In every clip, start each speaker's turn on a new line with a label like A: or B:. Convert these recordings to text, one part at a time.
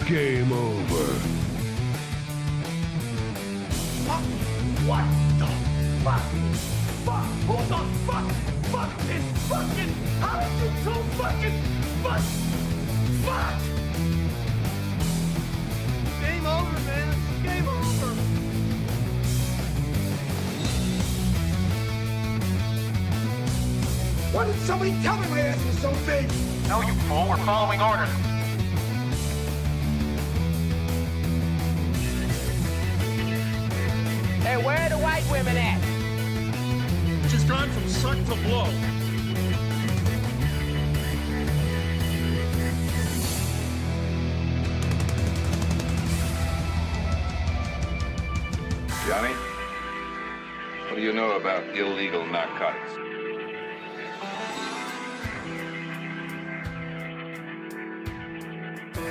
A: Game over.
B: What the fuck? Fuck! Who the fuck is fucking? How did you two fucking fuck? Game over, man. Game over.
C: Why didn't somebody tell me my ass was so big?
B: No, you fool. We're following orders.
D: Hey, where are the white women at?
E: She's gone from suck to blow.
F: Johnny, what do you know about illegal narcotics?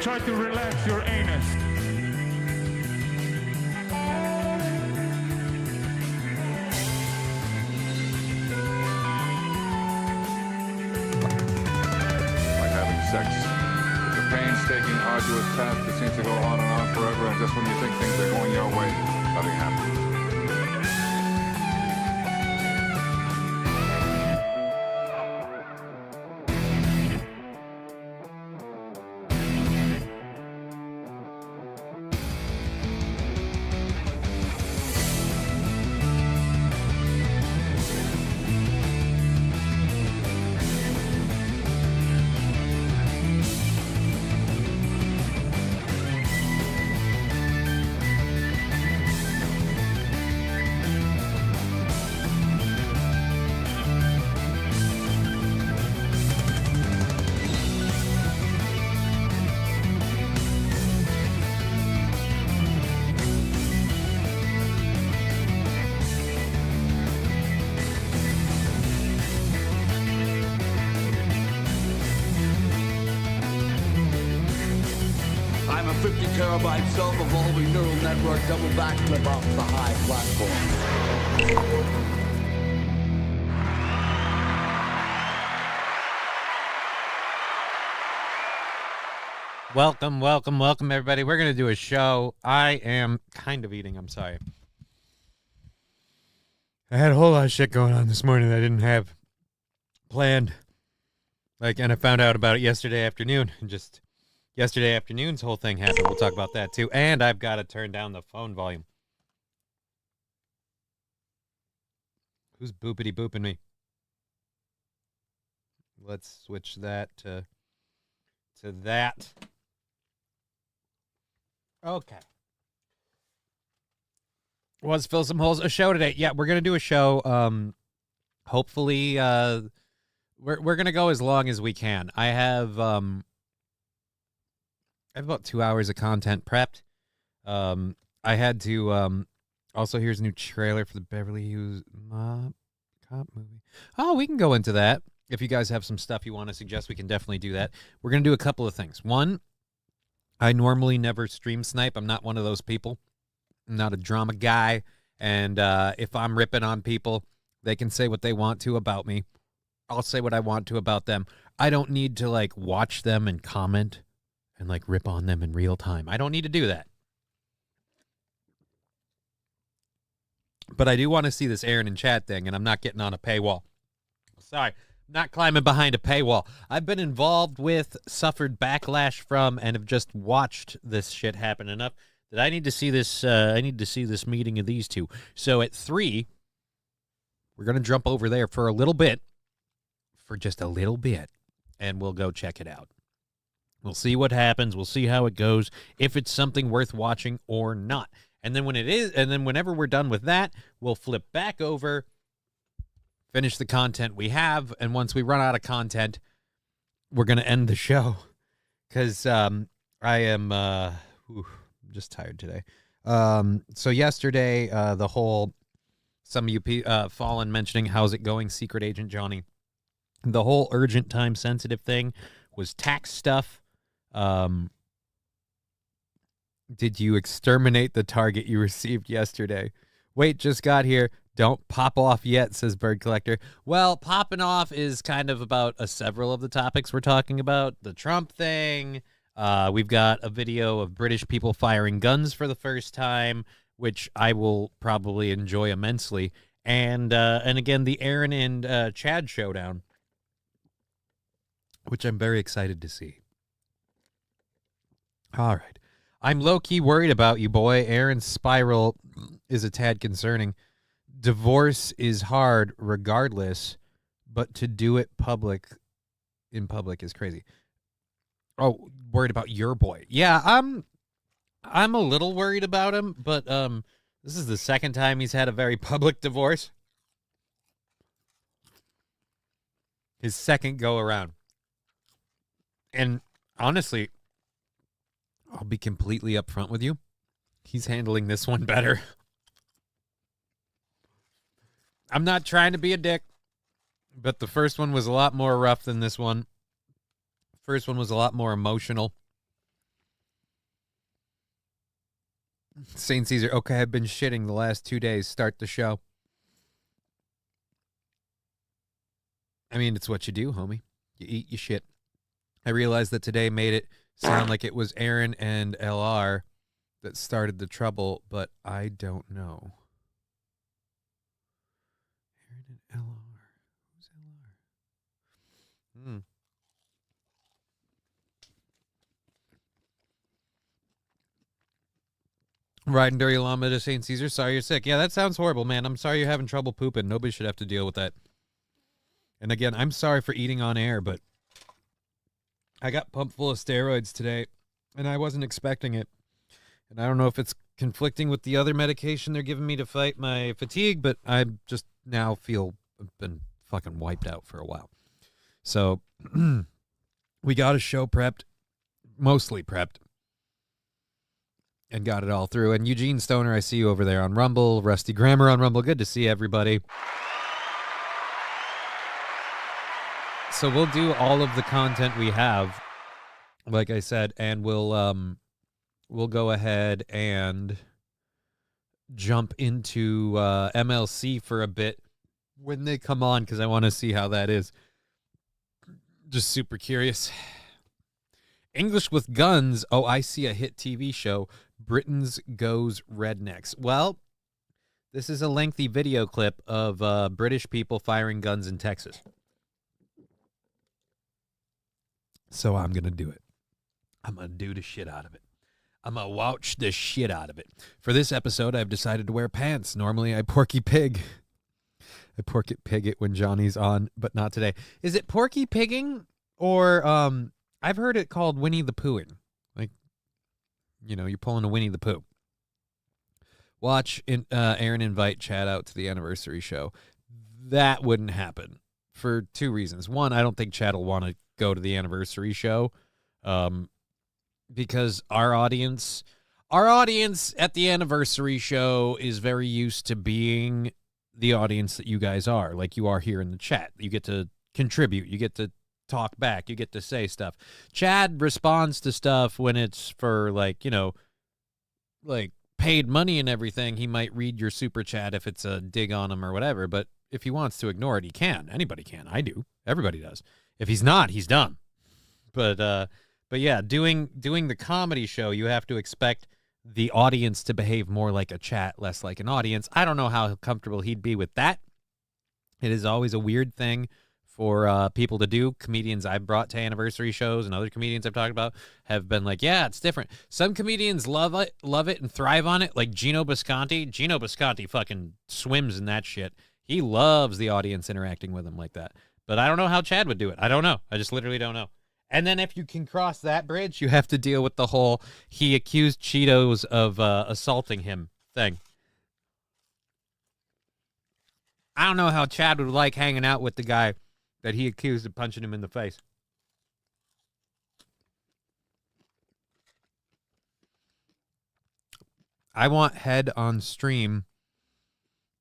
E: Try to relax your anus.
F: Like having sex. It's a painstaking, arduous task that seems to go on and on forever, and just when you think things are going your way, nothing happens.
G: I'm a 50 terabyte self-evolving neural network double backflip off the high platform.
H: Welcome, everybody. We're going to do a show. I am kind of eating. I'm sorry. I had a whole lot of shit going on this morning that I didn't have planned. And I found out about it yesterday afternoon. And just yesterday afternoon's whole thing happened. We'll talk about that, too. And I've got to turn down the phone volume. Who's boopity-booping me? Let's switch that to that. Okay. Was fill some holes. A show today. Yeah, we're gonna do a show. Hopefully, we're gonna go as long as we can. I have about 2 hours of content prepped. I had to also, here's a new trailer for the Beverly Hills Cop movie. Oh, we can go into that. If you guys have some stuff you want to suggest, we can definitely do that. We're going to do a couple of things. One, I normally never stream snipe. I'm not one of those people. I'm not a drama guy. And if I'm ripping on people, they can say what they want to about me. I'll say what I want to about them. I don't need to, watch them and comment and, rip on them in real time. I don't need to do that. But I do want to see this Aaron and chat thing, and I'm not getting on a paywall. Sorry. Not climbing behind a paywall. I've been involved with, suffered backlash from, and have just watched this shit happen enough that I need to see this. I need to see this meeting of these two. So at 3, we're gonna jump over there for a little bit, for just a little bit, and we'll go check it out. We'll see what happens. We'll see how it goes. If it's something worth watching or not. And then when it is, and then whenever we're done with that, we'll flip back over. Finish the content we have, and once we run out of content, we're going to end the show, because I am just tired today. So yesterday, some of you Fallen mentioning, how's it going, Secret Agent Johnny? The whole urgent time-sensitive thing was tax stuff. Did you exterminate the target you received yesterday? Wait, just got here. Don't pop off yet, says Bird Collector. Well, popping off is kind of about several of the topics we're talking about. The Trump thing, We've got a video of British people firing guns for the first time, which I will probably enjoy immensely. And again, the Aaron and Chad showdown, which I'm very excited to see. All right. I'm low-key worried about you, boy. Aaron's spiral is a tad concerning. Divorce is hard regardless, but to do it in public is crazy. Oh, worried about your boy. Yeah, I'm a little worried about him, but this is the second time he's had a very public divorce. His second go around. And honestly, I'll be completely upfront with you. He's handling this one better. I'm not trying to be a dick, but the first one was a lot more rough than this one. First one was a lot more emotional. St. Caesar, okay, I've been shitting the last 2 days. Start the show. I mean, it's what you do, homie. You eat, you shit. I realized that today made it sound like it was Aaron and LR that started the trouble, but I don't know. Aaron and LR. Who's LR? Riding dirty llama to St. Caesar. Sorry you're sick. Yeah, that sounds horrible, man. I'm sorry you're having trouble pooping. Nobody should have to deal with that. And again, I'm sorry for eating on air, but I got pumped full of steroids today, and I wasn't expecting it. And I don't know if it's conflicting with the other medication they're giving me to fight my fatigue, but I just now feel I've been fucking wiped out for a while. So we got a show prepped, mostly prepped, and got it all through. And Eugene Stoner, I see you over there on Rumble. Rusty Grammar on Rumble. Good to see everybody. So we'll do all of the content we have, like I said, and we'll go ahead and jump into MLC for a bit when they come on, because I want to see how that is. Just super curious. English with Guns. Oh, I see a hit TV show. Britain's Goes Rednecks. Well, this is a lengthy video clip of British people firing guns in Texas. So I'm going to do it. I'm going to do the shit out of it. I'm going to watch the shit out of it. For this episode, I've decided to wear pants. Normally, I Porky Pig. I Porky Pig it when Johnny's on, but not today. Is it Porky Pigging? Or I've heard it called Winnie the Poohing. Like, you know, you're pulling a Winnie the Pooh. Watch Aaron invite Chad out to the anniversary show. That wouldn't happen for two reasons. One, I don't think Chad will want to go to the anniversary show because our audience at the anniversary show is very used to being the audience that you guys are, like you are here in the chat. You get to contribute. You get to talk back. You get to say stuff. Chad responds to stuff when it's for, like, you know, like paid money and everything. He might read your super chat if it's a dig on him or whatever, but if he wants to ignore it, he can. Anybody can. I do. Everybody does. If he's not, he's dumb. But yeah, doing the comedy show, you have to expect the audience to behave more like a chat, less like an audience. I don't know how comfortable he'd be with that. It is always a weird thing for people to do. Comedians I've brought to anniversary shows and other comedians I've talked about have been like, yeah, it's different. Some comedians love it and thrive on it, like Gino Bisconti. Gino Bisconti fucking swims in that shit. He loves the audience interacting with him like that. But I don't know how Chad would do it. I don't know. I just literally don't know. And then if you can cross that bridge, you have to deal with the whole he accused Cheetos of assaulting him thing. I don't know how Chad would like hanging out with the guy that he accused of punching him in the face. I want head on stream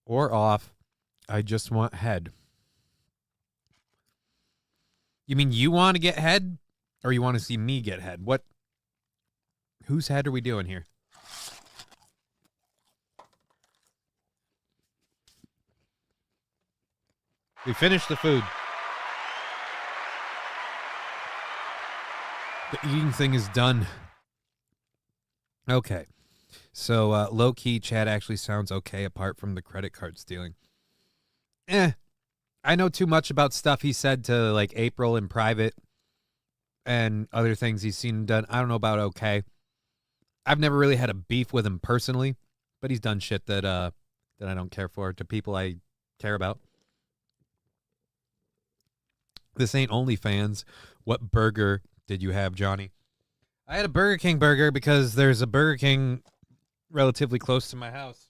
H: or off. I just want head. You mean you want to get head, or you want to see me get head? What? Whose head are we doing here? We finished the food. The eating thing is done. Okay. So, low-key, Chad actually sounds okay apart from the credit card stealing. I know too much about stuff he said to, like, April in private and other things he's seen and done. I don't know about okay. I've never really had a beef with him personally, but he's done shit that I don't care for to people I care about. This ain't OnlyFans. What burger did you have, Johnny? I had a Burger King burger because there's a Burger King relatively close to my house.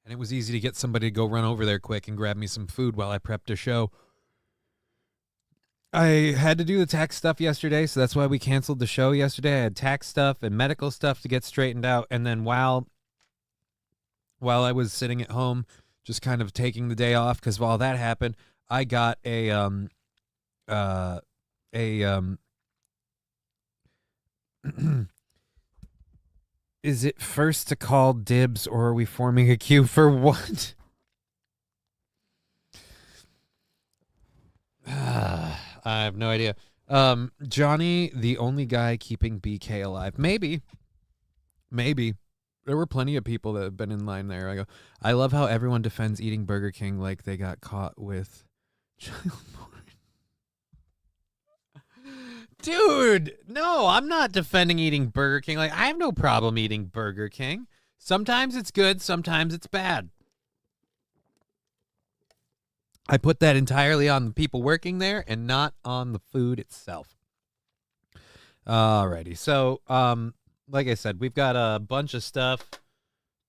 H: And it was easy to get somebody to go run over there quick and grab me some food while I prepped a show. I had to do the tax stuff yesterday, so that's why we canceled the show yesterday. I had tax stuff and medical stuff to get straightened out. And then while I was sitting at home, just kind of taking the day off, because while that happened, I got is it first to call dibs, or are we forming a queue for what? I have no idea. Johnny, the only guy keeping BK alive. Maybe. There were plenty of people that have been in line there. I love how everyone defends eating Burger King like they got caught with child porn. Dude, no, I'm not defending eating Burger King. Like, I have no problem eating Burger King. Sometimes it's good, sometimes it's bad. I put that entirely on the people working there and not on the food itself. Alrighty, so, like I said, we've got a bunch of stuff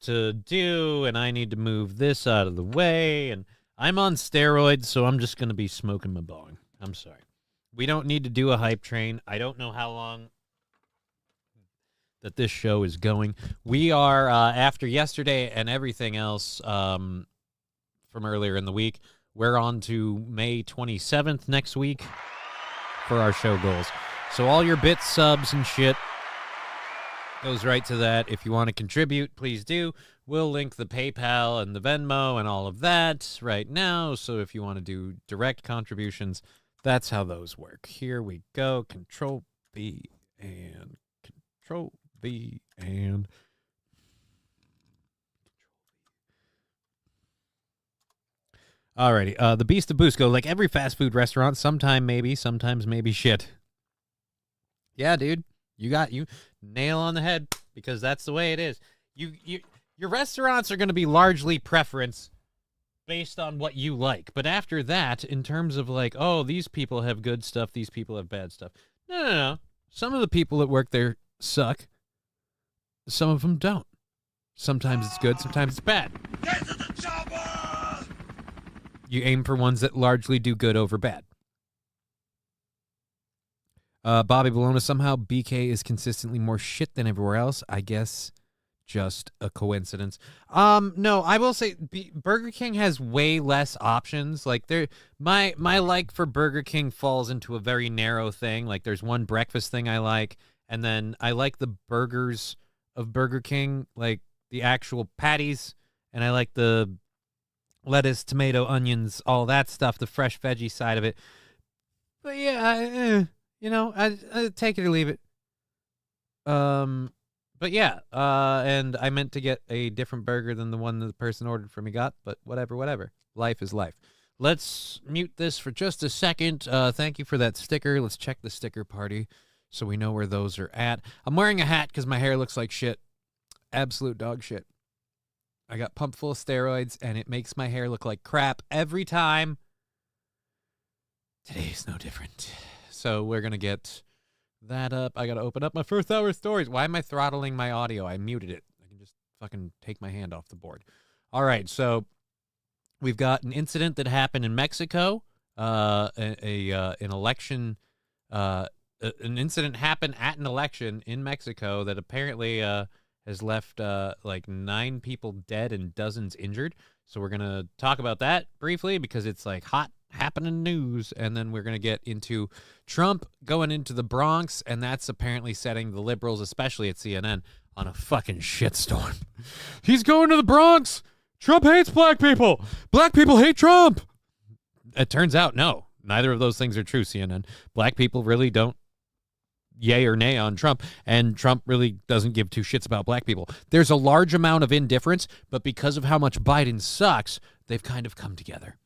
H: to do, and I need to move this out of the way, and I'm on steroids, so I'm just going to be smoking my bong. I'm sorry. We don't need to do a hype train. I don't know how long that this show is going. We are, after yesterday and everything else from earlier in the week, we're on to May 27th next week for our show goals. So all your bits, subs, and shit goes right to that. If you want to contribute, please do. We'll link the PayPal and the Venmo and all of that right now. So if you want to do direct contributions, that's how those work. Here we go. Control B and Control B and alrighty. The Beast of Busco, like every fast food restaurant, sometimes maybe shit. Yeah, dude. You nail on the head, because that's the way it is. Your restaurants are going to be largely preference based on what you like. But after that, in terms of like, oh, these people have good stuff, these people have bad stuff. No. Some of the people that work there suck. Some of them don't. Sometimes it's good, sometimes it's bad.
C: Get to the chopper!
H: You aim for ones that largely do good over bad. Bobby Bologna, somehow BK is consistently more shit than everywhere else. I guess just a coincidence. No, I will say Burger King has way less options. Like my like for Burger King falls into a very narrow thing. Like there's one breakfast thing I like, and then I like the burgers of Burger King, like the actual patties, and I like the lettuce, tomato, onions, all that stuff, the fresh veggie side of it. But yeah, I take it or leave it. But yeah, and I meant to get a different burger than the one that the person ordered for me got, but whatever. Life is life. Let's mute this for just a second. Thank you for that sticker. Let's check the sticker party so we know where those are at. I'm wearing a hat because my hair looks like shit. Absolute dog shit. I got pumped full of steroids, and it makes my hair look like crap every time. Today's no different. So we're going to get that up. I got to open up my first hour stories. Why am I throttling my audio? I muted it. I can just fucking take my hand off the board. All right, so we've got an incident that happened in Mexico. An incident happened at an election in Mexico that apparently has left like 9 people dead and dozens injured. So we're going to talk about that briefly because it's like hot happening news, and then we're going to get into Trump going into the Bronx, and that's apparently setting the liberals, especially at CNN, on a fucking shitstorm. He's going to the Bronx. Trump hates black people. Black people hate Trump. It turns out, no, neither of those things are true, CNN. Black people really don't yay or nay on Trump, and Trump really doesn't give two shits about black people. There's a large amount of indifference, but because of how much Biden sucks, they've kind of come together.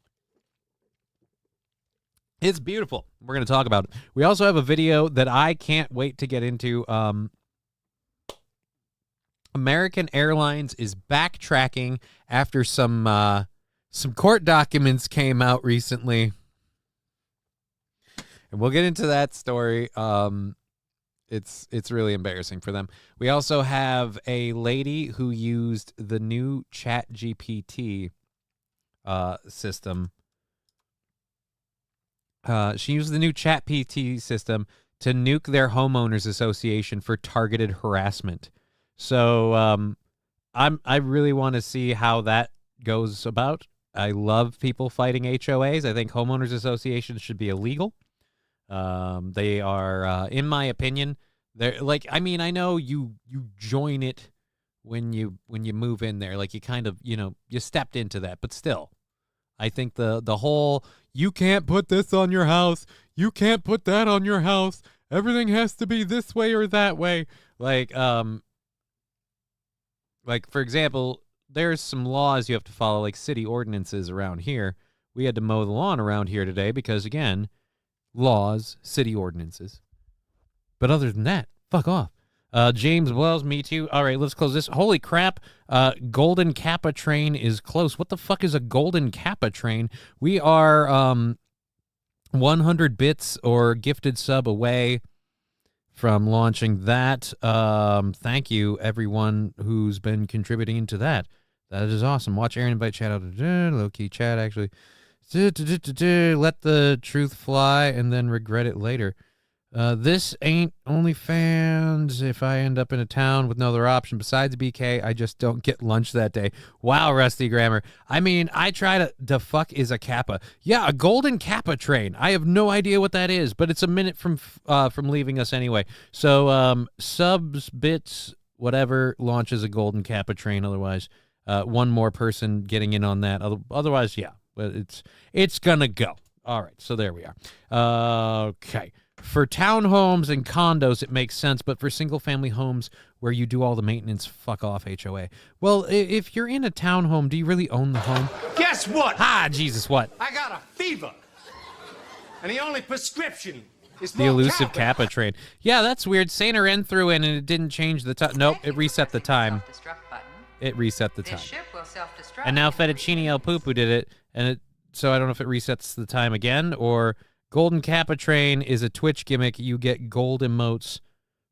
H: It's beautiful. We're going to talk about it. We also have a video that I can't wait to get into. American Airlines is backtracking after some court documents came out recently. And we'll get into that story. It's really embarrassing for them. We also have a lady who used the new ChatGPT system. She used the new ChatGPT system to nuke their homeowners association for targeted harassment. So I really want to see how that goes about. I love people fighting HOAs. I think homeowners associations should be illegal. They are, in my opinion, they're like, I mean, I know you join it when you move in there, like you kind of, you stepped into that, but still, I think the whole, you can't put this on your house, you can't put that on your house, everything has to be this way or that way. Like, for example, there's some laws you have to follow, like city ordinances around here. We had to mow the lawn around here today because, again, laws, city ordinances. But other than that, fuck off. James Wells, me too. All right, let's close this. Holy crap. Golden Kappa train is close. What the fuck is a Golden Kappa train? We are 100 bits or gifted sub away from launching that. Thank you, everyone who's been contributing to that. That is awesome. Watch Aaron invite chat out. Low-key chat, actually. Let the truth fly and then regret it later. This ain't OnlyFans. If I end up in a town with no other option besides BK, I just don't get lunch that day. Wow, Rusty Grammar. I mean, I try to... The fuck is a Kappa? Yeah, a Golden Kappa train. I have no idea what that is, but it's a minute from leaving us anyway. So, subs, bits, whatever, launches a Golden Kappa train. Otherwise, one more person getting in on that. Otherwise, yeah, but it's gonna go. All right, so there we are. Okay. For townhomes and condos, it makes sense, but for single-family homes where you do all the maintenance, fuck off, HOA. Well, if you're in a townhome, do you really own the home?
B: Guess what?
H: Ah, Jesus, what?
B: I got a fever. And the only prescription is
H: The elusive Kappa train. Yeah, that's weird. Saint Ren threw in and it didn't change the time. Nope, it reset the time. It reset the time. And now Fettuccine El Poopoo did it, and so I don't know if it resets the time again, or... Golden Kappa train is a Twitch gimmick. You get gold emotes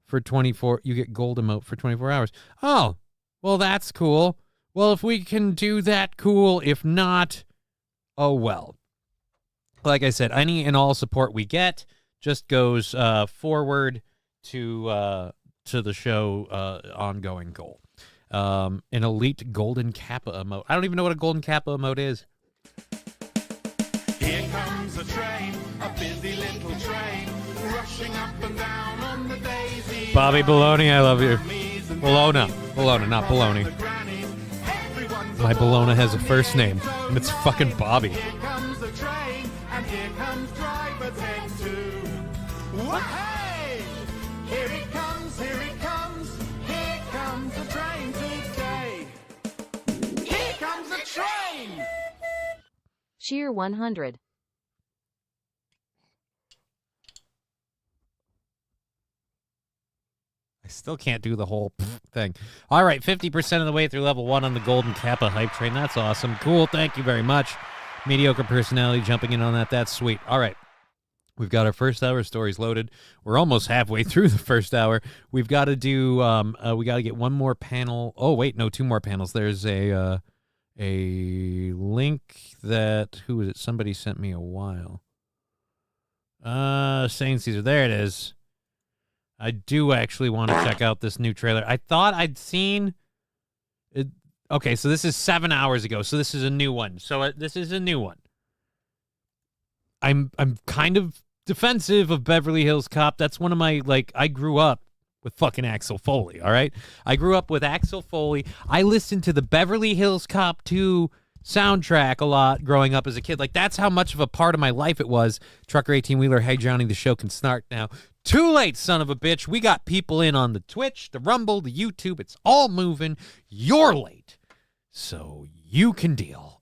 H: for 24. You get gold emote for 24 hours. Oh, well, that's cool. Well, if we can do that, cool. If not, oh well. Like I said, any and all support we get just goes forward to the show ongoing goal. An elite Golden Kappa emote. I don't even know what a Golden Kappa emote is.
C: Here comes a train, a busy little train, rushing up and down on the daisy.
H: Bobby Baloney, I love you. Bologna, not Baloney. My Bologna has a first name, and it's fucking Bobby.
C: Here comes a train, and here comes driver's head too. Hey! Here it comes, here it comes, here comes a train today. Here comes a train!
A: Cheer 100.
H: I still can't do the whole thing. All right, 50% of the way through level 1 on the Golden Kappa hype train. That's awesome. Cool, thank you very much. Mediocre personality jumping in on that. That's sweet. All right. We've got our first hour stories loaded. We're almost halfway through the first hour. We've got to do, we got to get one more panel. Oh, wait, no, two more panels. There's a link that, who is it? Somebody sent me a while. Saint Caesar, there it is. I do actually want to check out this new trailer. I thought I'd seen it. Okay, so this is 7 hours ago. So this is a new one. This is a new one. I'm kind of defensive of Beverly Hills Cop. That's one of my, I grew up with fucking Axel Foley, all right? I grew up with Axel Foley. I listened to the Beverly Hills Cop 2 soundtrack a lot growing up as a kid. That's how much of a part of my life it was. Trucker 18-Wheeler, hey, Johnny, the show can start now. Too late, son of a bitch. We got people in on the Twitch, the Rumble, the YouTube. It's all moving. You're late. So you can deal.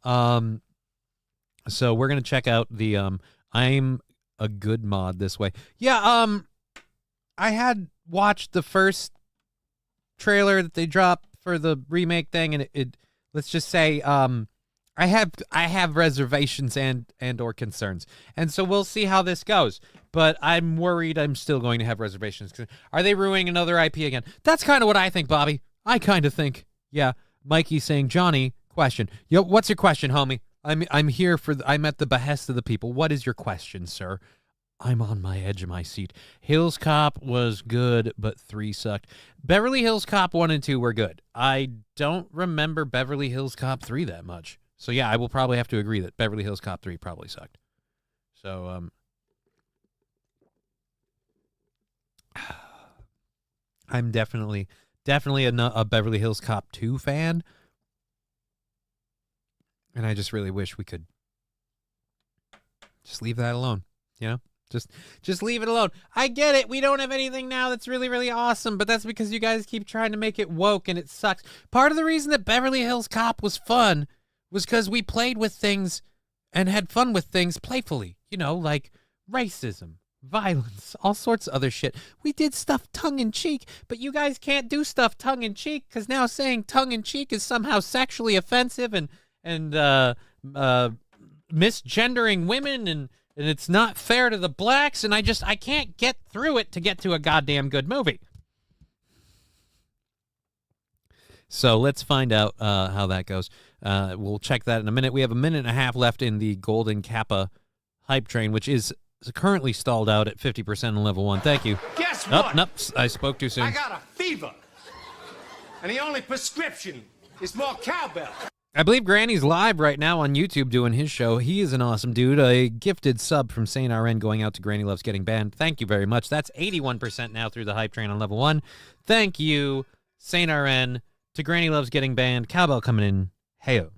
H: So we're going to check out the I'm a Good mod this way. Yeah, I had watched the first trailer that they dropped for the remake thing, and it let's just say I have reservations and or concerns. And so we'll see how this goes. But I'm worried I'm still going to have reservations. Are they ruining another IP again? That's kind of what I think, Bobby. I kind of think. Yeah. Mikey's saying, Johnny, question. Yo, what's your question, homie? I'm here I'm at the behest of the people. What is your question, sir? I'm on my edge of my seat. Hills Cop was good, but 3 sucked. Beverly Hills Cop 1 and 2 were good. I don't remember Beverly Hills Cop 3 that much. So yeah, I will probably have to agree that Beverly Hills Cop 3 probably sucked. So I'm definitely a Beverly Hills Cop 2 fan. And I just really wish we could just leave that alone, you know? Just leave it alone. I get it. We don't have anything now that's really, really awesome, but that's because you guys keep trying to make it woke and it sucks. Part of the reason that Beverly Hills Cop was fun was because we played with things and had fun with things playfully, you know, like racism, violence, all sorts of other shit. We did stuff tongue-in-cheek, but you guys can't do stuff tongue-in-cheek because now saying tongue-in-cheek is somehow sexually offensive and misgendering women and it's not fair to the blacks, and I can't get through it to get to a goddamn good movie. So let's find out how that goes. We'll check that in a minute. We have a minute and a half left in the Golden Kappa hype train, which is currently stalled out at 50% on level 1. Thank you.
B: Guess what?
H: Nope, I spoke too soon.
B: I got a fever. And the only prescription is more cowbell.
H: I believe Granny's live right now on YouTube doing his show. He is an awesome dude. A gifted sub from Saint RN going out to Granny Loves Getting Banned. Thank you very much. That's 81% now through the hype train on level 1. Thank you, Saint RN, to Granny Loves Getting Banned. Cowbell coming in. Heyo.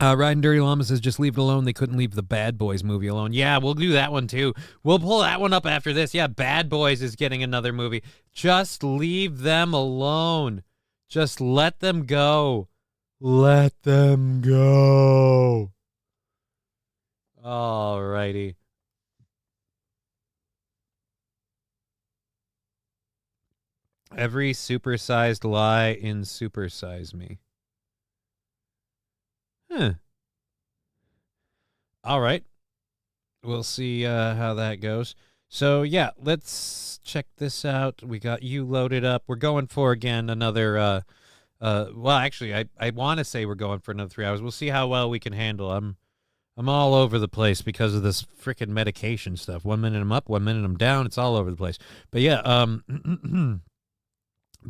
H: Riding Dirty Llama says, just leave it alone. They couldn't leave the Bad Boys movie alone. Yeah, we'll do that one too. We'll pull that one up after this. Yeah, Bad Boys is getting another movie. Just leave them alone. Just let them go. Let them go. All righty. Every supersized lie in Supersize Me. Huh. All right. We'll see how that goes. So, yeah, let's check this out. We got you loaded up. We're going for, again, another, well, actually, I want to say we're going for another 3 hours. We'll see how well we can handle. I'm all over the place because of this freaking medication stuff. 1 minute I'm up, 1 minute I'm down. It's all over the place. But, yeah,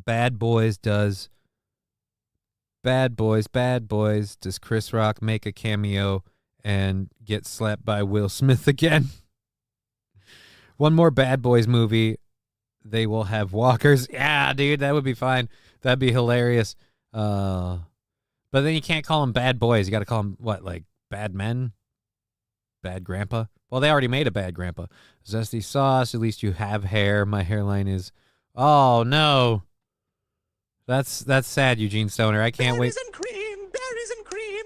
H: Bad Boys does Chris Rock make a cameo and get slapped by Will Smith again? One more Bad Boys movie, they will have walkers. Yeah, dude, that would be fine. That'd be hilarious. But then you can't call them bad boys. You got to call them, what, like bad men? Bad grandpa? Well, they already made a bad grandpa. Zesty sauce, at least you have hair. My hairline is... Oh, no. That's sad, Eugene Stoner. I can't wait.
C: Berries and cream.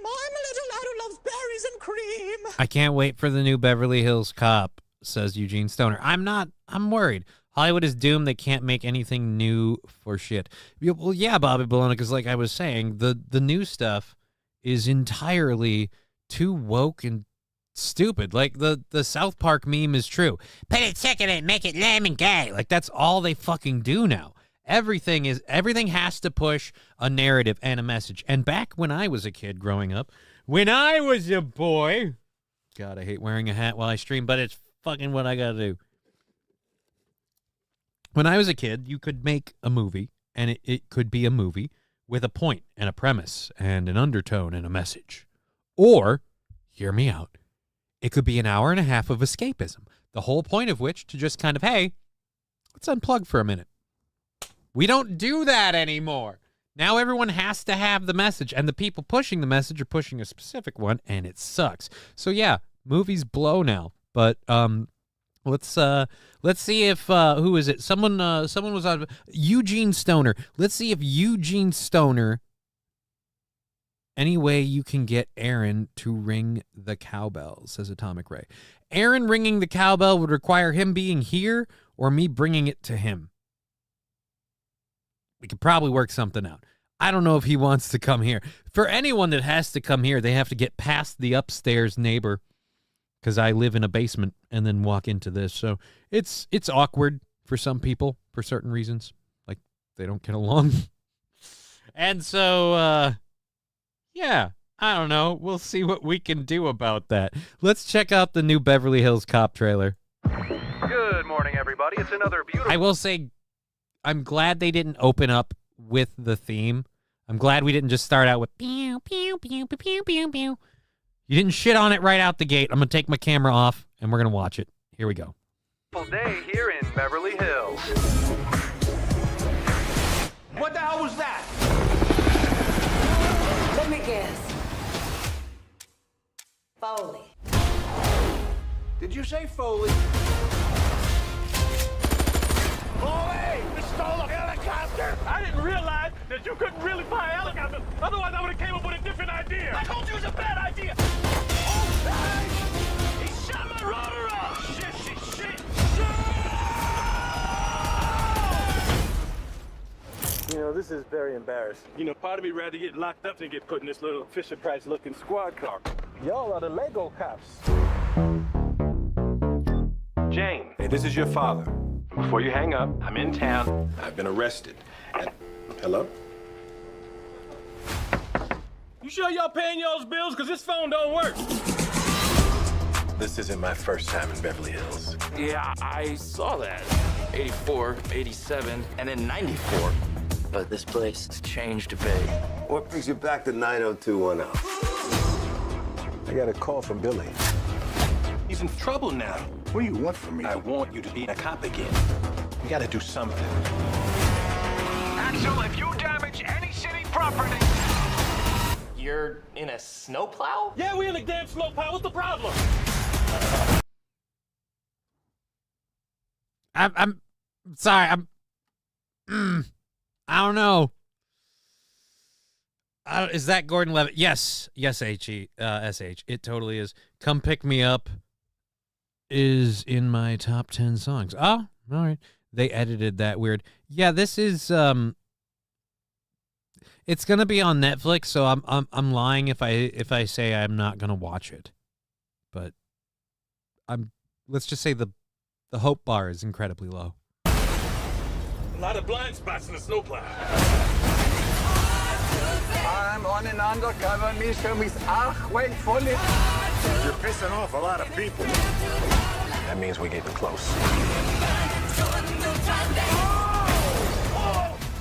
C: I'm a little lad who loves berries and cream.
H: I can't wait for the new Beverly Hills Cop, says Eugene Stoner. I'm worried. Hollywood is doomed. They can't make anything new for shit. Well, yeah, Bobby Bologna, because like I was saying, the new stuff is entirely too woke and stupid. Like the South Park meme is true. Put a chicken and make it lemon gay. Like that's all they fucking do now. Everything has to push a narrative and a message. And back when I was a kid growing up, when I was a boy, God, I hate wearing a hat while I stream, but it's fucking what I gotta do. When I was a kid, you could make a movie, and it could be a movie with a point and a premise and an undertone and a message. Or, hear me out, it could be an hour and a half of escapism, the whole point of which to just kind of, hey, let's unplug for a minute. We don't do that anymore. Now everyone has to have the message, and the people pushing the message are pushing a specific one, and it sucks. So yeah, movies blow now. But let's see if who is it? Someone was on Eugene Stoner. Let's see if Eugene Stoner. Any way you can get Aaron to ring the cowbell, says Atomic Ray. Aaron ringing the cowbell would require him being here or me bringing it to him. We could probably work something out. I don't know if he wants to come here. For anyone that has to come here, they have to get past the upstairs neighbor because I live in a basement and then walk into this. So it's awkward for some people for certain reasons. Like they don't get along. And so, yeah, I don't know. We'll see what we can do about that. Let's check out the new Beverly Hills Cop trailer.
I: Good morning, everybody. It's another beautiful...
H: I will say, I'm glad they didn't open up with the theme. I'm glad we didn't just start out with pew, pew, pew, pew, pew, pew, pew. You didn't shit on it right out the gate. I'm going to take my camera off, and we're going to watch it. Here we go.
I: Day here in Beverly Hills.
B: What the hell was that?
J: Let me guess. Foley.
B: Did you say Foley? Foley! We stole a helicopter!
E: I didn't realize that you couldn't really fly a helicopter. Otherwise, I would have came up with a different idea.
B: I told you it was a bad idea! Oh, he shot my rotor off! Shit!
K: You know, this is very embarrassing.
E: You know, part of me rather get locked up than get put in this little Fisher-Price-looking squad car.
K: Y'all are the Lego cops.
I: Jane, hey, this is your father. Before you hang up, I'm in town. I've been arrested. And... Hello?
E: You sure y'all paying y'all's bills? Because this phone don't work.
I: This isn't my first time in Beverly Hills.
L: Yeah, I saw that. 84, 87, and then 94. But this place has changed a bit.
M: What brings you back to 90210?
K: I got a call from Billy.
I: He's in trouble now.
M: What do you want from me?
I: I want you to be a cop again. You gotta do something.
B: Axel, if you damage any city property...
L: You're in a snowplow?
E: Yeah, we in a damn snowplow. What's the problem?
H: I'm sorry. I don't know. Is that Gordon Levitt? Yes, H-E, S-H. It totally is. Come Pick Me Up is in my top 10 songs. Oh, all right. They edited that weird. Yeah, this is it's gonna be on Netflix, so I'm lying if I say I'm not gonna watch it. But let's just say the hope bar is incredibly low.
E: A lot of blind spots in the snowplow.
M: I'm on an undercover mission with Achwell Foley.
K: You're pissing off a lot of people.
I: That means we're getting close.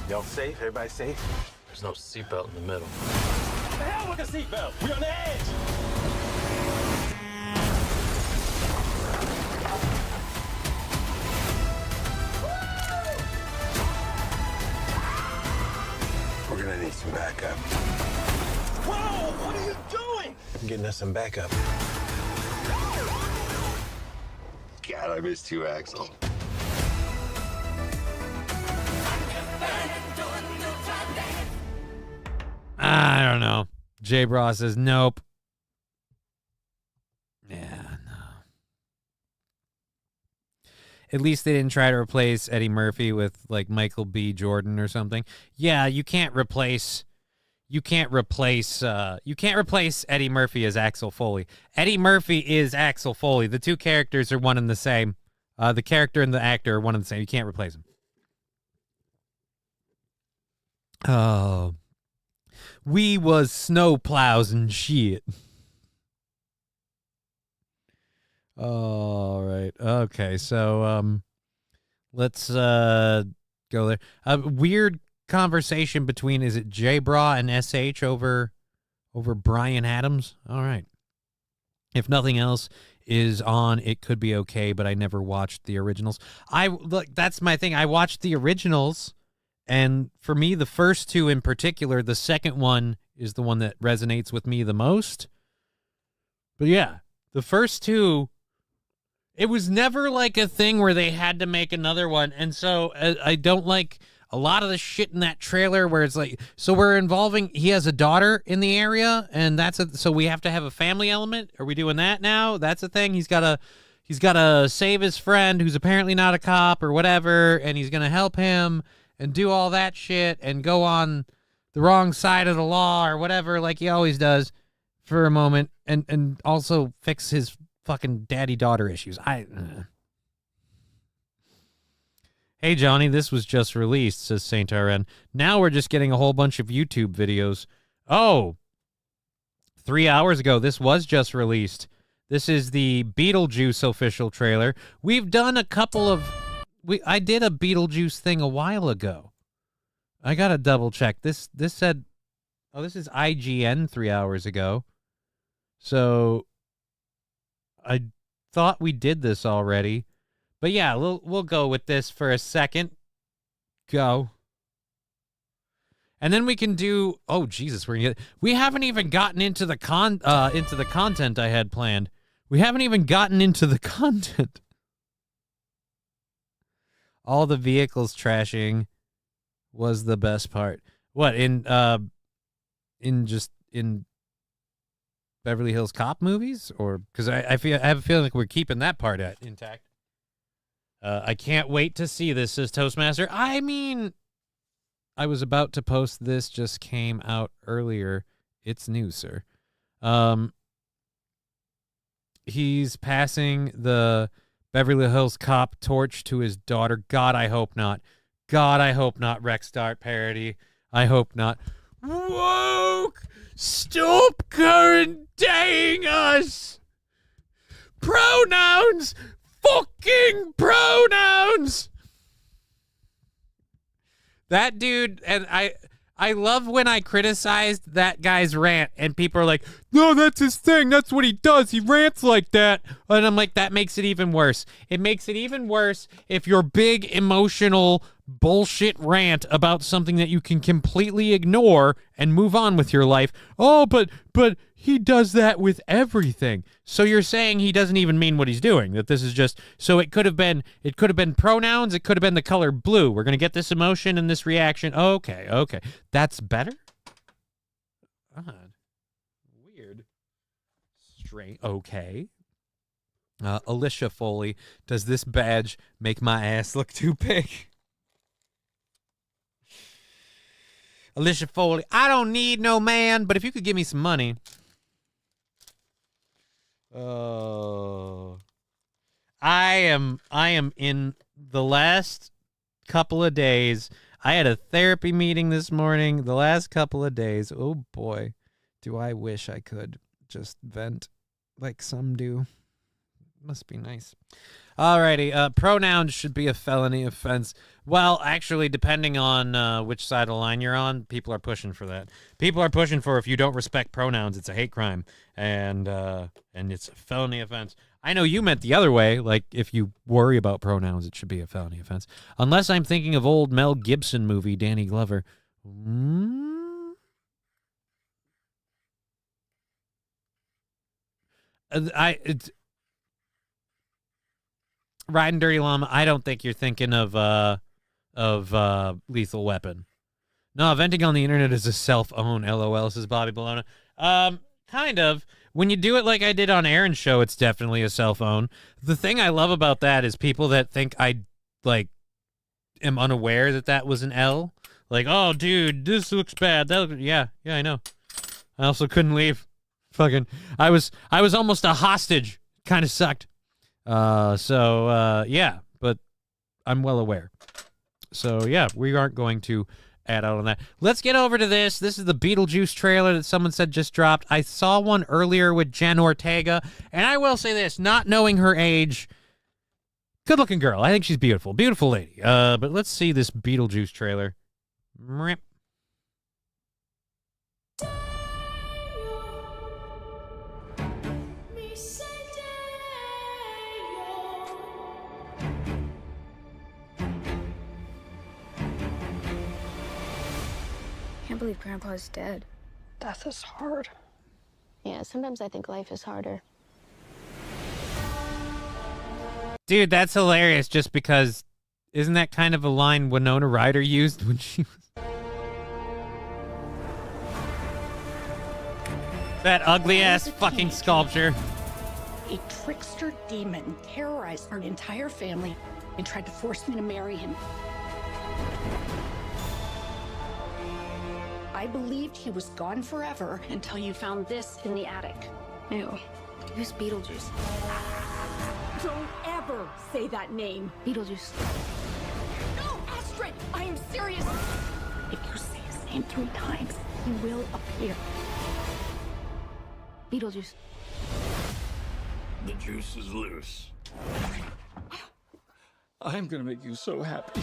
K: Y'all safe? Everybody safe?
L: There's no seatbelt in the middle.
E: The hell with the seatbelt? We're on the edge.
M: We're gonna need some backup.
E: Whoa! What are you doing?
M: I'm getting us some backup. God, I missed you, Axel.
H: I don't know. Jay Bra says nope. Yeah, no. At least they didn't try to replace Eddie Murphy with like Michael B. Jordan or something. Yeah, you can't replace Eddie Murphy as Axel Foley. Eddie Murphy is Axel Foley. The two characters are one and the same. The character and the actor are one and the same. You can't replace them. Oh. We was snow plows and shit. All right. Okay. So let's go there. A weird conversation between, is it J Bra and SH over Brian Adams? All right. If nothing else is on, it could be okay, but I never watched the originals. Look, that's my thing. I watched the originals And for me, the first two in particular, the second one is the one that resonates with me the most. But yeah, the first two, it was never like a thing where they had to make another one. And so I don't like a lot of the shit in that trailer where it's like, so we're involving, he has a daughter in the area, and so we have to have a family element. Are we doing that now? That's a thing. He's got to save his friend who's apparently not a cop or whatever, and he's going to help him and do all that shit and go on the wrong side of the law or whatever, like he always does for a moment, and also fix his fucking daddy-daughter issues. Hey, Johnny, this was just released, says Saint RN. Now we're just getting a whole bunch of YouTube videos. Oh, 3 hours ago, this was just released. This is the Beetlejuice official trailer. We've done a couple of... I did a Beetlejuice thing a while ago. I gotta double check. This said... Oh, this is IGN 3 hours ago. So, I thought we did this already. But yeah, we'll go with this for a second. Go. And then we can do... Oh, Jesus, we haven't even gotten into the content I had planned. We haven't even gotten into the content. All the vehicles trashing was the best part. What, in Beverly Hills Cop movies? Or because I have a feeling like we're keeping that part intact. I can't wait to see this, says Toastmaster. I mean, I was about to post this, just came out earlier. It's new, sir. He's passing the Beverly Hills Cop torch to his daughter. God, I hope not. God, I hope not. Rex Dart parody. I hope not. Woke! Stop current-daying us! Pronouns! Fucking pronouns! That dude, and I love when I criticized that guy's rant, and people are like, no, that's his thing. That's what he does. He rants like that. And I'm like, that makes it even worse. It makes it even worse if your big emotional bullshit rant about something that you can completely ignore and move on with your life. Oh, but he does that with everything. So you're saying he doesn't even mean what he's doing, that this is just... So it could have been pronouns. It could have been the color blue. We're going to get this emotion and this reaction. Okay. That's better? Odd. Weird. Strange. Okay. Alicia Foley, does this badge make my ass look too big? Alicia Foley, I don't need no man, but if you could give me some money. Oh. I am in the last couple of days. I had a therapy meeting this morning. The last couple of days. Oh boy. Do I wish I could just vent like some do. Must be nice. Alrighty, pronouns should be a felony offense. Well, actually, depending on which side of the line you're on, people are pushing for that. People are pushing for if you don't respect pronouns, it's a hate crime, and it's a felony offense. I know you meant the other way, like if you worry about pronouns, it should be a felony offense. Unless I'm thinking of old Mel Gibson movie, Danny Glover. Riding Dirty Llama, I don't think you're thinking of Lethal Weapon. No, venting on the internet is a self-own, LOL, says Bobby Bologna. Kind of. When you do it like I did on Aaron's show, it's definitely a self-own. The thing I love about that is people that think I, am unaware that was an L. Like, oh, dude, this looks bad. Yeah, I know. I also couldn't leave. I was almost a hostage. Kind of sucked. Yeah, but I'm well aware. So, yeah, we aren't going to add out on that. Let's get over to this. This is the Beetlejuice trailer that someone said just dropped. I saw one earlier with Jen Ortega, and I will say this, not knowing her age, good-looking girl. I think she's beautiful. Beautiful lady. But let's see this Beetlejuice trailer.
J: believe Grandpa's dead.
N: Death is hard.
J: Yeah, sometimes I think life is harder.
H: Dude, that's hilarious just because isn't that kind of a line Winona Ryder used when she was... That ugly-ass fucking sculpture.
N: A trickster demon terrorized our entire family and tried to force me to marry him. I believed he was gone forever until you found this in the attic.
J: Ew. Who's Beetlejuice?
N: Don't ever say that name.
J: Beetlejuice.
N: No, Astrid! I am serious! If you say his name 3 times, he will appear.
J: Beetlejuice.
O: The juice is loose. I'm gonna make you so happy.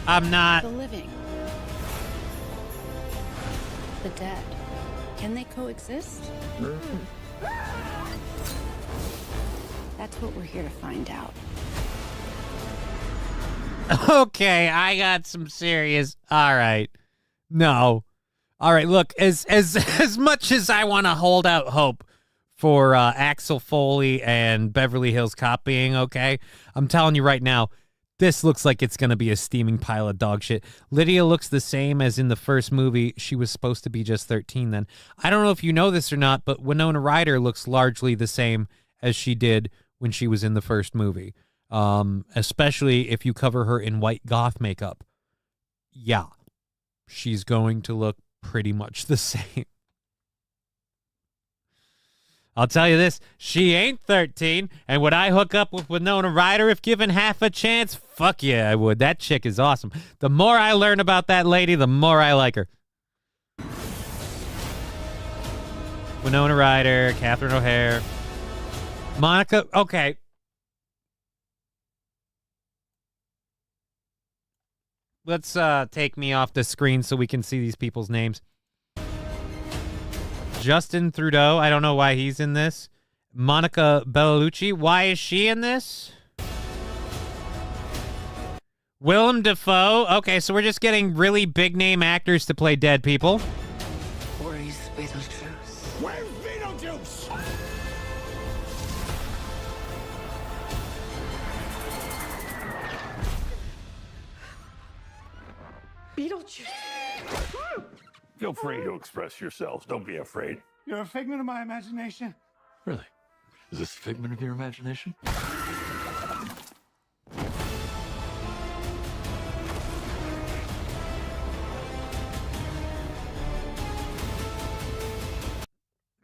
H: I'm not.
N: The living. The dead. Can they coexist? That's what we're here to find out.
H: Okay, I got some serious. All right. No. All right, look, as much as I want to hold out hope for Axel Foley and Beverly Hills Cop being okay, I'm telling you right now, this looks like it's going to be a steaming pile of dog shit. Lydia looks the same as in the first movie. She was supposed to be just 13 then. I don't know if you know this or not, but Winona Ryder looks largely the same as she did when she was in the first movie, especially if you cover her in white goth makeup. Yeah, she's going to look pretty much the same. I'll tell you this, she ain't 13, and would I hook up with Winona Ryder if given half a chance? Fuck yeah, I would. That chick is awesome. The more I learn about that lady, the more I like her. Winona Ryder, Catherine O'Hare, Monica, okay. Let's take me off the screen so we can see these people's names. Justin Trudeau, I don't know why he's in this. Monica Bellucci, why is she in this? Willem Dafoe, okay, so we're just getting really big name actors to play dead people.
M: Where is Beetlejuice?
C: Where's Beetlejuice?
N: Beetlejuice!
K: Feel free to express yourselves. Don't be afraid.
C: You're a figment of my imagination.
O: Really? Is this a figment of your imagination?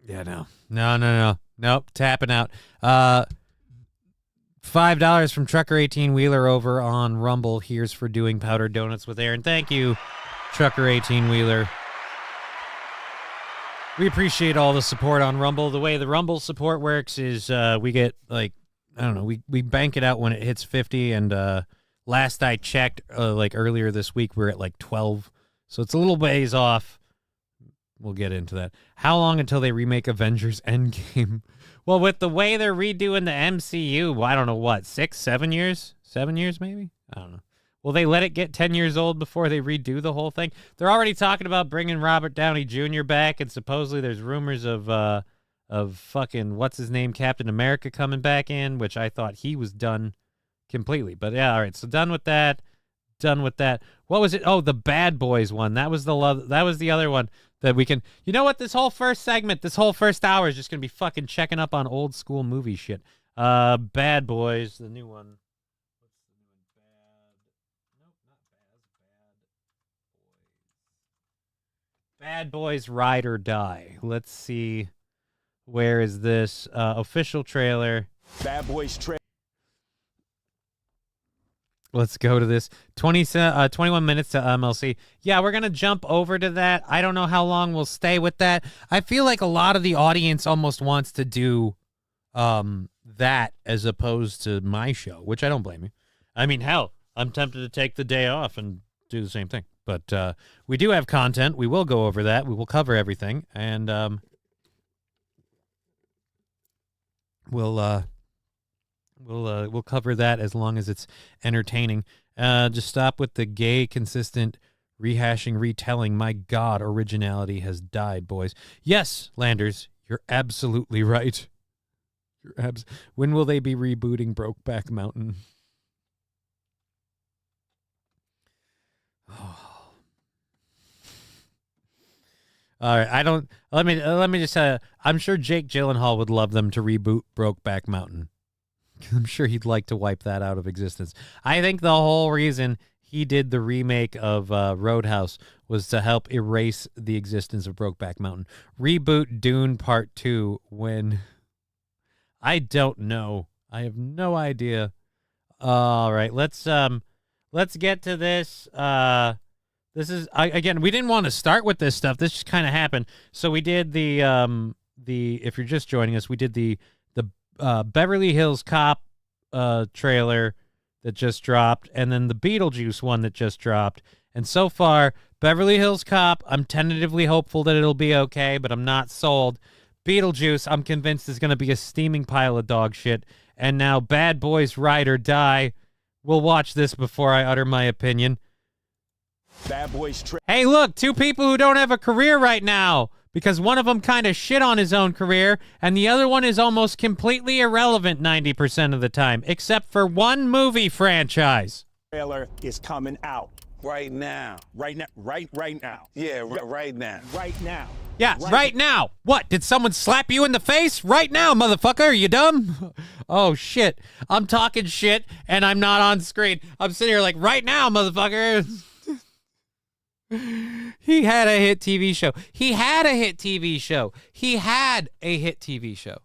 H: Yeah, no. Nope, tapping out. $5 from Trucker 18 Wheeler over on Rumble. Here's for doing powdered donuts with Aaron. Thank you, Trucker 18 Wheeler. We appreciate all the support on Rumble. The way the Rumble support works is we get, like, I don't know, we bank it out when it hits 50, and last I checked, like earlier this week, we're at like 12. So it's a little ways off. We'll get into that. How long until they remake Avengers Endgame? Well, with the way they're redoing the MCU, well, I don't know what, 6, 7 years? 7 years, maybe? I don't know. Will they let it get 10 years old before they redo the whole thing? They're already talking about bringing Robert Downey Jr. back, and supposedly there's rumors of fucking, what's his name, Captain America coming back in, which I thought he was done completely. But yeah, all right, so done with that. What was it? Oh, the Bad Boys one. That was the other one that we can, you know what? This whole first segment, this whole first hour is just going to be fucking checking up on old school movie shit. Bad Boys, the new one. Bad Boys Ride or Die. Let's see. Where is this? Official trailer.
K: Bad Boys trailer.
H: Let's go to this. 21 minutes to MLC. Yeah, we're going to jump over to that. I don't know how long we'll stay with that. I feel like a lot of the audience almost wants to do that as opposed to my show, which I don't blame you. I mean, hell, I'm tempted to take the day off and do the same thing. But we do have content. We will go over that. We will cover everything. And we'll cover that as long as it's entertaining. Just stop with the gay, consistent rehashing, retelling. My God, originality has died, boys. Yes, Landers, you're absolutely right. When will they be rebooting Brokeback Mountain? Oh. All right, I don't. Let me just. I'm sure Jake Gyllenhaal would love them to reboot Brokeback Mountain. I'm sure he'd like to wipe that out of existence. I think the whole reason he did the remake of Roadhouse was to help erase the existence of Brokeback Mountain. Reboot Dune Part 2 when I don't know. I have no idea. All right, let's get to this. This is again, we didn't want to start with this stuff. This just kind of happened. So we did the if you're just joining us, we did the Beverly Hills Cop trailer that just dropped, and then the Beetlejuice one that just dropped. And so far, Beverly Hills Cop, I'm tentatively hopeful that it'll be okay, but I'm not sold. Beetlejuice, I'm convinced is going to be a steaming pile of dog shit. And now Bad Boys Ride or Die. We'll watch this before I utter my opinion.
B: Bad Boys.
H: Hey, look, two people who don't have a career right now, because one of them kind of shit on his own career, and the other one is almost completely irrelevant 90% of the time, except for one movie franchise.
B: Trailer is coming out.
M: Right now.
B: Right now. Right now.
M: Yeah, right now.
B: Right now.
H: Yeah, right now. What, did someone slap you in the face? Right now, motherfucker, are you dumb? Oh, shit. I'm talking shit, and I'm not on screen. I'm sitting here like, right now, motherfucker. He had a hit TV show. He had a hit TV show. He had a hit TV show.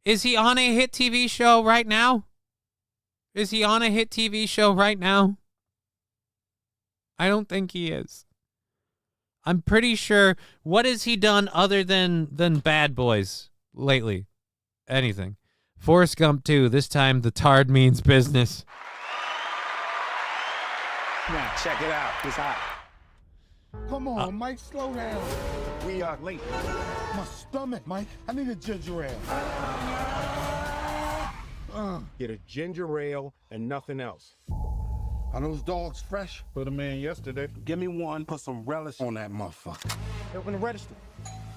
H: Is he on a hit TV show right now? Is he on a hit TV show right now? I don't think he is. I'm pretty sure. What has he done other than Bad Boys lately? Anything. Forrest Gump 2. This time the tard means business.
B: Now, check it out. It's hot.
C: Come on, Mike, slow down.
B: We are late.
C: My stomach, Mike. I need a ginger ale.
I: Get a ginger ale and nothing else.
C: Are those dogs fresh?
K: Put them in yesterday.
B: Give me one. Put some relish
C: On that motherfucker.
B: Open the register.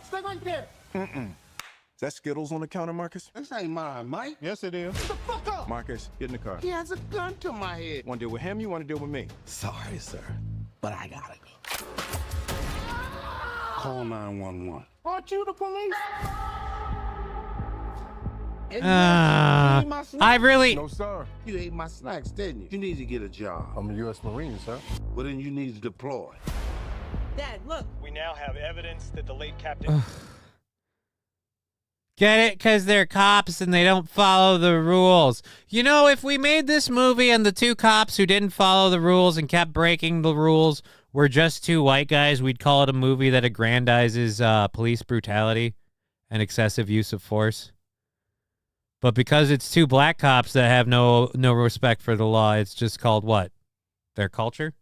C: Stay right there.
I: Is that Skittles on the counter, Marcus?
C: This ain't mine, Mike.
K: Yes, it is.
C: Get the fuck up.
I: Marcus, get in the car.
C: He has a gun to my head.
I: Want to deal with him? You want to deal with me?
C: Sorry, sir, but I gotta go. Call 911. Aren't you the police?
H: I really...
C: No, sir. You ate my snacks, didn't you? You need to get a job.
I: I'm a U.S. Marine, sir.
C: Well, then you need to deploy.
N: Dad, look.
E: We now have evidence that the late captain...
H: Get it? Because they're cops and they don't follow the rules. You know, if we made this movie and the two cops who didn't follow the rules and kept breaking the rules were just two white guys, we'd call it a movie that aggrandizes police brutality and excessive use of force. But because it's two black cops that have no respect for the law, it's just called what? Their culture?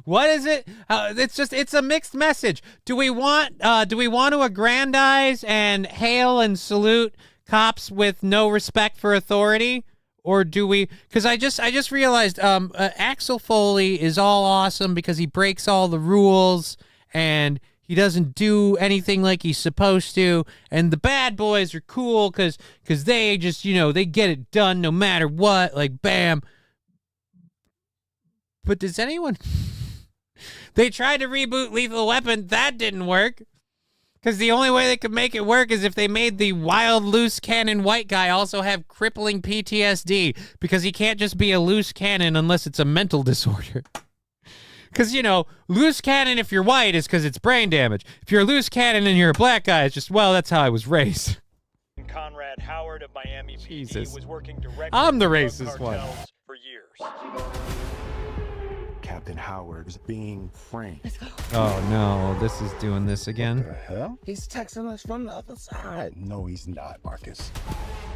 H: What is it? It's a mixed message. Do we want to aggrandize and hail and salute cops with no respect for authority? Or do we, because I just realized Axel Foley is all awesome because he breaks all the rules and he doesn't do anything like he's supposed to, and the bad boys are cool because they just, they get it done no matter what, like bam. But does anyone... They tried to reboot Lethal Weapon. That didn't work. Because the only way they could make it work is if they made the wild, loose cannon white guy also have crippling PTSD. Because he can't just be a loose cannon unless it's a mental disorder. Because, loose cannon if you're white is because it's brain damage. If you're a loose cannon and you're a black guy, it's just, well, that's how I was raised.
E: Conrad Howard of Miami
H: Jesus.
E: PD was working directly
H: I'm the
E: with
H: racist
E: drug
H: one.
E: cartels for years.
I: Captain Howard is being framed.
H: Oh, no. This is doing this again.
C: What the hell? He's texting us from the other side.
I: No, he's not, Marcus.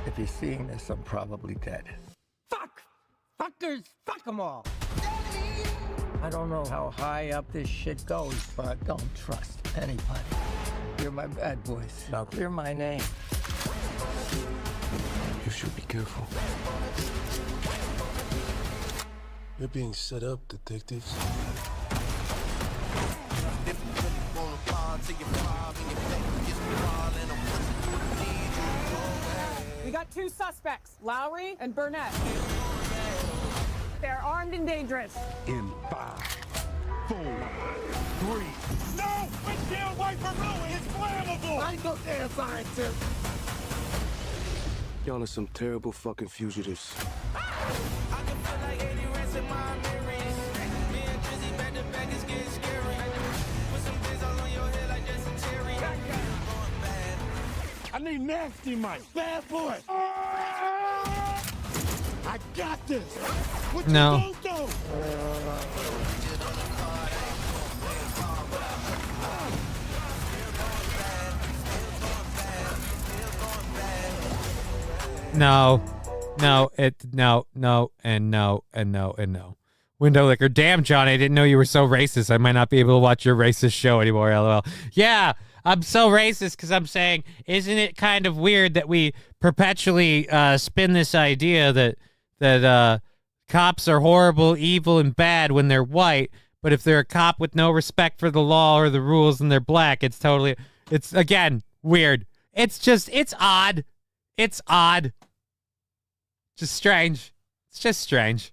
C: If you're seeing this, I'm probably dead.
P: Fuck! Fuckers! Fuck them all! I don't know how high up this shit goes, but don't trust anybody. You're my bad boys. Now clear my name.
I: You should be careful.
Q: You're being set up, detectives.
R: We got 2 suspects, Lowry and Burnett. They're armed and dangerous.
K: In 5, 4, 3. No! Windshield wiper fluid is flammable!
C: I ain't no damn scientist.
Q: Y'all are some terrible fucking fugitives.
K: I need nasty Mike. Bad boy. I got this. What you
H: No.
K: gonna do?
H: No, and no. Window licker. Damn, John, I didn't know you were so racist. I might not be able to watch your racist show anymore, LOL. Yeah, I'm so racist because I'm saying, isn't it kind of weird that we perpetually spin this idea that cops are horrible, evil, and bad when they're white, but if they're a cop with no respect for the law or the rules and they're black, it's again, weird. It's odd. It's odd. Just strange. It's just strange.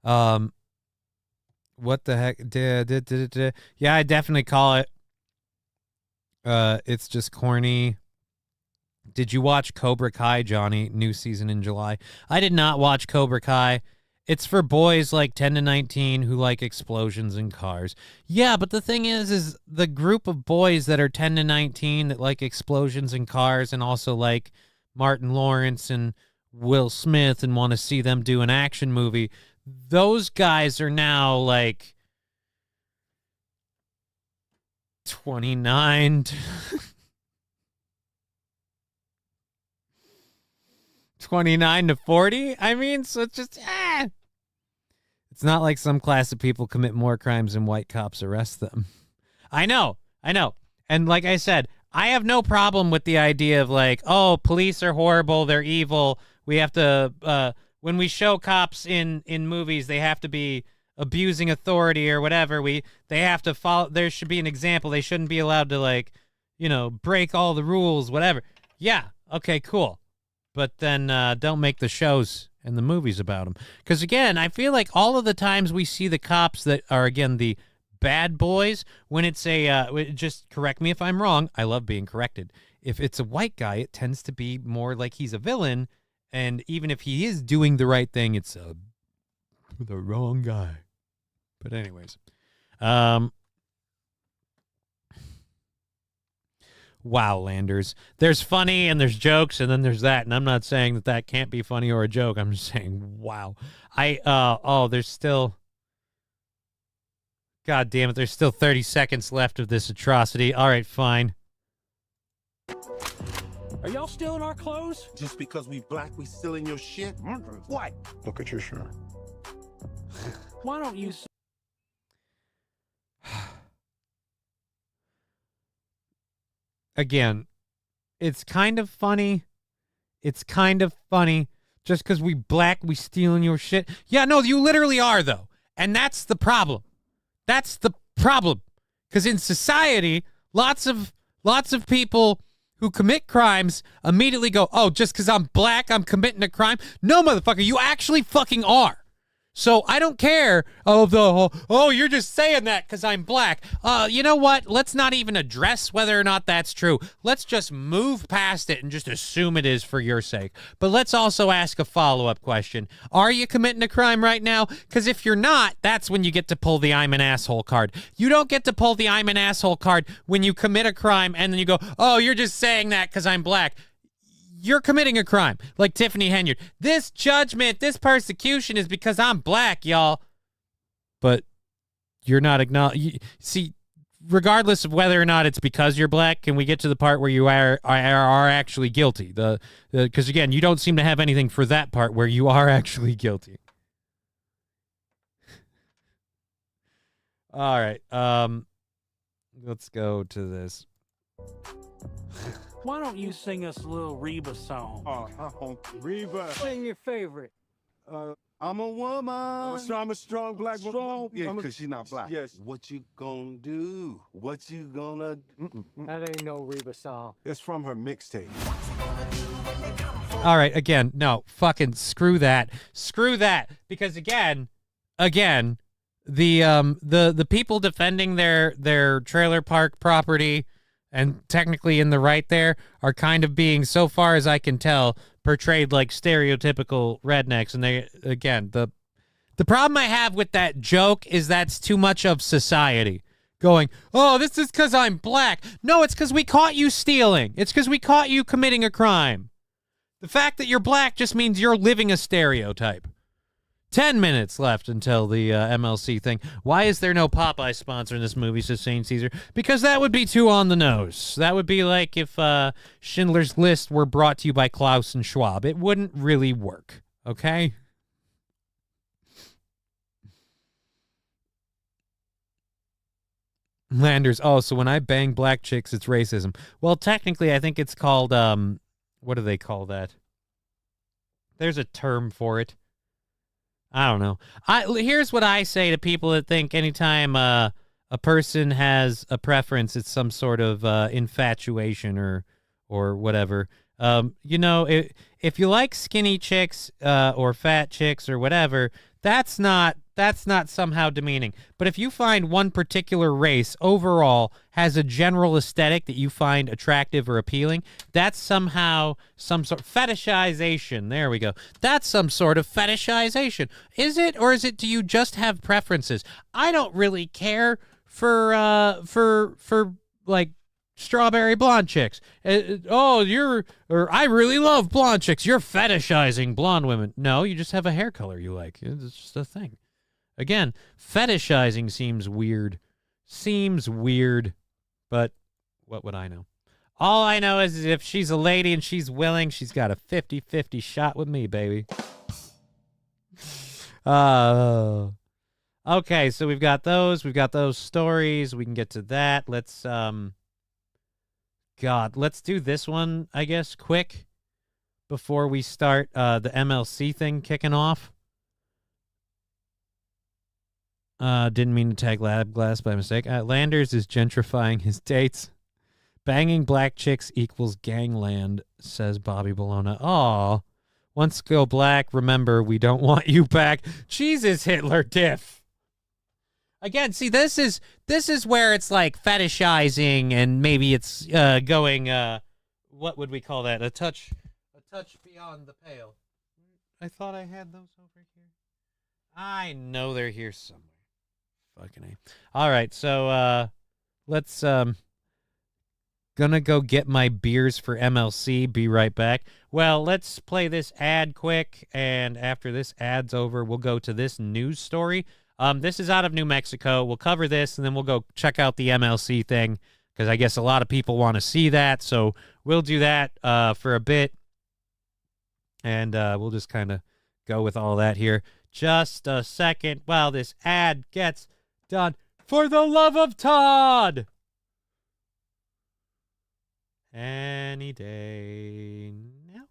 H: What the heck? Yeah, I definitely call it. It's just corny. Did you watch Cobra Kai, Johnny? New season in July. I did not watch Cobra Kai. It's for boys like 10 to 19 who like explosions and cars. Yeah, but the thing is the group of boys that are 10 to 19 that like explosions and cars and also like Martin Lawrence and Will Smith and want to see them do an action movie, those guys are now like 29 29 to 40. I mean, so it's just It's not like some class of people commit more crimes than white cops arrest them. I know. And like I said, I have no problem with the idea of like, oh, police are horrible, they're evil. We have to when we show cops in movies, they have to be abusing authority or whatever. They have to follow. There should be an example. They shouldn't be allowed to like, break all the rules, whatever. Yeah. Okay, cool. But then don't make the shows and the movies about them. Because, again, I feel like all of the times we see the cops that are, again, the bad boys, when it's just correct me if I'm wrong. I love being corrected. If it's a white guy, it tends to be more like he's a villain. And even if he is doing the right thing, it's the wrong guy. But anyways. Wow, Landers. There's funny and there's jokes and then there's that. And I'm not saying that can't be funny or a joke. I'm just saying, wow. There's still, God damn it. There's still 30 seconds left of this atrocity. All right, fine.
K: Are y'all stealing our clothes?
C: Just because we black, we stealing your shit? What?
Q: Look at your shirt.
K: Why don't you...
H: Again, it's kind of funny. Just because we black, we stealing your shit. Yeah, no, you literally are, though. And that's the problem. Because in society, lots of people who commit crimes immediately go, oh, just because I'm black, I'm committing a crime. No, motherfucker, you actually fucking are. So I don't care. You're just saying that because I'm black. You know what? Let's not even address whether or not that's true. Let's just move past it and just assume it is for your sake. But let's also ask a follow-up question. Are you committing a crime right now? Because if you're not, that's when you get to pull the I'm an asshole card. You don't get to pull the I'm an asshole card when you commit a crime and then you go, oh, you're just saying that because I'm black. You're committing a crime, like Tiffany Henyard. This judgment, this persecution is because I'm black, y'all. But you're not see, regardless of whether or not it's because you're black, can we get to the part where you are actually guilty? Because, again, you don't seem to have anything for that part where you are actually guilty. All right. Let's go to this.
S: Why don't you sing us a little Reba song?
K: Reba.
S: Sing your favorite.
K: I'm a woman. So I'm a strong black woman.
Q: Yeah, because she's not black.
K: Yes.
Q: What you gonna do? What you gonna do?
P: That ain't no Reba song.
K: It's from her mixtape.
H: All right, again, no, fucking screw that. Screw that. Because again, the people defending their trailer park property and technically in the right there are kind of being, so far as I can tell, portrayed like stereotypical rednecks. And they, again, the problem I have with that joke is that's too much of society. Going, oh, this is because I'm black. No, it's because we caught you stealing. It's because we caught you committing a crime. The fact that you're black just means you're living a stereotype. 10 minutes left until the MLC thing. Why is there no Popeye sponsor in this movie, says St. Caesar? Because that would be too on the nose. That would be like if Schindler's List were brought to you by Klaus and Schwab. It wouldn't really work, okay? Landers, oh, so when I bang black chicks, it's racism. Well, technically, I think it's called, what do they call that? There's a term for it. I don't know. Here's what I say to people that think anytime a person has a preference, it's some sort of infatuation or whatever. You know, if you like skinny chicks or fat chicks or whatever, that's not somehow demeaning. But if you find one particular race overall has a general aesthetic that you find attractive or appealing, that's somehow some sort of fetishization. There we go. That's some sort of fetishization. Is it, or is it, do you just have preferences? I don't really care for like strawberry blonde chicks. I really love blonde chicks. You're fetishizing blonde women. No, you just have a hair color you like. It's just a thing. Again, fetishizing seems weird. But what would I know? All I know is if she's a lady and she's willing, she's got a 50-50 shot with me, baby. Okay, so we've got those stories. We can get to that. Let's do this one, I guess, quick before we start the MLC thing kicking off. Didn't mean to tag Lab Glass by mistake. Landers is gentrifying his dates. Banging black chicks equals gangland, says Bobby Bologna. Aw. Once go black, remember, we don't want you back. Jesus, Hitler diff. Again, see, this is where it's like fetishizing, and maybe it's going, what would we call that? A touch beyond the pale. I thought I had those over here. I know they're here somewhere. Fucking A. All right, so let's gonna go get my beers for MLC. Be right back. Well, let's play this ad quick, and after this ad's over, we'll go to this news story. This is out of New Mexico. We'll cover this, and then we'll go check out the MLC thing, because I guess a lot of people want to see that, so we'll do that for a bit, and we'll just kind of go with all that here. Just a second while this ad gets done. For the love of Todd! Any day now.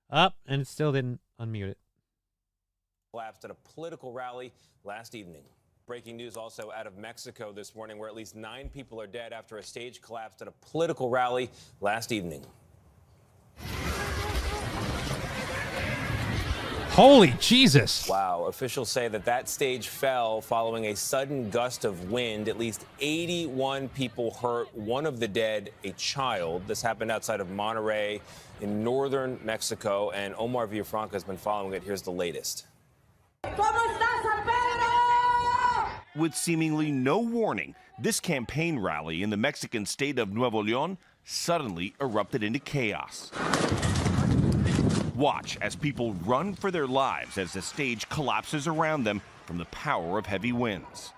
H: Up, and it still didn't unmute it.
T: Collapsed at a political rally last evening. Breaking news also out of Mexico this morning, where at least 9 people are dead after a stage collapsed at a political rally last evening.
H: Holy Jesus.
T: Wow. Officials say that stage fell following a sudden gust of wind. At least 81 people hurt, one of the dead a child. This happened outside of Monterrey in northern Mexico, and Omar Villafranca has been following it. Here's the latest.
U: With seemingly no warning, this campaign rally in the Mexican state of Nuevo León suddenly erupted into chaos. Watch as people run for their lives as the stage collapses around them from the power of heavy winds.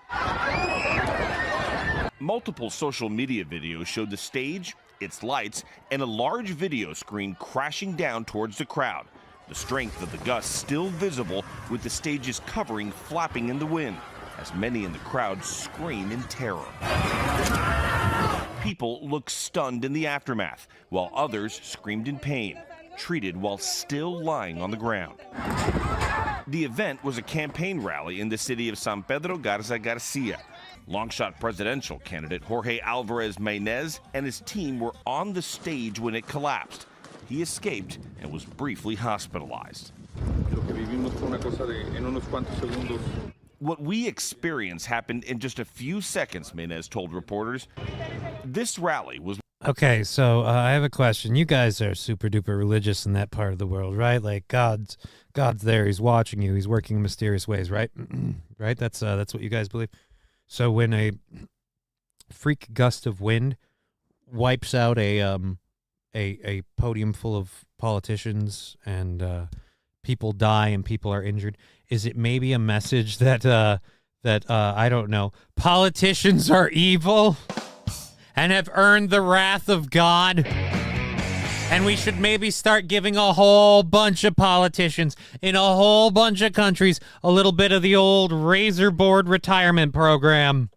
U: Multiple social media videos showed the stage, its lights, and a large video screen crashing down towards the crowd. The strength of the gusts still visible, with the stage's covering flapping in the wind, as many in the crowd scream in terror. people looked stunned in the aftermath, while others screamed in pain, treated while still lying on the ground. The event was a campaign rally in the city of San Pedro Garza Garcia. Longshot presidential candidate Jorge Alvarez Maynez and his team were on the stage when it collapsed. He escaped and was briefly hospitalized. What we experienced happened in just a few seconds, Maynez told reporters. This rally was...
H: Okay, so I have a question. You guys are super duper religious in that part of the world, right? Like God's there. He's watching you. He's working in mysterious ways, right? Right? That's what you guys believe. So when a freak gust of wind wipes out a podium full of politicians and people die and people are injured, is it maybe a message that I don't know, politicians are evil and have earned the wrath of God? And we should maybe start giving a whole bunch of politicians in a whole bunch of countries a little bit of the old razor board retirement program.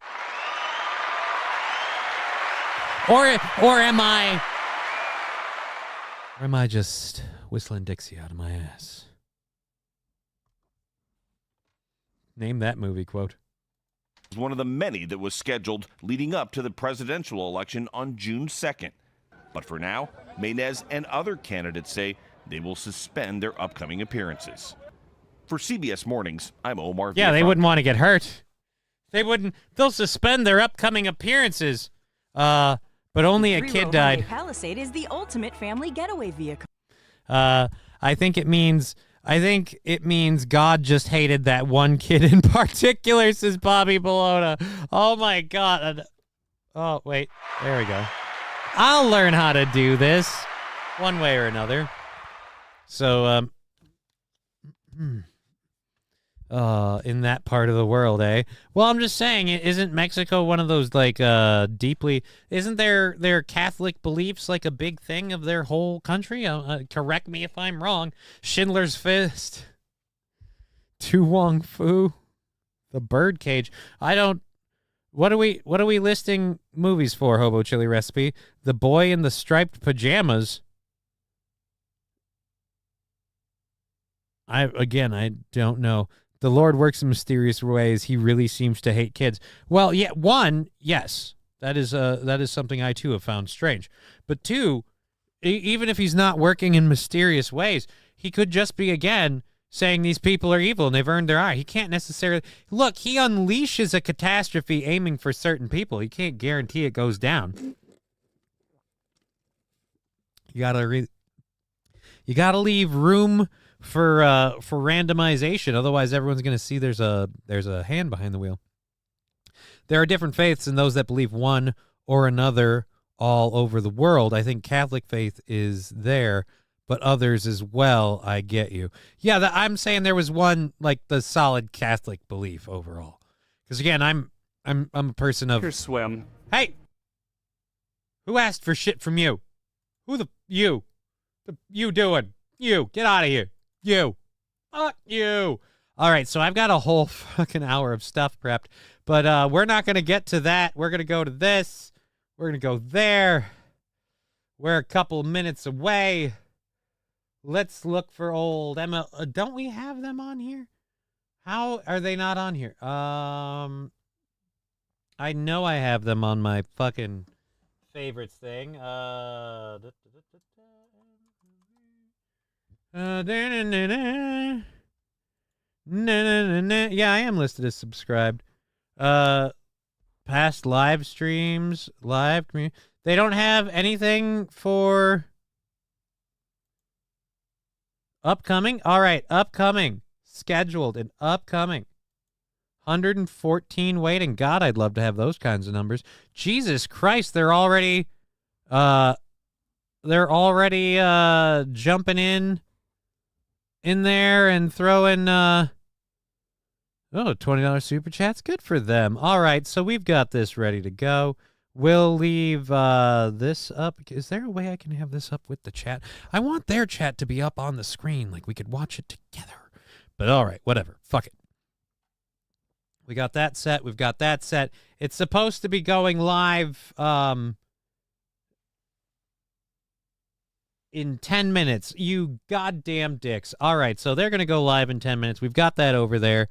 H: Or am I just whistling Dixie out of my ass? Name that movie quote.
U: One of the many that was scheduled leading up to the presidential election on June 2nd. But for now, Maynez and other candidates say they will suspend their upcoming appearances. For CBS Mornings, I'm Omar.
H: Yeah, they wouldn't want to get hurt. They'll suspend their upcoming appearances. But only a kid died.
D: Palisade is the ultimate family getaway vehicle.
H: I think it means God just hated that one kid in particular, says Bobby Bologna. Oh my God. Oh, wait. There we go. I'll learn how to do this one way or another. So, in that part of the world, eh? Well, I'm just saying, isn't Mexico one of those, like, deeply... Isn't their Catholic beliefs, like, a big thing of their whole country? Correct me if I'm wrong. Schindler's Fist. Tu Wong Fu. The Birdcage. What are we listing movies for, Hobo Chili Recipe? The Boy in the Striped Pajamas. I don't know. The Lord works in mysterious ways. He really seems to hate kids. Well, yeah, one, yes, that is something I too have found strange. But two, even if he's not working in mysterious ways, he could just be, again, saying these people are evil and they've earned their ire. He can't necessarily... Look, he unleashes a catastrophe aiming for certain people. He can't guarantee it goes down. You gotta leave room for randomization. Otherwise, everyone's going to see there's a hand behind the wheel. There are different faiths and those that believe one or another all over the world. I think Catholic faith is there, but others as well. I get you. Yeah, I'm saying there was one, like, the solid Catholic belief overall. Because again, I'm a person of...
E: Here, swim.
H: Hey! Who asked for shit from you? You doing? You, get out of here. You. Fuck you. All right, so I've got a whole fucking hour of stuff prepped, but we're not going to get to that. We're going to go to this. We're going to go there. We're a couple minutes away. Let's look for old Emma. Don't we have them on here? How are they not on here? I know I have them on my fucking favorites thing. Yeah, I am listed as subscribed. Past live streams, live community. They don't have anything for upcoming. All right, upcoming, scheduled and upcoming. 114 waiting. God, I'd love to have those kinds of numbers. Jesus Christ, they're already jumping in there and throwing $20 super chats. Good for them. All right, so we've got this ready to go. We'll leave this up. Is there a way I can have this up with the chat? I want their chat to be up on the screen, like we could watch it together. But all right, whatever. Fuck it. We got that set. We've got that set. It's supposed to be going live in 10 minutes. You goddamn dicks. All right, so they're going to go live in 10 minutes. We've got that over there.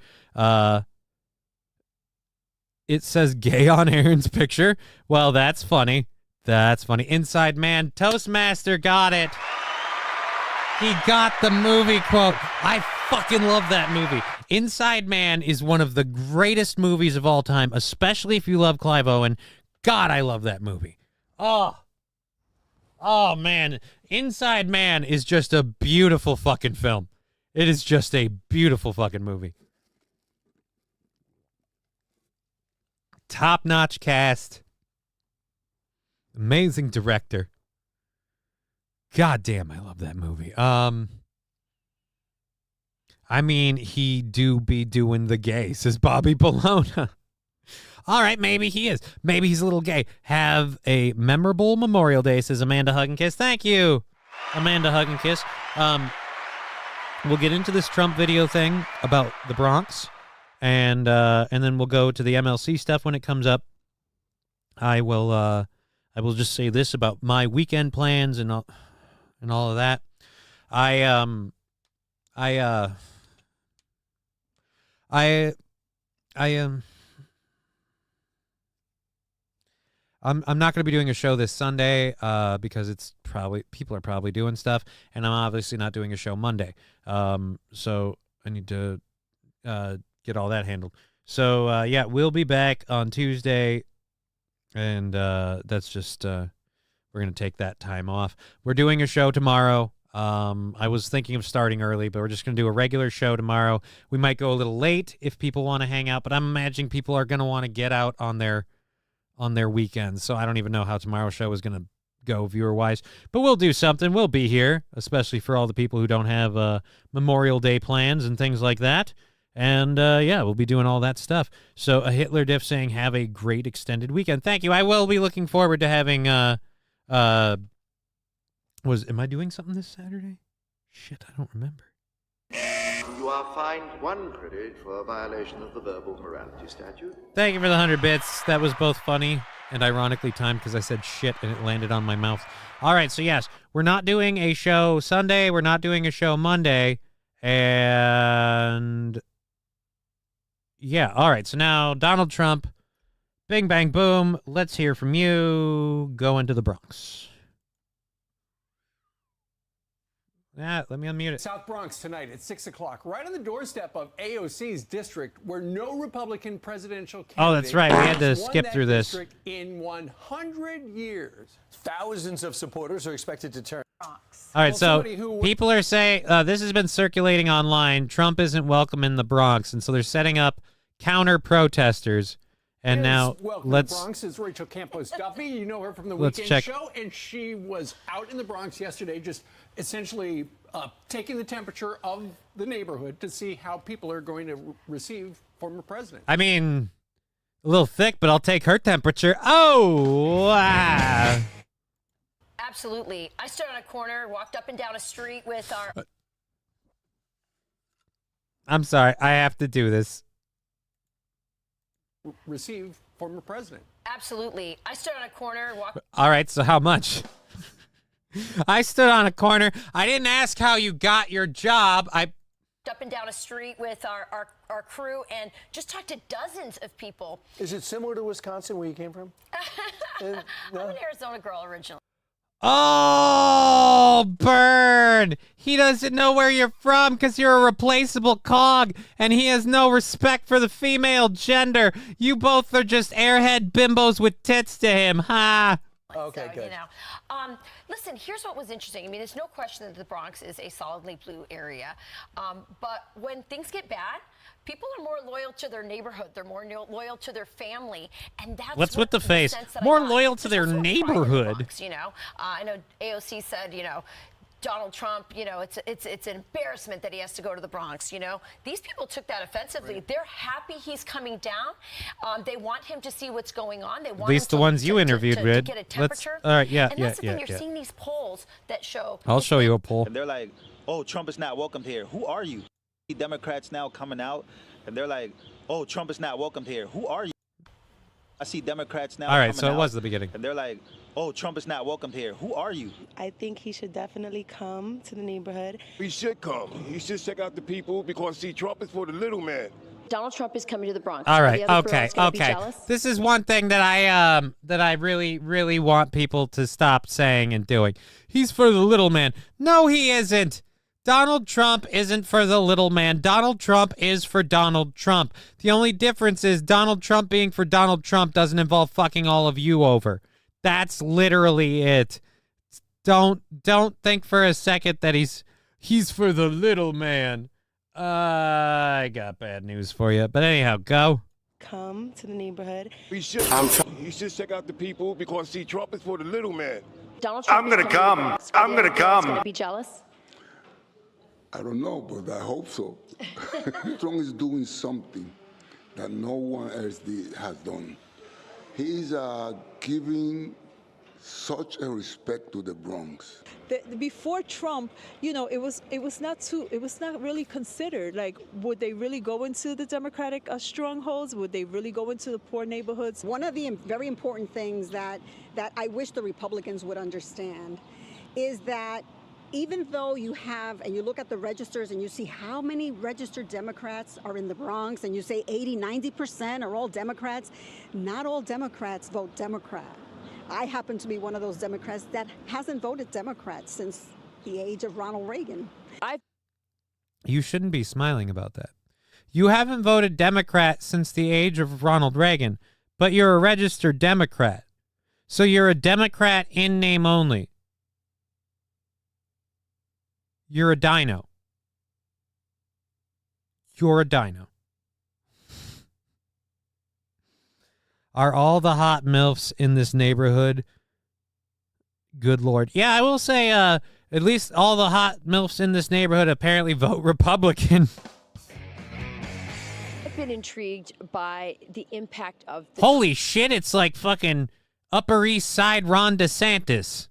H: It says gay on Aaron's picture. Well, that's funny. That's funny. Inside Man, Toastmaster got it. He got the movie quote. I fucking love that movie. Inside Man is one of the greatest movies of all time, especially if you love Clive Owen. God, I love that movie. Oh, man. Inside Man is just a beautiful fucking film. It is just a beautiful fucking movie. Top-notch cast. Amazing director. God damn, I love that movie. I mean, he do be doing the gay, says Bobby Bologna. All right, maybe he is. Maybe he's a little gay. Have a memorable Memorial Day, says Amanda Hug and Kiss. Thank you, Amanda Hug and Kiss. We'll get into this Trump video thing about the Bronx, and then we'll go to the MLC stuff when it comes up. I will just say this about my weekend plans and all of that. I'm not going to be doing a show this Sunday because people are probably doing stuff, and I'm obviously not doing a show Monday. So I need to get all that handled. So yeah, we'll be back on Tuesday, and that's just we're going to take that time off. We're doing a show tomorrow. I was thinking of starting early, but we're just going to do a regular show tomorrow. We might go a little late if people want to hang out, but I'm imagining people are going to want to get out on their weekends. So I don't even know how tomorrow's show is going to go viewer-wise, but we'll do something. We'll be here, especially for all the people who don't have Memorial Day plans and things like that. And, yeah, we'll be doing all that stuff. So a Hitler Diff saying, have a great extended weekend. Thank you. I will be looking forward to having, am I doing something this Saturday? Shit, I don't remember.
F: You are fined 1 credit for a violation of the verbal morality statute.
H: Thank you for the 100 bits. That was both funny and ironically timed because I said shit and it landed on my mouth. All right, so yes, we're not doing a show Sunday. We're not doing a show Monday. And yeah, all right, so now Donald Trump, bing, bang, boom. Let's hear from you. Go into the Bronx. Yeah, let me unmute it.
V: South Bronx tonight at 6 o'clock, right on the doorstep of AOC's district, where no Republican presidential candidate
H: Oh, that's right. We had to
V: has won
H: skip
V: that
H: through this.
V: district in 100 years.
W: Thousands of supporters are expected to turn.
H: All right, so people are saying this has been circulating online. Trump isn't welcome in the Bronx, and so they're setting up counter protesters. And now
V: let's. The Bronx is Rachel Campos Duffy. You know her from the Weekend Show, and she was out in the Bronx yesterday, just essentially taking the temperature of the neighborhood to see how people are going to receive former president.
H: I mean, a little thick, but I'll take her temperature. Oh, wow.
X: Absolutely. I stood on a corner, walked up and down a street with our.
H: I'm sorry, I have to do this.
V: Receive former president.
X: Absolutely. I stood on a corner, walked.
H: All right, so how much? I stood on a corner. I didn't ask how you got your job. I
X: up and down a street with our crew and just talked to dozens of people.
W: Is it similar to Wisconsin, where you came from?
X: I'm an Arizona girl originally.
H: Oh, burn. He doesn't know where you're from because you're a replaceable cog, and he has no respect for the female gender. You both are just airhead bimbos with tits to him, ha.
W: Okay,
X: so,
W: good.
X: You know, listen, here's what was interesting. I mean, there's no question that the Bronx is a solidly blue area. But when things get bad, people are more loyal to their neighborhood. They're more loyal to their family. And that's
H: what's with the face. More loyal to their neighborhood.
X: Bronx, you know, I know AOC said, you know, Donald Trump, you know, it's an embarrassment that he has to go to the Bronx, you know. These people took that offensively. Right. They're happy he's coming down. They want him to see what's going on. They want
H: at least the ones you interviewed,
X: to get a temperature.
H: All right, yeah,
X: and
H: yeah,
X: that's the
H: yeah,
X: thing. You're seeing these polls that show.
H: I'll show you a poll.
Y: And they're like, oh, Trump is not welcomed here. Who are you? Democrats now coming out, and they're like, oh, Trump is not welcomed here. Who are you? I see Democrats now.
H: All right, so
Y: coming
H: it was
Y: out,
H: the beginning.
Y: And they're like, oh, Trump is not welcomed here. Who are you?
A: I think he should definitely come to the neighborhood.
Q: He should come. He should check out the people because, see, Trump is for the little man.
X: Donald Trump is coming to the Bronx.
H: All right,
X: Are the other
H: okay,
X: boroughs gonna be
H: okay.
X: jealous?
H: This is one thing that I really want people to stop saying and doing. He's for the little man. No, he isn't. Donald Trump isn't for the little man. Donald Trump is for Donald Trump. The only difference is Donald Trump being for Donald Trump doesn't involve fucking all of you over. That's literally it. Don't think for a second that he's for the little man. I got bad news for you. But anyhow, go.
A: Come to the neighborhood.
Q: He should check out the people because, see, Trump is for the little man.
X: Donald Trump
Q: I'm gonna come. I'm gonna come.
X: Going to be jealous.
G: I don't know, but I hope so. Trump is doing something that no one else has done. He's giving such a respect to the Bronx.
J: Before Trump, you know, it was not really considered. Like, would they really go into the Democratic strongholds? Would they really go into the poor neighborhoods?
L: One of the very important things that I wish the Republicans would understand is that even though you have, and you look at the registers and you see how many registered Democrats are in the Bronx, and you say 80–90% are all Democrats, not all Democrats vote Democrat. I happen to be one of those Democrats that hasn't voted Democrat since the age of Ronald Reagan.
H: You shouldn't be smiling about that. You haven't voted Democrat since the age of Ronald Reagan, but you're a registered Democrat. So you're a Democrat in name only. You're a dino. You're a dino. Are all the hot MILFs in this neighborhood? Good Lord. Yeah, I will say at least all the hot MILFs in this neighborhood apparently vote Republican.
X: I've been intrigued by the impact of the
H: Holy shit, it's like fucking Upper East Side Ron DeSantis.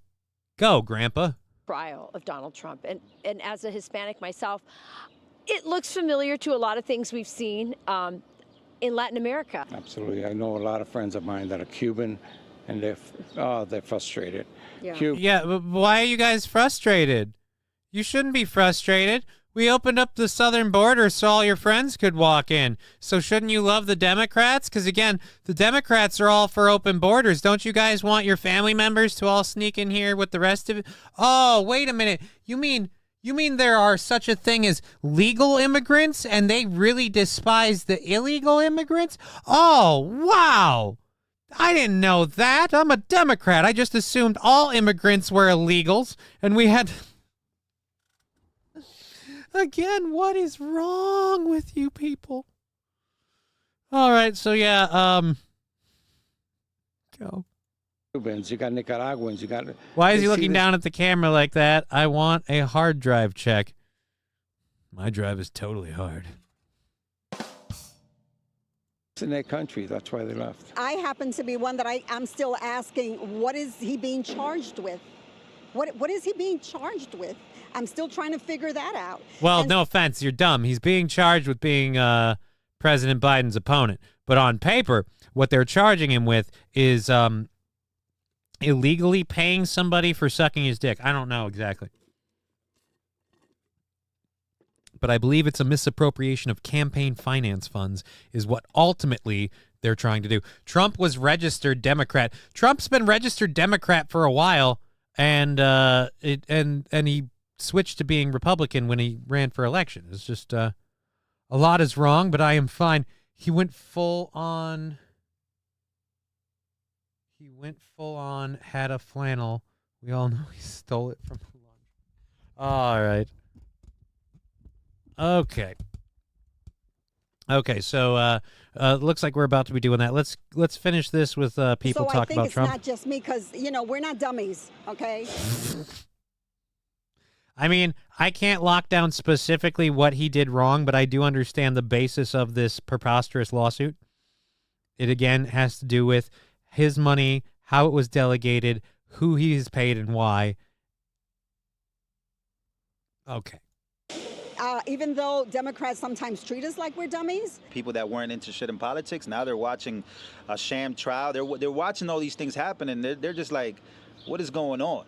H: Go, Grandpa.
X: trial of Donald Trump. And as a Hispanic myself, it looks familiar to a lot of things we've seen in Latin America.
O: Absolutely. I know a lot of friends of mine that are Cuban, and they're frustrated.
H: Yeah, but why are you guys frustrated? You shouldn't be frustrated. We opened up the southern border so all your friends could walk in. So shouldn't you love the Democrats? Because, again, the Democrats are all for open borders. Don't you guys want your family members to all sneak in here with the rest of it? Oh, wait a minute. You mean there are such a thing as legal immigrants and they really despise the illegal immigrants? Oh, wow. I didn't know that. I'm a Democrat. I just assumed all immigrants were illegals and we had... Again, what is wrong with you people? All right, so yeah, go.
O: Cubans, you got Nicaraguans, you got...
H: Why is he looking down at the camera like that? I want a hard drive check. My drive is totally hard.
O: It's in their country, that's why they left.
L: I happen to be one that I'm still asking, what is he being charged with? What is he being charged with? I'm still trying to figure that out.
H: Well, no offense, you're dumb. He's being charged with being President Biden's opponent. But on paper, what they're charging him with is illegally paying somebody for sucking his dick. I don't know exactly. But I believe it's a misappropriation of campaign finance funds is what ultimately they're trying to do. Trump was registered Democrat. Trump's been registered Democrat for a while, and he switched to being Republican when he ran for election. It's just a lot is wrong, but I am fine. He went full on, had a flannel. We all know he stole it from lunch. All right. Okay, so looks like we're about to be doing that. Let's finish this with people talking about Trump.
L: So I think it's not just me because, we're not dummies, okay?
H: I mean, I can't lock down specifically what he did wrong, but I do understand the basis of this preposterous lawsuit. It, again, has to do with his money, how it was delegated, who he's paid, and why. Okay.
L: even though Democrats sometimes treat us like we're dummies.
Y: People that weren't interested in politics, now they're watching a sham trial. They're watching all these things happen, and they're just like, what is going on?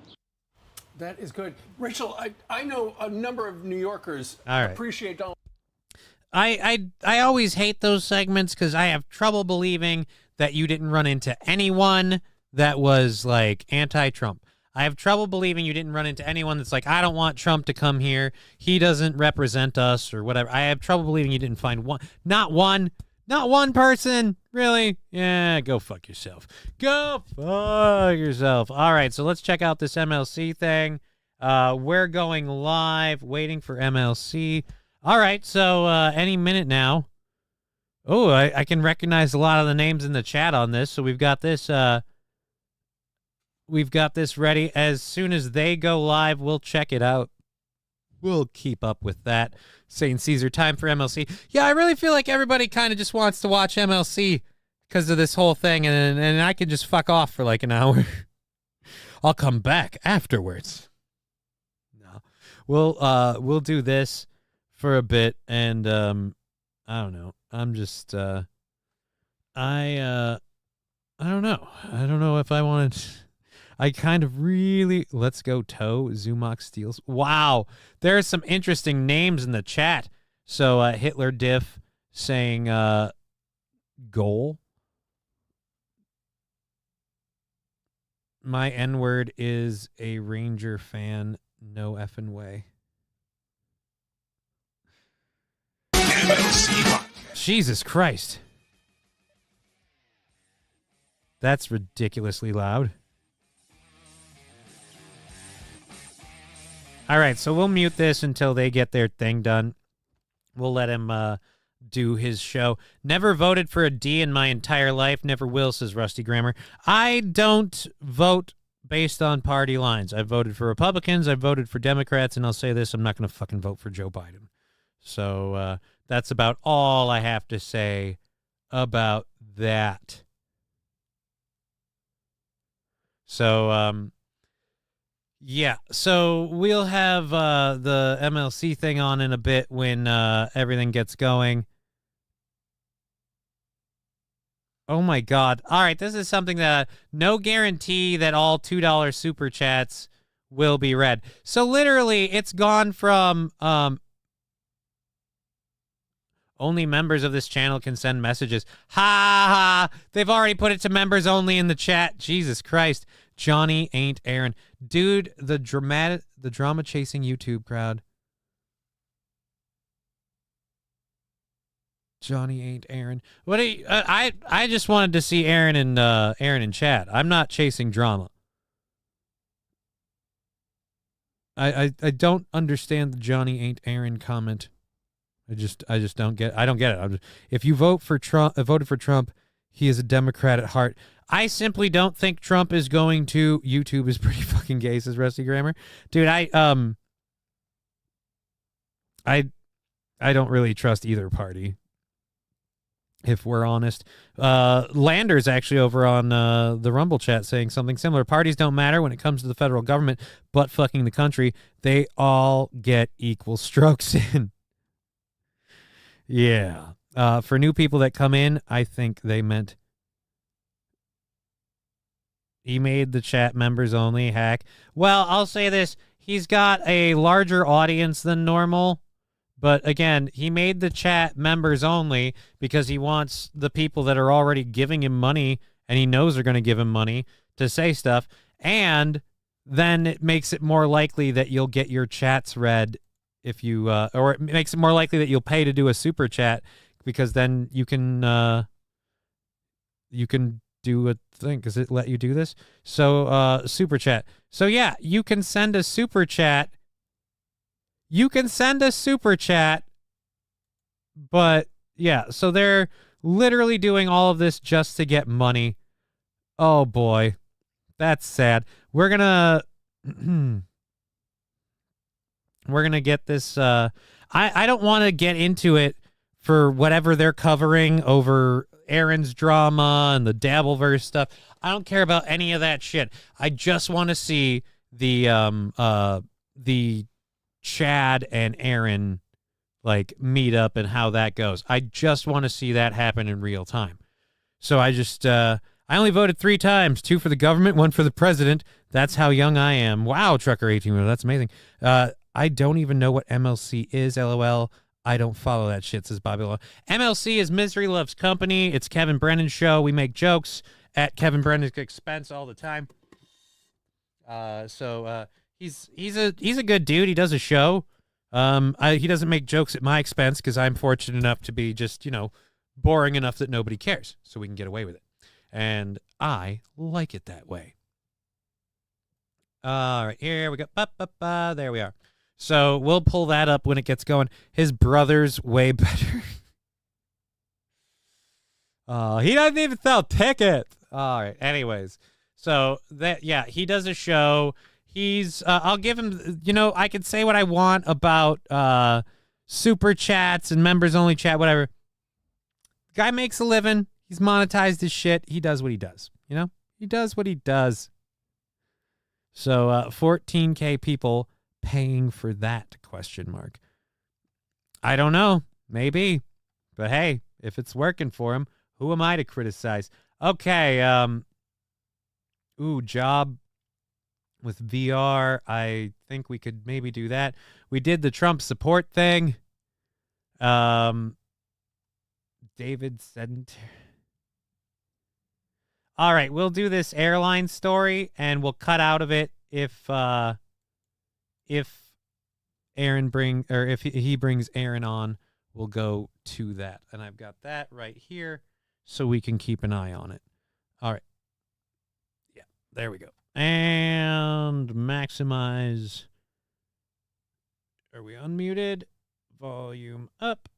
V: That is good. Rachel, I know a number of New Yorkers appreciate Donald.
H: I always hate those segments because I have trouble believing that you didn't run into anyone that was like anti-Trump. I have trouble believing you didn't run into anyone that's like, I don't want Trump to come here. He doesn't represent us or whatever. I have trouble believing you didn't find not one person. Really? Yeah, go fuck yourself. Go fuck yourself. All right, so let's check out this MLC thing. We're going live, waiting for MLC. All right, so any minute now. Oh, I can recognize a lot of the names in the chat on this. So we've got this ready. As soon as they go live, we'll check it out. We'll keep up with that. St. Caesar, time for MLC. Yeah, I really feel like everybody kind of just wants to watch MLC because of this whole thing, and I can just fuck off for like an hour. I'll come back afterwards. No, we'll do this for a bit, and I don't know. I'm just I don't know. I don't know if I wanted. I kind of really... Let's go toe. Zumok Steels. Wow. There are some interesting names in the chat. So Hitler Diff saying goal. My N-word is a Ranger fan. No effing way. Jesus Christ. That's ridiculously loud. All right, so we'll mute this until they get their thing done. We'll let him do his show. Never voted for a D in my entire life. Never will, says Rusty Grammar. I don't vote based on party lines. I've voted for Republicans. I've voted for Democrats. And I'll say this, I'm not going to fucking vote for Joe Biden. So that's about all I have to say about that. So, yeah, so we'll have the MLC thing on in a bit when everything gets going. Oh, my God. All right, this is something that no guarantee that all $2 super chats will be read. So literally, it's gone from only members of this channel can send messages. Ha ha! They've already put it to members only in the chat. Jesus Christ. Johnny ain't Aaron. Dude, the drama chasing YouTube crowd. Johnny ain't Aaron. What are you, I just wanted to see Aaron in chat. I'm not chasing drama. I don't understand the Johnny ain't Aaron comment. I just don't get it. If you voted for Trump, he is a Democrat at heart. I simply don't think Trump is going to. YouTube is pretty fucking gay, says Rusty Grammar. Dude, I don't really trust either party, if we're honest. Lander's actually over on the Rumble chat saying something similar. Parties don't matter when it comes to the federal government, but fucking the country. They all get equal strokes in. Yeah. For new people that come in, I think they meant... He made the chat members only hack. Well, I'll say this. He's got a larger audience than normal. But again, he made the chat members only because he wants the people that are already giving him money, and he knows they're going to give him money, to say stuff. And then it makes it more likely that you'll get your chats read if you, or it makes it more likely that you'll pay to do a super chat, because then you can do a thing. Does it let you do this? So super chat. So yeah, you can send a super chat. But yeah, so they're literally doing all of this just to get money. Oh boy, that's sad. We're gonna get this. I don't want to get into it for whatever they're covering over Aaron's drama and the Dabbleverse stuff. I don't care about any of that shit. I just want to see the Chad and Aaron like meetup and how that goes. I just want to see that happen in real time. So I just I only voted 3 times, 2 for the government, 1 for the president. That's how young I am. Wow, trucker 18. That's amazing. I don't even know what MLC is. LOL. I don't follow that shit, says Bobby Law. MLC is Misery Loves Company. It's Kevin Brennan's show. We make jokes at Kevin Brennan's expense all the time. So he's a good dude. He does a show. He doesn't make jokes at my expense because I'm fortunate enough to be just, boring enough that nobody cares, so we can get away with it. And I like it that way. All right, here we go. There we are. So we'll pull that up when it gets going. His brother's way better. He doesn't even sell tickets. All right. Anyways, so he does a show. He's I'll give him, I can say what I want about super chats and members only chat, whatever. Guy makes a living. He's monetized his shit. He does what he does. He does what he does. So 14K people paying for that ? I don't know. Maybe. But hey, if it's working for him, who am I to criticize? Okay. Job with VR. I think we could maybe do that. We did the Trump support thing. David Sedent. All right, we'll do this airline story, and we'll cut out of it if Aaron if he brings Aaron on, we'll go to that. And I've got that right here, so we can keep an eye on it. All right. Yeah, there we go. And maximize. Are we unmuted? Volume up.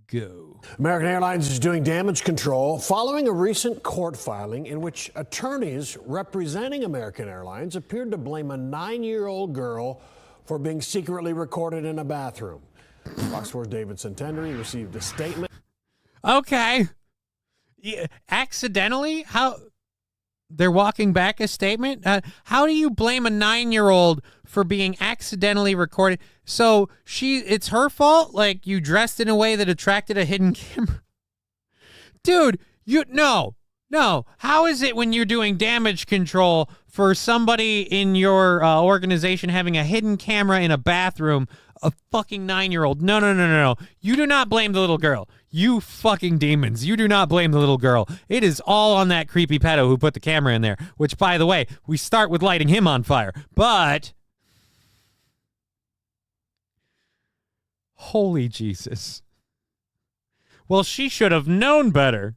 H: Go.
W: American Airlines is doing damage control following a recent court filing in which attorneys representing American Airlines appeared to blame a 9-year-old girl for being secretly recorded in a bathroom. Fox 4's David Centenary received a statement.
H: Okay. Yeah, accidentally? How? They're walking back a statement? How do you blame a 9-year-old for being accidentally recorded? So it's her fault? Like, you dressed in a way that attracted a hidden camera? Dude, no. How is it when you're doing damage control for somebody in your organization having a hidden camera in a bathroom, a fucking 9-year-old? No. You do not blame the little girl. You fucking demons. You do not blame the little girl. It is all on that creepy pedo who put the camera in there, which, by the way, we start with lighting him on fire. But holy Jesus. Well, she should have known better.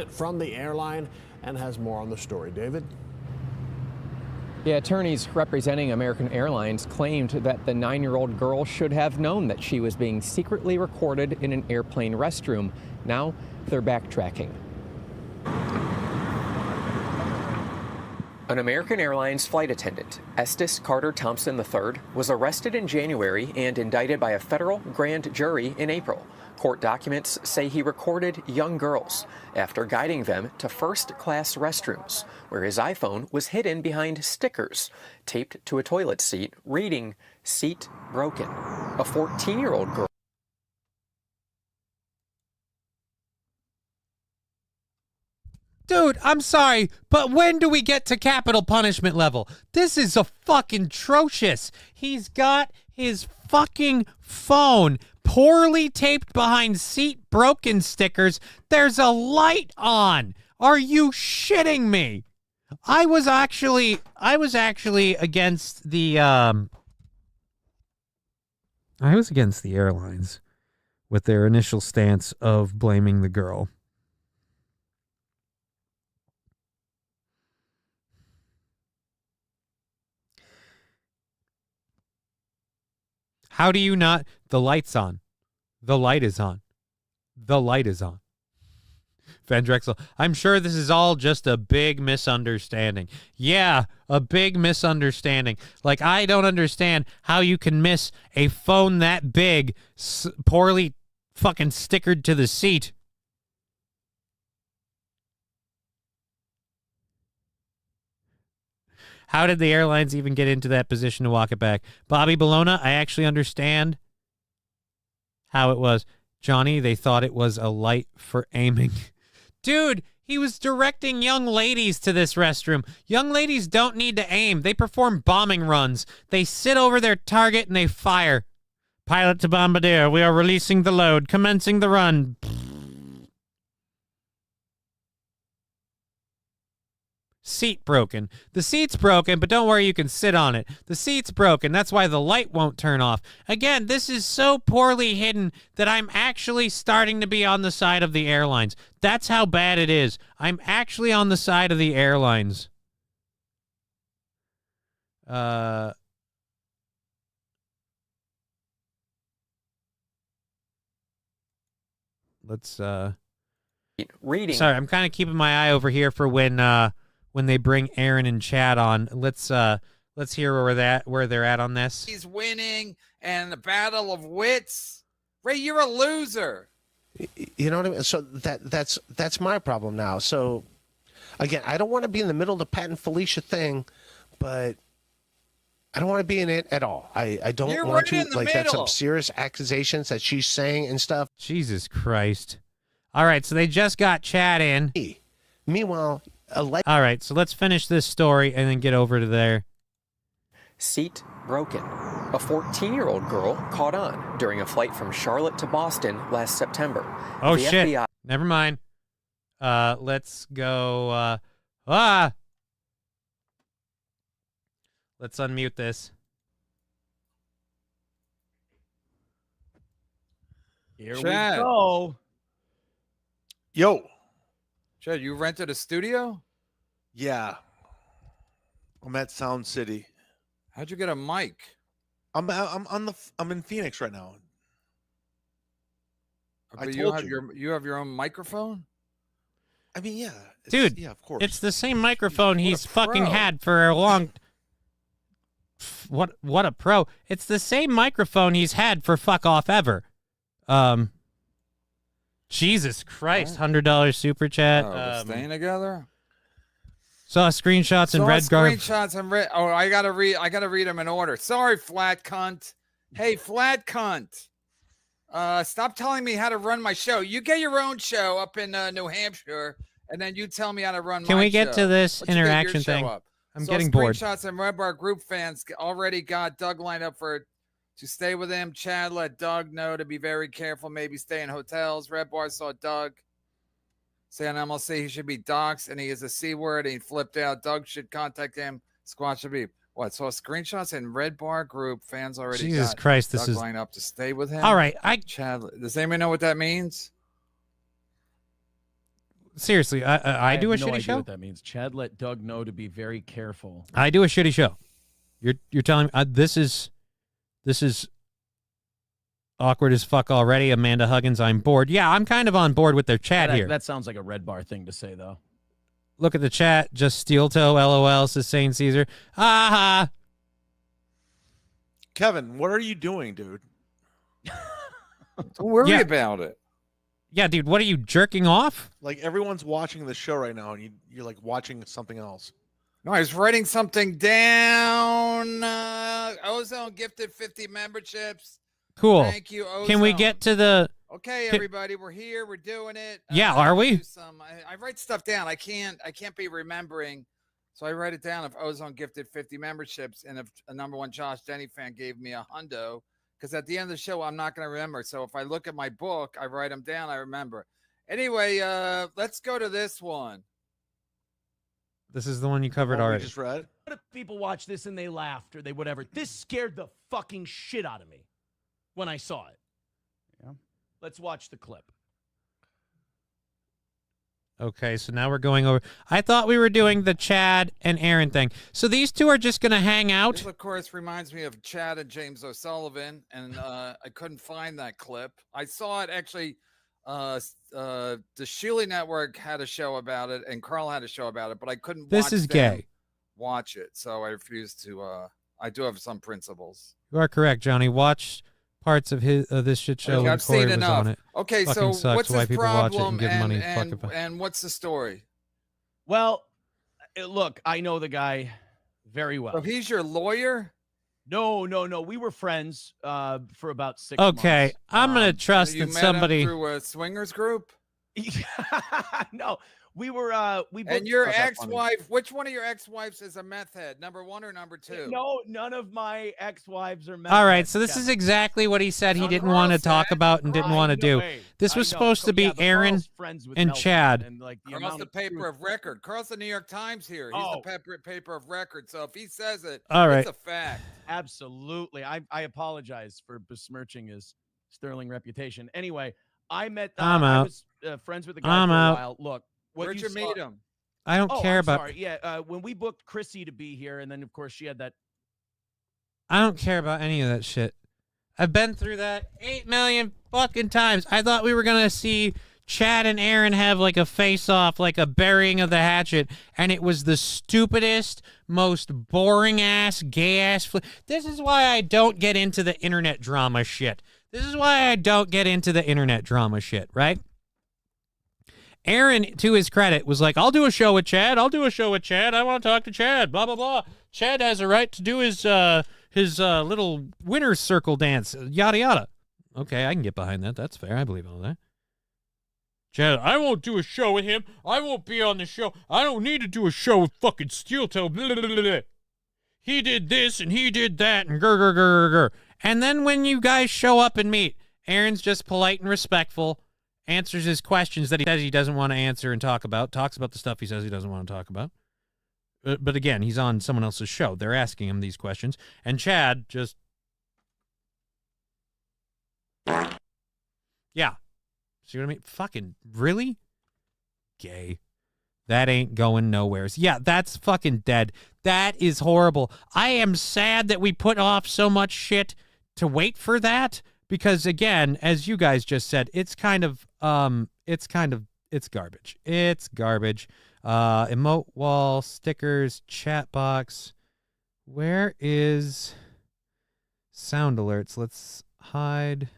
W: From the airline and has more on the story. David?
B: Yeah, attorneys representing American Airlines claimed that the 9-year-old girl should have known that she was being secretly recorded in an airplane restroom. Now they're backtracking. An American Airlines flight attendant, Estes Carter Thompson III, was arrested in January and indicted by a federal grand jury in April. Court documents say he recorded young girls after guiding them to first-class restrooms, where his iPhone was hidden behind stickers taped to a toilet seat reading, "Seat broken." A 14-year-old girl.
H: Dude, I'm sorry, but when do we get to capital punishment level? This is a fucking atrocious. He's got his fucking phone poorly taped behind seat broken stickers. There's a light on. Are you shitting me? I was actually against the airlines with their initial stance of blaming the girl. How do you not? The light's on. The light is on. The light is on. Van Drexel, I'm sure this is all just a big misunderstanding. Yeah, a big misunderstanding. Like, I don't understand how you can miss a phone that big, poorly fucking stickered to the seat. How did the airlines even get into that position to walk it back? Bobby Bologna, I actually understand how it was. Johnny, they thought it was a light for aiming. Dude, he was directing young ladies to this restroom. Young ladies don't need to aim. They perform bombing runs. They sit over their target and they fire. Pilot to bombardier, we are releasing the load. Commencing the run. Seat broken. The seat's broken, but don't worry, you can sit on it. The seat's broken. That's why the light won't turn off. Again, this is so poorly hidden that I'm actually starting to be on the side of the airlines. That's how bad it is. I'm actually on the side of the airlines. Let's
B: reading.
H: Sorry, I'm kind of keeping my eye over here for when they bring Aaron and Chad on. Let's hear where they're at on this.
C: He's winning and the battle of wits. Ray, you're a loser.
I: You know what I mean? So that's my problem now. So again, I don't want to be in the middle of the Pat and Felicia thing, but I don't want to be in it at all. I don't
C: You're
I: want
C: right
I: to
C: in the
I: like that's
C: middle.
I: some serious accusations that she's saying and stuff.
H: Jesus Christ. All right, so they just got Chad in.
I: Meanwhile,
H: all right, so let's finish this story and then get over to there.
B: Seat broken. A 14-year-old girl caught on during a flight from Charlotte to Boston last September.
H: Oh,
B: The
H: shit.
B: FBI
H: Never mind. Let's go. Let's unmute this.
M: Here
C: Chad.
M: we go.
C: Yo. Chad, you rented a studio?
M: Yeah. I'm at Sound City.
C: How'd you get a mic?
M: I'm in Phoenix right now. I
C: But
M: told
C: you have your own microphone?
M: I mean, yeah.
H: Dude,
M: yeah, of course.
H: it's the same microphone he's fucking
C: pro.
H: had for a long... What a pro. It's the same microphone he's had for fuck off ever. Jesus Christ, $100 super chat.
C: We're staying together?
H: Saw screenshots in red garb.
C: Screenshots in red. Oh, I gotta read them in order. Sorry, flat cunt. Hey, flat cunt. Stop telling me how to run my show. You get your own show up in New Hampshire, and then you tell me how to run my show.
H: Can we get to this
C: Why don't you get your
H: interaction
C: show
H: thing?
C: up?
H: I'm
C: So
H: getting bored.
C: Screenshots and Red Bar group fans already got Doug lined up to stay with him. Chad let Doug know to be very careful, maybe stay in hotels. Red Bar saw Doug say on MLC he should be doxxed and he is a C word and he flipped out. Doug should contact him. Squash should be. What? So screenshots in Red Bar group fans already
H: Jesus
C: got
H: Christ, this
C: Doug
H: is
C: lined up to stay with him.
H: All right,
C: Chad, does anyone know what that means?
H: Seriously, I do a
M: have no
H: shitty
M: idea
H: show.
M: what that means. Chad let Doug know to be very careful.
H: I do a shitty show. You're telling me this is awkward as fuck already. Amanda Huggins, I'm bored. Yeah, I'm kind of on board with their chat here.
M: That sounds like a Red Bar thing to say, though.
H: Look at the chat. Just steel toe. LOL. Says Saint Caesar. Aha.
M: Kevin, what are you doing, dude?
C: Don't worry
H: Yeah.
C: about it.
H: Yeah, dude. What are you jerking off?
M: Like, everyone's watching the show right now, and you're like watching something else.
C: No, I was writing something down. Ozone gifted 50 memberships.
H: Cool.
C: Thank you, Ozone.
H: Can we get to the?
C: Okay, everybody, we're here. We're doing it.
H: Yeah, are we?
C: I write stuff down. I can't be remembering, so I write it down. If Ozone gifted 50 memberships, and if a number one Josh Denny fan gave me a hundo, because at the end of the show, I'm not going to remember. So if I look at my book, I write them down. I remember. Anyway, let's go to this one.
H: This is the one you covered already.
M: Just read.
N: What if people watch this and they laughed or they whatever? This scared the fucking shit out of me when I saw it.
M: Yeah.
N: Let's watch the clip.
H: Okay, so now we're going over. I thought we were doing the Chad and Aaron thing. So these two are just going to hang out.
C: This, of course, reminds me of Chad and James O'Sullivan, and I couldn't find that clip. I saw it actually. The Sheely Network had a show about it, and Carl had a show about it, but I couldn't.
H: This is gay.
C: Watch it, so I refused to. I do have some principles.
H: You are correct, Johnny. Watch parts of this shit show.
C: Okay,
H: when
C: I've
H: Corey
C: seen
H: was
C: enough.
H: on it.
C: Okay,
H: Fucking
C: so
H: sucks.
C: what's
H: Why
C: his
H: people watch it
C: problem,
H: and give money? Fuck
C: and what's the story?
N: Well, look, I know the guy very well.
C: So he's your lawyer?
N: No. We were friends for about 6
H: Okay,
N: months.
H: I'm gonna trust
C: You
H: that
C: met
H: somebody.
C: him through a swingers group?
N: No, we were. We both.
C: And your
N: Oh, that's funny.
C: ex-wife, which one of your ex-wives is a meth head? Number 1 or number 2?
N: No, none of my ex-wives are meth
H: All right,
N: heads,
H: so this
N: Kevin.
H: is exactly what he said he
C: That's
H: didn't
C: what
H: want to
C: Carl
H: talk
C: said.
H: about and didn't want to do. This was supposed to be
N: but
H: Aaron
N: Carl's friends with
H: and
N: Nelson,
H: Chad.
N: and like the
C: Carl's
N: amount
C: the
N: of
C: paper
N: truth-
C: of record. Carl's the New York Times here. He's the paper of record. So if he says it,
H: All right.
C: it's a fact.
N: Absolutely. I apologize for besmirching his sterling reputation. Anyway, I met.
H: I'm
N: I
H: out.
N: was friends with the guy
H: I'm
N: for a
H: out.
N: while. Look, what
C: Where'd you
N: saw-
C: meet him?
H: I don't care
N: I'm
H: about.
N: Sorry. Yeah, when we booked Chrissy to be here, and then of course she had that.
H: I don't care about any of that shit. I've been through that 8 million fucking times. I thought we were gonna see Chad and Aaron have like a face-off, like a burying of the hatchet, and it was the stupidest, most boring-ass, gay-ass. This is why I don't get into the internet drama shit. This is why I don't get into the internet drama shit, right? Aaron, to his credit, was like, I'll do a show with Chad. I want to talk to Chad, blah, blah, blah. Chad has a right to do his little winner's circle dance, yada, yada. Okay, I can get behind that. That's fair. I believe all that. Chad, I won't do a show with him. I won't be on the show. I don't need to do a show with fucking Steel Toe. Blah, blah, blah, blah. He did this and he did that and grr. And then when you guys show up and meet, Aaron's just polite and respectful, answers his questions that he says he doesn't want to answer and talks about the stuff he says he doesn't want to talk about. But again, he's on someone else's show. They're asking him these questions. And Chad just... Yeah. See what I mean? Fucking, really? Gay. That ain't going nowheres. Yeah, that's fucking dead. That is horrible. I am sad that we put off so much shit to wait for that. Because again, as you guys just said, it's garbage. It's garbage. Emote wall, stickers, chat box. Where is sound alerts? Let's hide,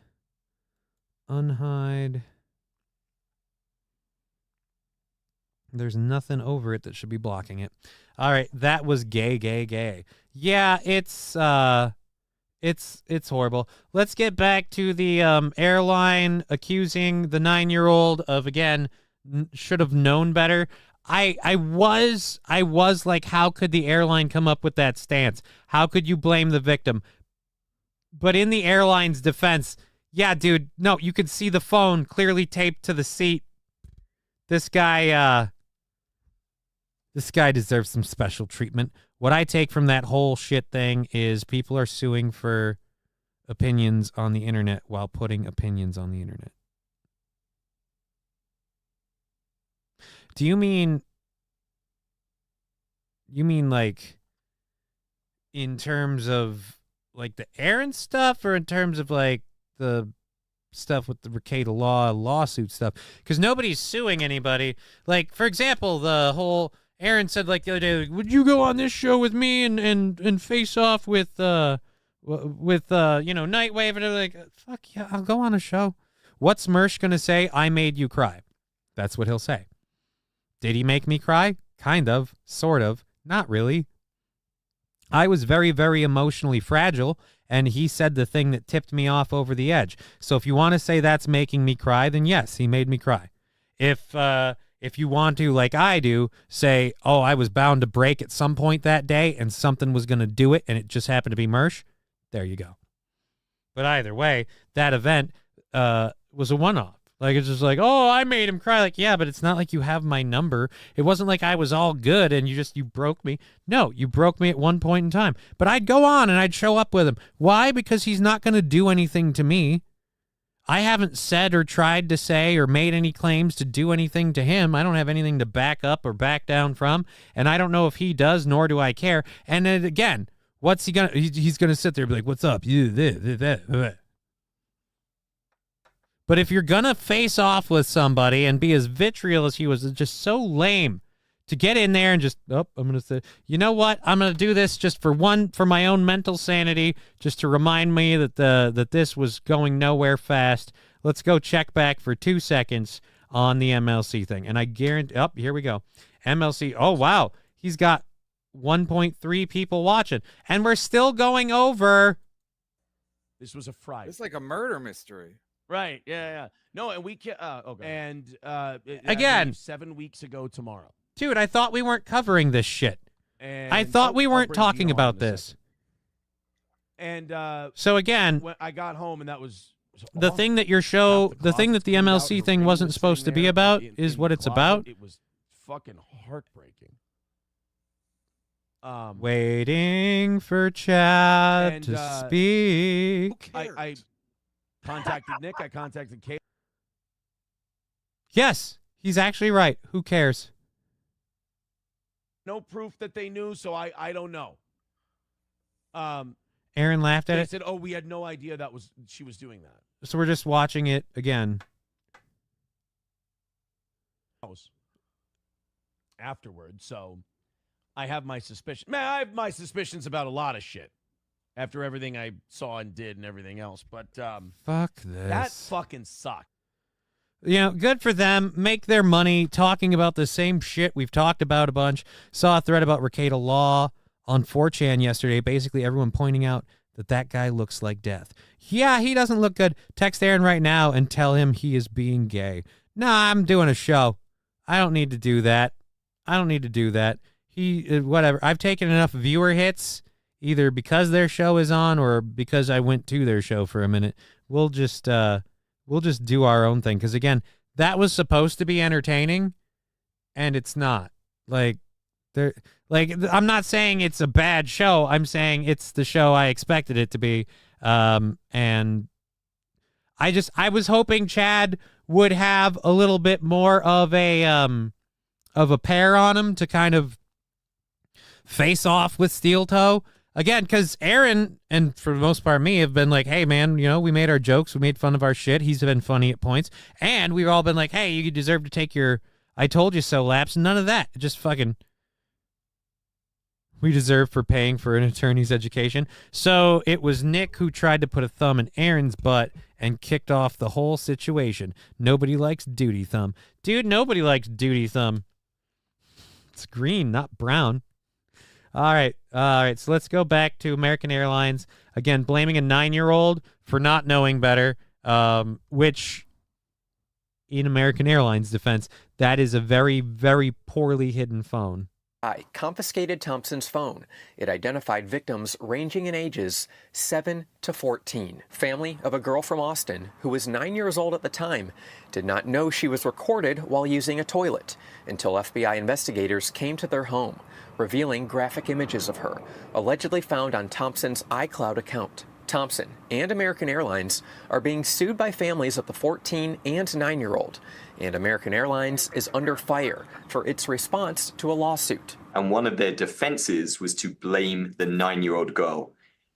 H: unhide. There's nothing over it that should be blocking it. All right, that was gay. Yeah, it's horrible. Let's get back to the airline accusing the 9-year-old of, again, should have known better. I was like, how could the airline come up with that stance? How could you blame the victim? But in the airline's defense, yeah, dude, no, you could see the phone clearly taped to the seat. This guy deserves some special treatment. What I take from that whole shit thing is people are suing for opinions on the internet while putting opinions on the internet. Do you mean like in terms of like the Aaron stuff, or in terms of like the stuff with the Ricada lawsuit stuff? Because nobody's suing anybody. Like, for example, the whole Aaron said like the other day, would you go on this show with me and face off with Nightwave? And they're like, fuck yeah, I'll go on a show. What's Mersh gonna say? I made you cry. That's what he'll say. Did he make me cry? Kind of, sort of, not really. I was very, very emotionally fragile, and he said the thing that tipped me off over the edge. So if you want to say that's making me cry, then yes, he made me cry. If you want to, like I do, say, oh, I was bound to break at some point that day and something was going to do it and it just happened to be Mersh, there you go. But either way, that event was a one-off. Like, it's just like, oh, I made him cry. Like, yeah, but it's not like you have my number. It wasn't like I was all good and you broke me. No, you broke me at one point in time. But I'd go on and I'd show up with him. Why? Because he's not going to do anything to me. I haven't said or tried to say or made any claims to do anything to him. I don't have anything to back up or back down from. And I don't know if he does, nor do I care. And then again, what's he going to... He's going to sit there and be like, what's up? You, this. But if you're going to face off with somebody and be as vitriol as he was, it's just so lame to get in there and just, I'm going to say, you know what? I'm going to do this just for my own mental sanity, just to remind me that this was going nowhere fast. Let's go check back for 2 seconds on the MLC thing. And I guarantee, here we go. MLC, oh, wow. He's got 1.3 people watching. And we're still going over.
N: This was a Friday.
C: It's like a murder mystery.
N: Right. Yeah. No, and we can't. Okay. And
H: again,
N: 7 weeks ago tomorrow.
H: Dude, I thought we weren't covering this shit.
N: And
H: I thought we weren't talking about this.
N: And
H: so again,
N: when I got home and that was
H: the thing that your show, the thing that the MLC thing wasn't supposed to be about is what it's about.
N: It was fucking heartbreaking.
H: Waiting for Chad to speak.
N: I contacted Nick. I contacted Kate.
H: Yes, he's actually right. Who cares?
N: No proof that they knew, so I don't know.
H: Aaron laughed at
N: they
H: it.
N: Said, "Oh, we had no idea she was doing that."
H: So we're just watching it again.
N: Afterwards, so I have my suspicion. Man, I have my suspicions about a lot of shit after everything I saw and did and everything else. But
H: fuck this.
N: That fucking sucked.
H: You know, good for them. Make their money talking about the same shit we've talked about a bunch. Saw a thread about Rekieta Law on 4chan yesterday. Basically, everyone pointing out that guy looks like death. Yeah, he doesn't look good. Text Aaron right now and tell him he is being gay. Nah, I'm doing a show. I don't need to do that. Whatever. I've taken enough viewer hits, either because their show is on or because I went to their show for a minute. We'll just do our own thing. Because again, that was supposed to be entertaining, and it's not. I'm not saying it's a bad show. I'm saying it's the show I expected it to be. And I was hoping Chad would have a little bit more of a pair on him to kind of face off with Steel Toe. Again, because Aaron, and for the most part me, have been like, hey, man, we made our jokes. We made fun of our shit. He's been funny at points. And we've all been like, hey, you deserve to take your I told you so laps. None of that. Just fucking we deserve for paying for an attorney's education. So it was Nick who tried to put a thumb in Aaron's butt and kicked off the whole situation. Nobody likes Duty Thumb. Dude, nobody likes Duty Thumb. It's green, not brown. All right. So let's go back to American Airlines. Again, blaming a 9-year-old for not knowing better, which in American Airlines' defense, that is a very, very poorly hidden phone.
B: I confiscated Thompson's phone. It identified victims ranging in ages 7 to 14. Family of a girl from Austin who was 9 years old at the time did not know she was recorded while using a toilet until FBI investigators came to their home, revealing graphic images of her, allegedly found on Thompson's iCloud account. Thompson and American Airlines are being sued by families of the 14 and 9-year-old, and American Airlines is under fire for its response to a lawsuit.
K: And one of their defenses was to blame the 9-year-old girl.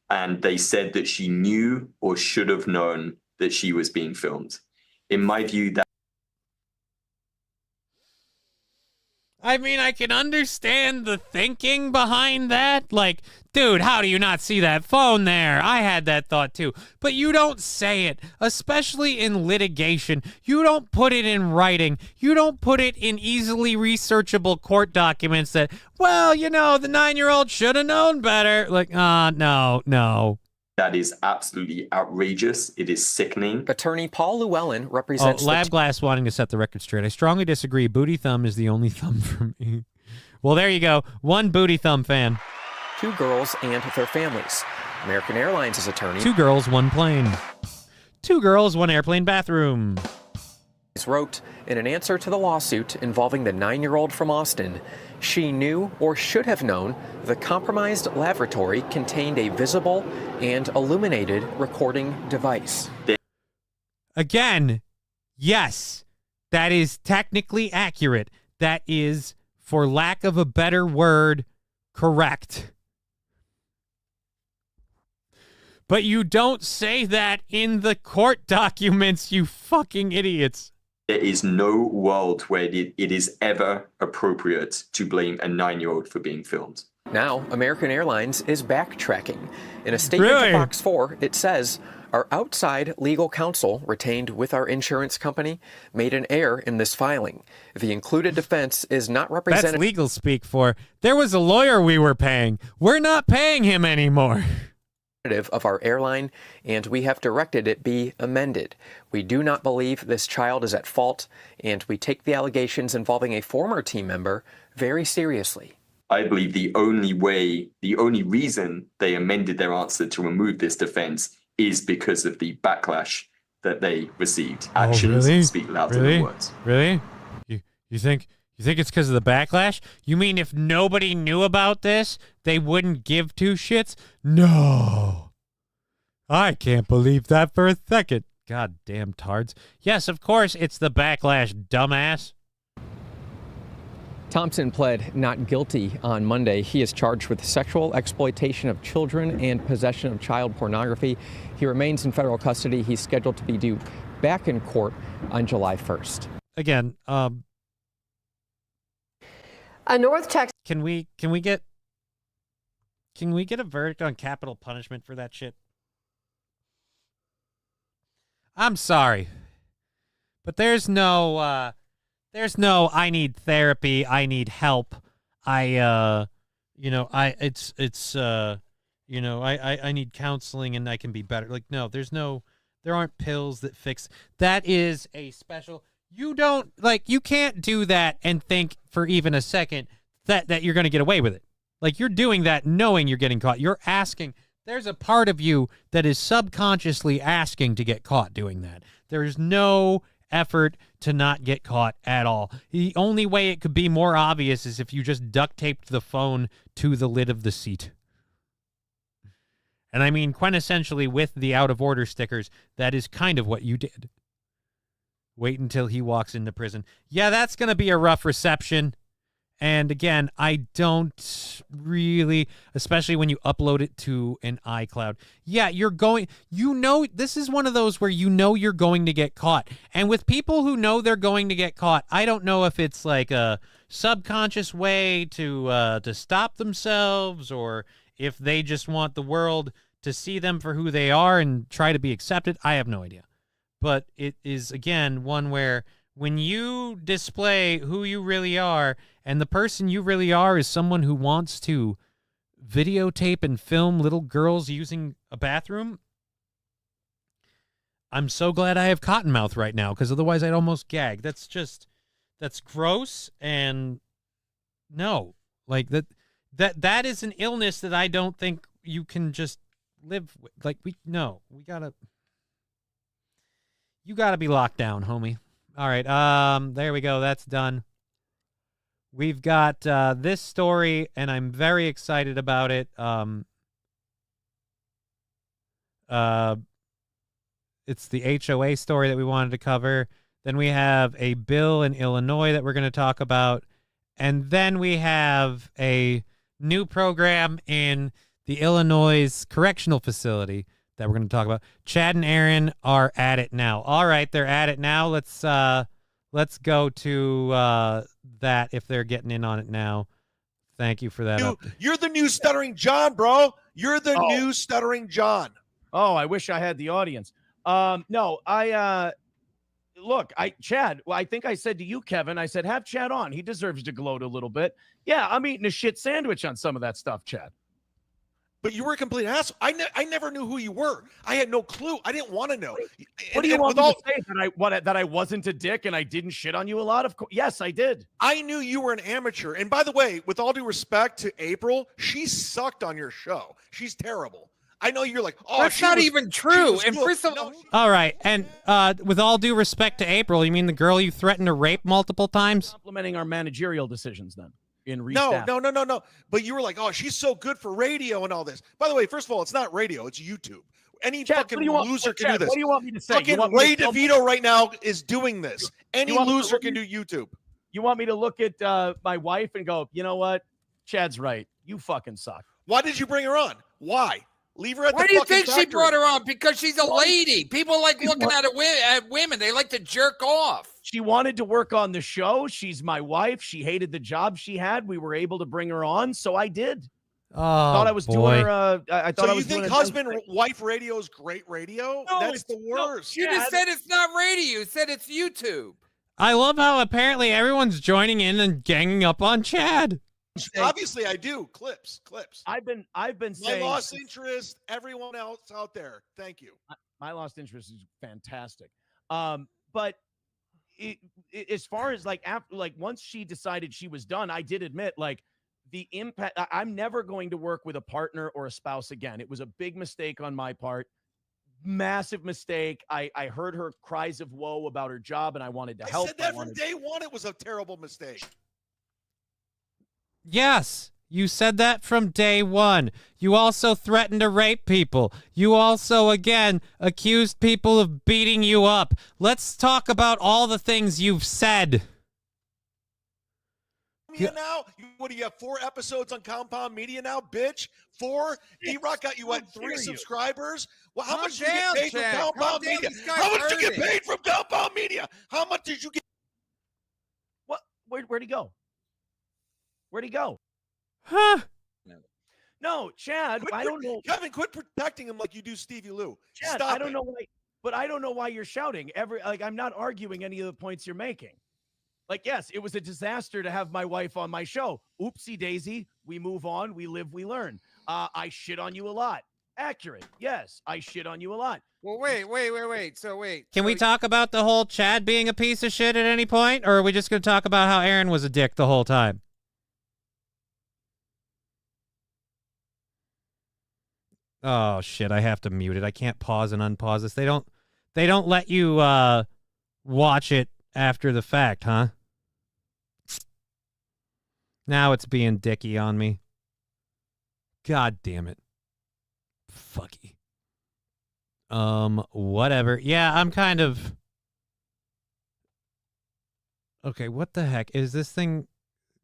K: And they said that she knew or should have known that she was being filmed. In my view, that
H: I mean, I can understand the thinking behind that. Like, dude, how do you not see that phone there? I had that thought too. But you don't say it, especially in litigation. You don't put it in writing. You don't put it in easily researchable court documents that, well, the 9-year-old should have known better. Like, no.
K: That is absolutely outrageous. It is sickening.
B: Attorney Paul Llewellyn represents
H: Labglass wanting to set the record straight. I strongly disagree. Booty Thumb is the only thumb for me. Well, there you go. One Booty Thumb fan.
B: 2 girls and their families. American Airlines' attorney.
H: 2 girls, 1 plane. 2 girls, 1 airplane bathroom.
B: Wrote in an answer to the lawsuit involving the 9-year-old from Austin, she knew or should have known the compromised lavatory contained a visible and illuminated recording device.
H: Again, yes, that is technically accurate. That is, for lack of a better word, correct. But you don't say that in the court documents, you fucking idiots.
K: There is no world where it is ever appropriate to blame a 9-year-old for being filmed.
B: Now, American Airlines is backtracking. In a statement to Fox 4, it says, Our outside legal counsel, retained with our insurance company, made an error in this filing. The included defense is not represented.
H: That's legal speak for, there was a lawyer we were paying. We're not paying him anymore.
B: Of our airline, and we have directed it be amended. We do not believe this child is at fault, and we take the allegations involving a former team member very seriously.
K: I believe the only reason they amended their answer to remove this defense is because of the backlash that they received. Actions speak louder than words.
H: Really? You think it's because of the backlash? You mean if nobody knew about this, they wouldn't give two shits? No. I can't believe that for a second. God damn tards. Yes, of course it's the backlash, dumbass.
B: Thompson pled not guilty on Monday. He is charged with sexual exploitation of children and possession of child pornography. He remains in federal custody. He's scheduled to be due back in court on July 1st.
H: Again,
P: a North Texas.
H: Can we get a verdict on capital punishment for that shit? I'm sorry, but there's no I need therapy, I need help, I need counseling and I can be better. Like, no, there aren't pills that fix. That is a special. You can't do that and think for even a second that you're going to get away with it. Like, you're doing that knowing you're getting caught. You're asking. There's a part of you that is subconsciously asking to get caught doing that. There's no effort to not get caught at all. The only way it could be more obvious is if you just duct taped the phone to the lid of the seat. And I mean, quintessentially with the out of order stickers, that is kind of what you did. Wait until he walks into prison. Yeah, that's going to be a rough reception. And again, I don't really, especially when you upload it to an iCloud. Yeah, this is one of those where you're going to get caught. And with people who know they're going to get caught, I don't know if it's like a subconscious way to stop themselves, or if they just want the world to see them for who they are and try to be accepted. I have no idea. But it is, again, one where when you display who you really are, and the person you really are is someone who wants to videotape and film little girls using a bathroom, I'm so glad I have Cottonmouth right now, because otherwise I'd almost gag. That's gross, and no. Like, that is an illness that I don't think you can just live with. Like, you gotta be locked down, homie. All right, there we go. That's done. We've got this story, and I'm very excited about it. It's the HOA story that we wanted to cover. Then we have a bill in Illinois that we're going to talk about. And then we have a new program in the Illinois Correctional Facility that we're going to talk about. Chad and Aaron are at it now. All right, they're at it now. Let's go to that if they're getting in on it now. Thank you for that.
M: You're the new Stuttering John, bro. You're the new Stuttering John.
N: Oh, I wish I had the audience. No, Chad, I think I said to you, Kevin, I said, have Chad on. He deserves to gloat a little bit. Yeah, I'm eating a shit sandwich on some of that stuff, Chad.
M: But you were a complete asshole. I never knew who you were. I had no clue. I didn't want to know.
N: What do you want me to say? That I wasn't a dick and I didn't shit on you a lot? Of course, yes, I did.
M: I knew you were an amateur. And by the way, with all due respect to April, she sucked on your show. She's terrible. I know you're like, oh,
C: that's not even true. And first of all,
H: all right, and with all due respect to April, you mean the girl you threatened to rape multiple times?
N: Complimenting our managerial decisions, then.
M: No. But you were like, oh, she's so good for radio and all this. By the way, first of all, it's not radio, it's YouTube. Any fucking loser can do this.
N: What do you want me to say?
M: Fucking Ray DeVito right now is doing this. Any loser can do YouTube.
N: You want me to look at my wife and go, you know what? Chad's right. You fucking suck.
M: Why did you bring her on? Why? Leave her at the
C: Why do you
M: fucking
C: think
M: factory.
C: she brought her on? Because she's a lady. People like looking at women. They like to jerk off.
N: She wanted to work on the show. She's my wife. She hated the job she had. We were able to bring her on, so I did. Thought I was doing her. I thought
M: So
N: I
M: you
N: was
M: think
N: doing
M: husband-wife radio is great radio?
N: No,
M: That's the worst.
C: You just said it's not radio. You said it's YouTube.
H: I love how apparently everyone's joining in and ganging up on Chad.
M: Obviously, I do. Clips.
N: I've been
M: My
N: saying
M: lost interest. Everyone else out there. Thank you.
N: my lost interest is fantastic. But as far as like after, like once she decided she was done, I did admit like the impact. I'm never going to work with a partner or a spouse again. It was a big mistake on my part. Massive mistake. I heard her cries of woe about her job, and I wanted to help.
M: I said that from day one. It was a terrible mistake.
H: Yes, you said that from day one. You also threatened to rape people. You also, again, accused people of beating you up. Let's talk about all the things you've said.
M: Media now? What do you have? 4 episodes on Compound Media now, bitch? 4? D-Rock got you at 3 subscribers. Well, how much did you get paid from Compound Media? How much did you get paid from Compound Media? How much did you get?
N: What? Where'd he go? Where'd he go?
H: Huh?
N: No, Chad. I don't know.
M: Kevin, quit protecting him like you do Stevie Lou.
N: Chad,
M: Stop
N: I don't
M: it.
N: know why, but I don't know why you're shouting. I'm not arguing any of the points you're making. Like, yes, it was a disaster to have my wife on my show. Oopsie daisy. We move on. We live. We learn. I shit on you a lot. Accurate. Yes, I shit on you a lot.
C: Well, wait.
H: Can we talk about the whole Chad being a piece of shit at any point? Or are we just going to talk about how Aaron was a dick the whole time? Oh, shit. I have to mute it. I can't pause and unpause this. They don't let you watch it after the fact, huh? Now it's being dicky on me. God damn it. Fucky. Whatever. Yeah, I'm kind of... Okay, what the heck? Is this thing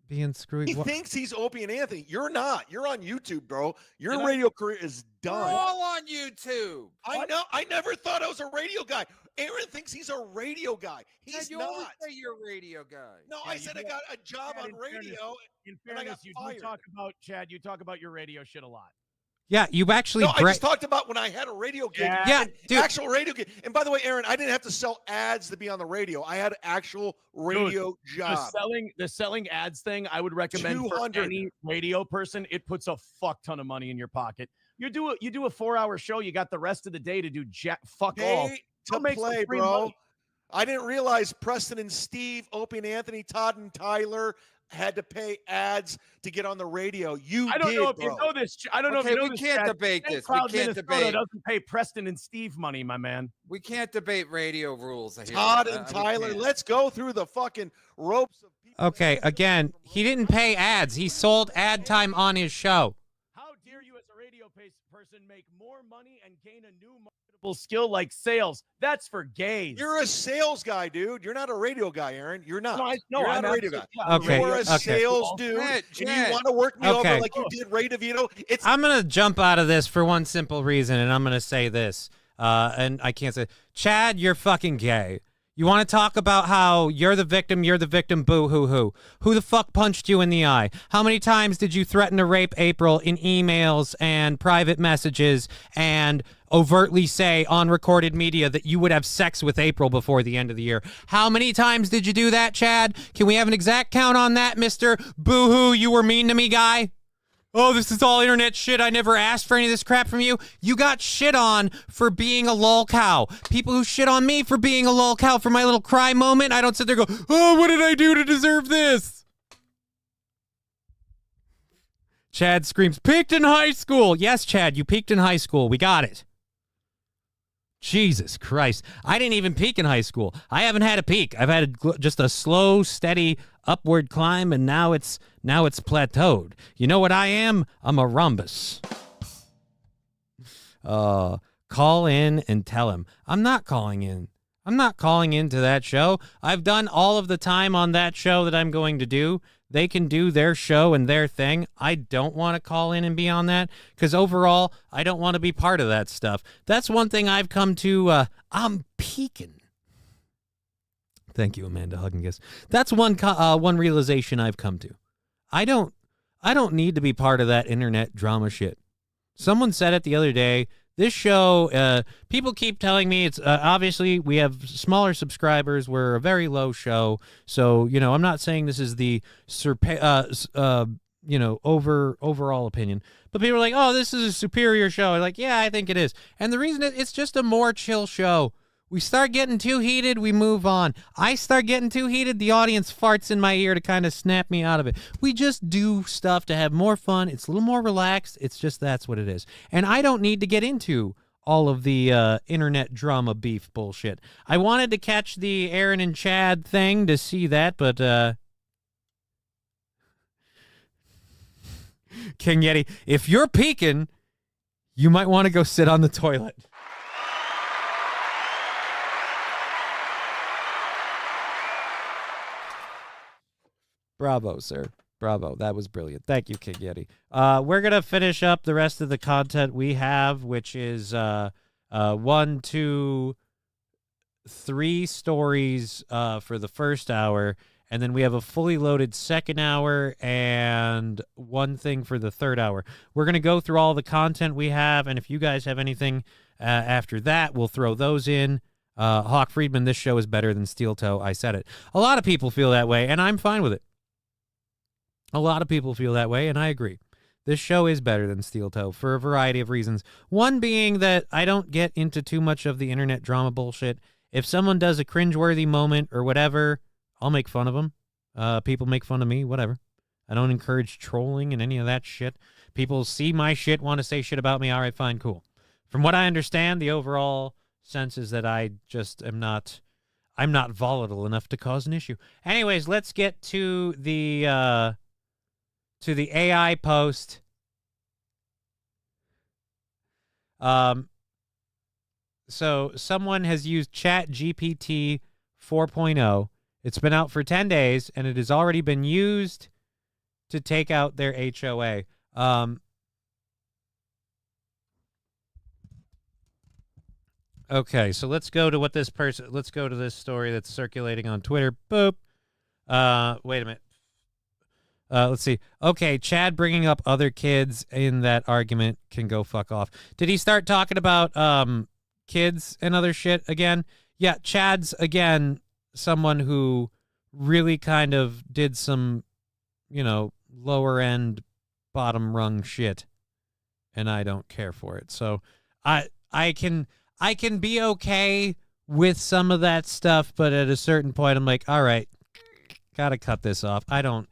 H: being screwed?
M: He thinks he's Opie and Anthony. You're not. You're on YouTube, bro. Your radio career is done.
C: We're all on YouTube.
M: I know. I never thought I was a radio guy. Aaron thinks he's a radio guy. He's
C: you
M: not.
C: always say you're a radio guy.
M: No, I said I got a job on radio.
N: In
M: and I got
N: fairness, you
M: fired.
N: do talk about Chad. You talk about your radio shit a lot.
H: Yeah, you actually...
M: No, I just talked about when I had a radio gig.
H: Yeah, dude.
M: Actual radio gig. And by the way, Aaron, I didn't have to sell ads to be on the radio. I had an actual radio job.
N: The selling ads thing, I would recommend for
M: 200.
N: any radio person. It puts a fuck ton of money in your pocket. You do a 4-hour show. You got the rest of the day to do fuck all.
M: Pay
N: Go
M: to
N: make some
M: play,
N: free
M: bro.
N: money.
M: I didn't realize Preston and Steve, Opie and Anthony, Todd and Tyler had to pay ads to get on the radio.
N: I don't know if you know this. I don't know if you know
C: we
N: this.
C: can't
N: Chad.
C: debate
N: St.
C: this.
N: Cloud,
C: We can't
N: Minnesota
C: debate.
N: doesn't pay Preston and Steve money, my man.
C: We can't debate radio rules. I hear.
M: Todd and
C: We
M: Tyler,
C: can't.
M: let's go through the fucking ropes of people.
H: Okay, again, he didn't pay ads. He sold ad time on his show.
N: How dare you, as a radio person, make more money and gain a new marketable skill like sales? That's for gays.
M: You're a sales guy, dude. You're not a radio guy, Aaron. You're not. You're
N: I'm
M: not a radio guy.
H: Okay,
M: You're a
H: okay.
M: sales dude, and you want to work me
H: Okay.
M: over like you did Ray DeVito. It's
H: I'm going to jump out of this for one simple reason, and I'm going to say this. And I can't say, Chad, you're fucking gay. You want to talk about how you're the victim, boo hoo hoo. Who the fuck punched you in the eye? How many times did you threaten to rape April in emails and private messages and overtly say on recorded media that you would have sex with April before the end of the year? How many times did you do that, Chad? Can we have an exact count on that, Mr. Boo hoo, you were mean to me guy? Oh, this is all internet shit. I never asked for any of this crap from you. You got shit on for being a lol cow. People who shit on me for being a lol cow for my little cry moment, I don't sit there and go, oh, what did I do to deserve this? Chad screams, peaked in high school. Yes, Chad, you peaked in high school. We got it. Jesus Christ. I didn't even peak in high school. I haven't had a peak. I've had just a slow, steady upward climb, and now it's plateaued. You know what I am? I'm a rhombus. Call in and tell him. I'm not calling in. I'm not calling into that show. I've done all of the time on that show that I'm going to do. They can do their show and their thing. I don't want to call in and be on that because overall, I don't want to be part of that stuff. That's one thing I've come to. I'm peaking. Thank you, Amanda Hugginkiss. That's one realization I've come to. I don't I don't need to be part of that internet drama shit. Someone said it the other day. This show, people keep telling me it's obviously we have smaller subscribers. We're a very low show. So, I'm not saying this is the overall opinion. But people are like, oh, this is a superior show. I'm like, yeah, I think it is. And the reason it's just a more chill show. We start getting too heated, we move on. I start getting too heated, the audience farts in my ear to kind of snap me out of it. We just do stuff to have more fun. It's a little more relaxed. It's just that's what it is. And I don't need to get into all of the internet drama beef bullshit. I wanted to catch the Aaron and Chad thing to see that, but King Yeti, if you're peeking, you might want to go sit on the toilet. Bravo, sir. Bravo. That was brilliant. Thank you, King Yeti. We're going to finish up the rest of the content we have, which is 1, 2, 3 stories for the first hour. And then we have a fully loaded second hour and one thing for the third hour. We're going to go through all the content we have. And if you guys have anything after that, we'll throw those in. Hawk Friedman, this show is better than Steel Toe. I said it. A lot of people feel that way, and I'm fine with it. A lot of people feel that way, and I agree. This show is better than Steel Toe for a variety of reasons. One being that I don't get into too much of the internet drama bullshit. If someone does a cringeworthy moment or whatever, I'll make fun of them. People make fun of me, whatever. I don't encourage trolling and any of that shit. People see my shit, want to say shit about me. All right, fine, cool. From what I understand, the overall sense is that I just am not... I'm not volatile enough to cause an issue. Anyways, let's get to the AI post. So someone has used ChatGPT 4.0. It's been out for 10 days, and it has already been used to take out their HOA. Okay, so let's go to let's go to this story that's circulating on Twitter. Boop. Wait a minute. Let's see. Okay, Chad bringing up other kids in that argument can go fuck off. Did he start talking about kids and other shit again? Yeah, Chad's, again, someone who really kind of did some, lower end, bottom rung shit, and I don't care for it. So I can be okay with some of that stuff, but at a certain point, I'm like, all right, gotta cut this off. I don't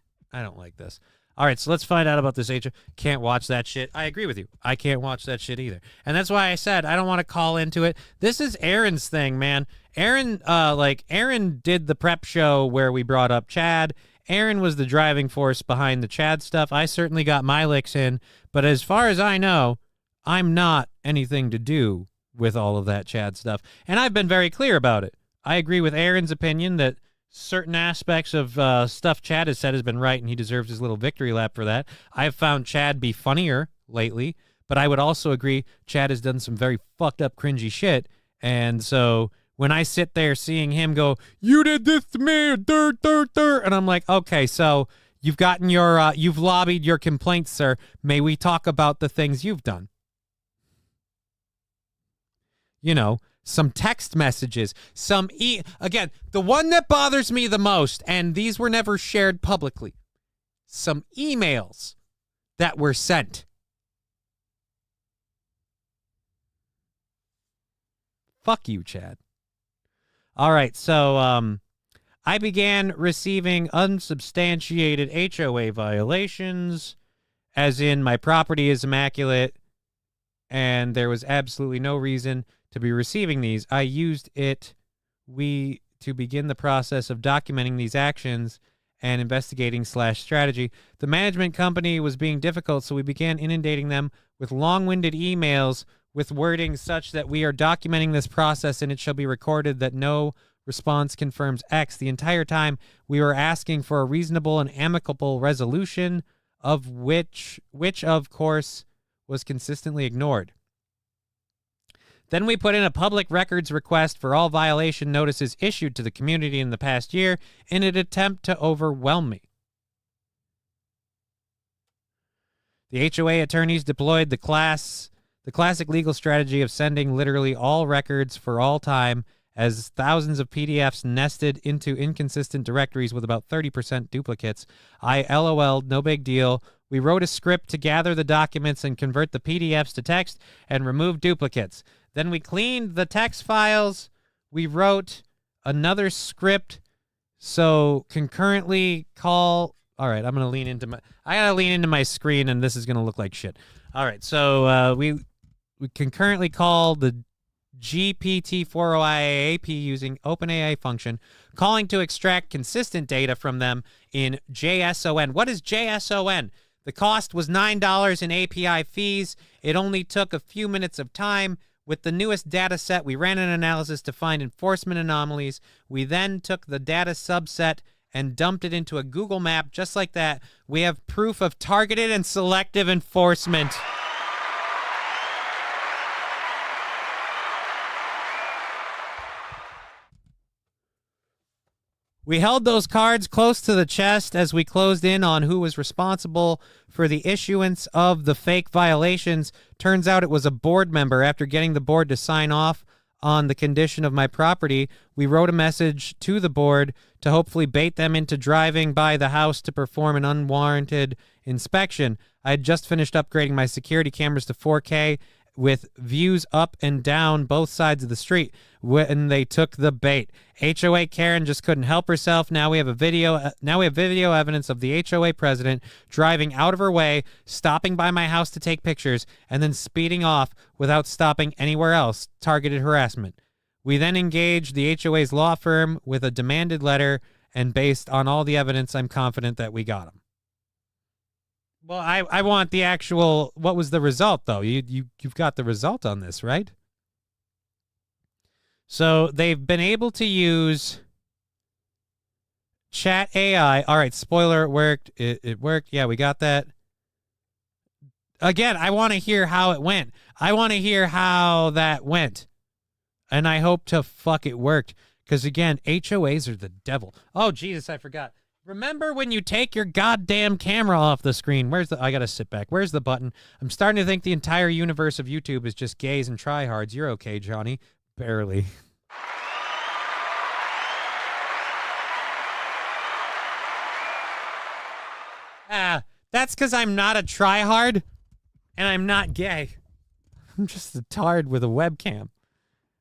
H: like this. All right, so let's find out about this Can't watch that shit. I agree with you. I can't watch that shit either. And that's why I said I don't want to call into it. This is Aaron's thing, man. Aaron did the prep show where we brought up Chad. Aaron was the driving force behind the Chad stuff. I certainly got my licks in, but as far as I know, I'm not anything to do with all of that Chad stuff. And I've been very clear about it. I agree with Aaron's opinion that certain aspects of stuff Chad has said has been right, and he deserves his little victory lap for that. I've found Chad be funnier lately, but I would also agree Chad has done some very fucked up, cringy shit. And so when I sit there seeing him go, you did this to me, and I'm like, okay, so you've gotten your, you've lobbied your complaints, sir. May we talk about the things you've done? Some text messages, again, the one that bothers me the most, and these were never shared publicly, some emails that were sent. Fuck you, Chad. All right, so I began receiving unsubstantiated HOA violations, as in my property is immaculate, and there was absolutely no reason to be receiving these. I used to begin the process of documenting these actions and investigating /strategy. The management company was being difficult, so we began inundating them with long-winded emails with wording such that we are documenting this process and it shall be recorded that no response confirms X. The entire time we were asking for a reasonable and amicable resolution, of which of course was consistently ignored. Then we put in a public records request for all violation notices issued to the community in the past year in an attempt to overwhelm me. The HOA attorneys deployed the classic legal strategy of sending literally all records for all time as thousands of PDFs nested into inconsistent directories with about 30% duplicates. I LOL'd, no big deal. We wrote a script to gather the documents and convert the PDFs to text and remove duplicates. Then we cleaned the text files. We wrote another script. So concurrently call. All right, I'm going to lean into my screen, and this is going to look like shit. All right, so we concurrently call the GPT-4o-IAAP using OpenAI function, calling to extract consistent data from them in JSON. What is JSON? The cost was $9 in API fees. It only took a few minutes of time. With the newest data set, we ran an analysis to find enforcement anomalies. We then took the data subset and dumped it into a Google map. Just like that, we have proof of targeted and selective enforcement. We held those cards close to the chest as we closed in on who was responsible for the issuance of the fake violations. Turns out it was a board member. After getting the board to sign off on the condition of my property, we wrote a message to the board to hopefully bait them into driving by the house to perform an unwarranted inspection. I had just finished upgrading my security cameras to 4K with views up and down both sides of the street when they took the bait. HOA Karen just couldn't help herself. Now we have video evidence of the HOA president driving out of her way, stopping by my house to take pictures, and then speeding off without stopping anywhere else. Targeted harassment. We then engaged the HOA's law firm with a demanded letter, and based on all the evidence, I'm confident that we got him. Well, I want the actual, what was the result, though? You've got the result on this, right? So they've been able to use chat AI. All right, spoiler, it worked. It worked. Yeah, we got that. Again, I want to hear how it went. I want to hear how that went. And I hope to fuck it worked. Because, again, HOAs are the devil. Oh, Jesus, I forgot. Remember when you take your goddamn camera off the screen? I gotta sit back. Where's the button? I'm starting to think the entire universe of YouTube is just gays and tryhards. You're okay, Johnny. Barely. That's because I'm not a tryhard and I'm not gay. I'm just a tard with a webcam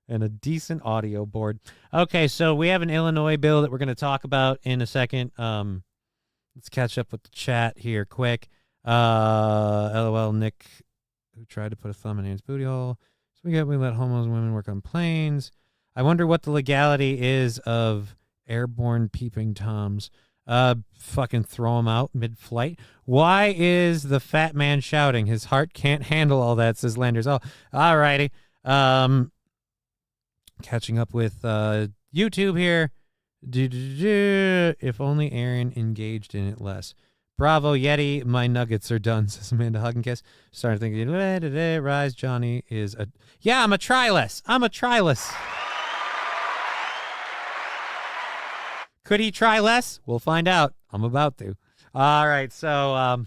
H: and a decent audio board. Okay, so we have an Illinois bill that we're going to talk about in a second. Let's catch up with the chat here quick. LOL, Nick, who tried to put a thumb in his booty hole. So we let homos and women work on planes. I wonder what the legality is of airborne peeping toms. Fucking throw him out mid-flight. Why is the fat man shouting? His heart can't handle all that, says Landers. Oh, all righty. Catching up with YouTube here. If only Aaron engaged in it less. Bravo, Yeti. My nuggets are done, says Amanda Hugginkiss. Starting thinking, Rise, Johnny is a... Yeah, I'm a tryless. Could he try less? We'll find out. I'm about to. All right, so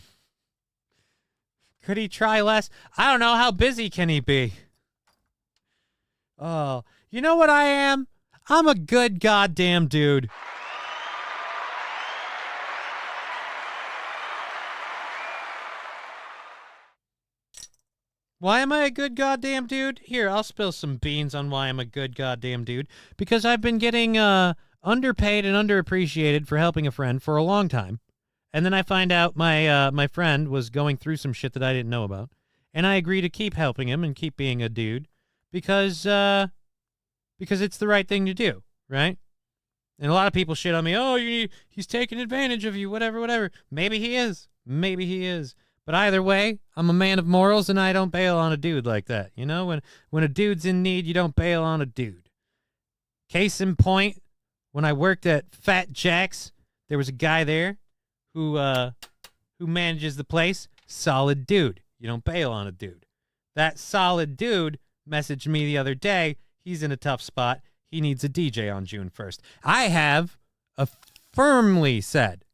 H: could he try less? I don't know. How busy can he be? Oh, you know what I am? I'm a good goddamn dude. Why am I a good goddamn dude? Here, I'll spill some beans on why I'm a good goddamn dude. Because I've been getting underpaid and underappreciated for helping a friend for a long time. And then I find out my friend was going through some shit that I didn't know about. And I agree to keep helping him and keep being a dude because it's the right thing to do, right? And a lot of people shit on me. Oh, he's taking advantage of you, whatever. Maybe he is. But either way, I'm a man of morals, and I don't bail on a dude like that. You know, when a dude's in need, you don't bail on a dude. Case in point, when I worked at Fat Jack's, there was a guy there who manages the place. Solid dude. You don't bail on a dude. That solid dude messaged me the other day. He's in a tough spot. He needs a DJ on June 1st. I have firmly said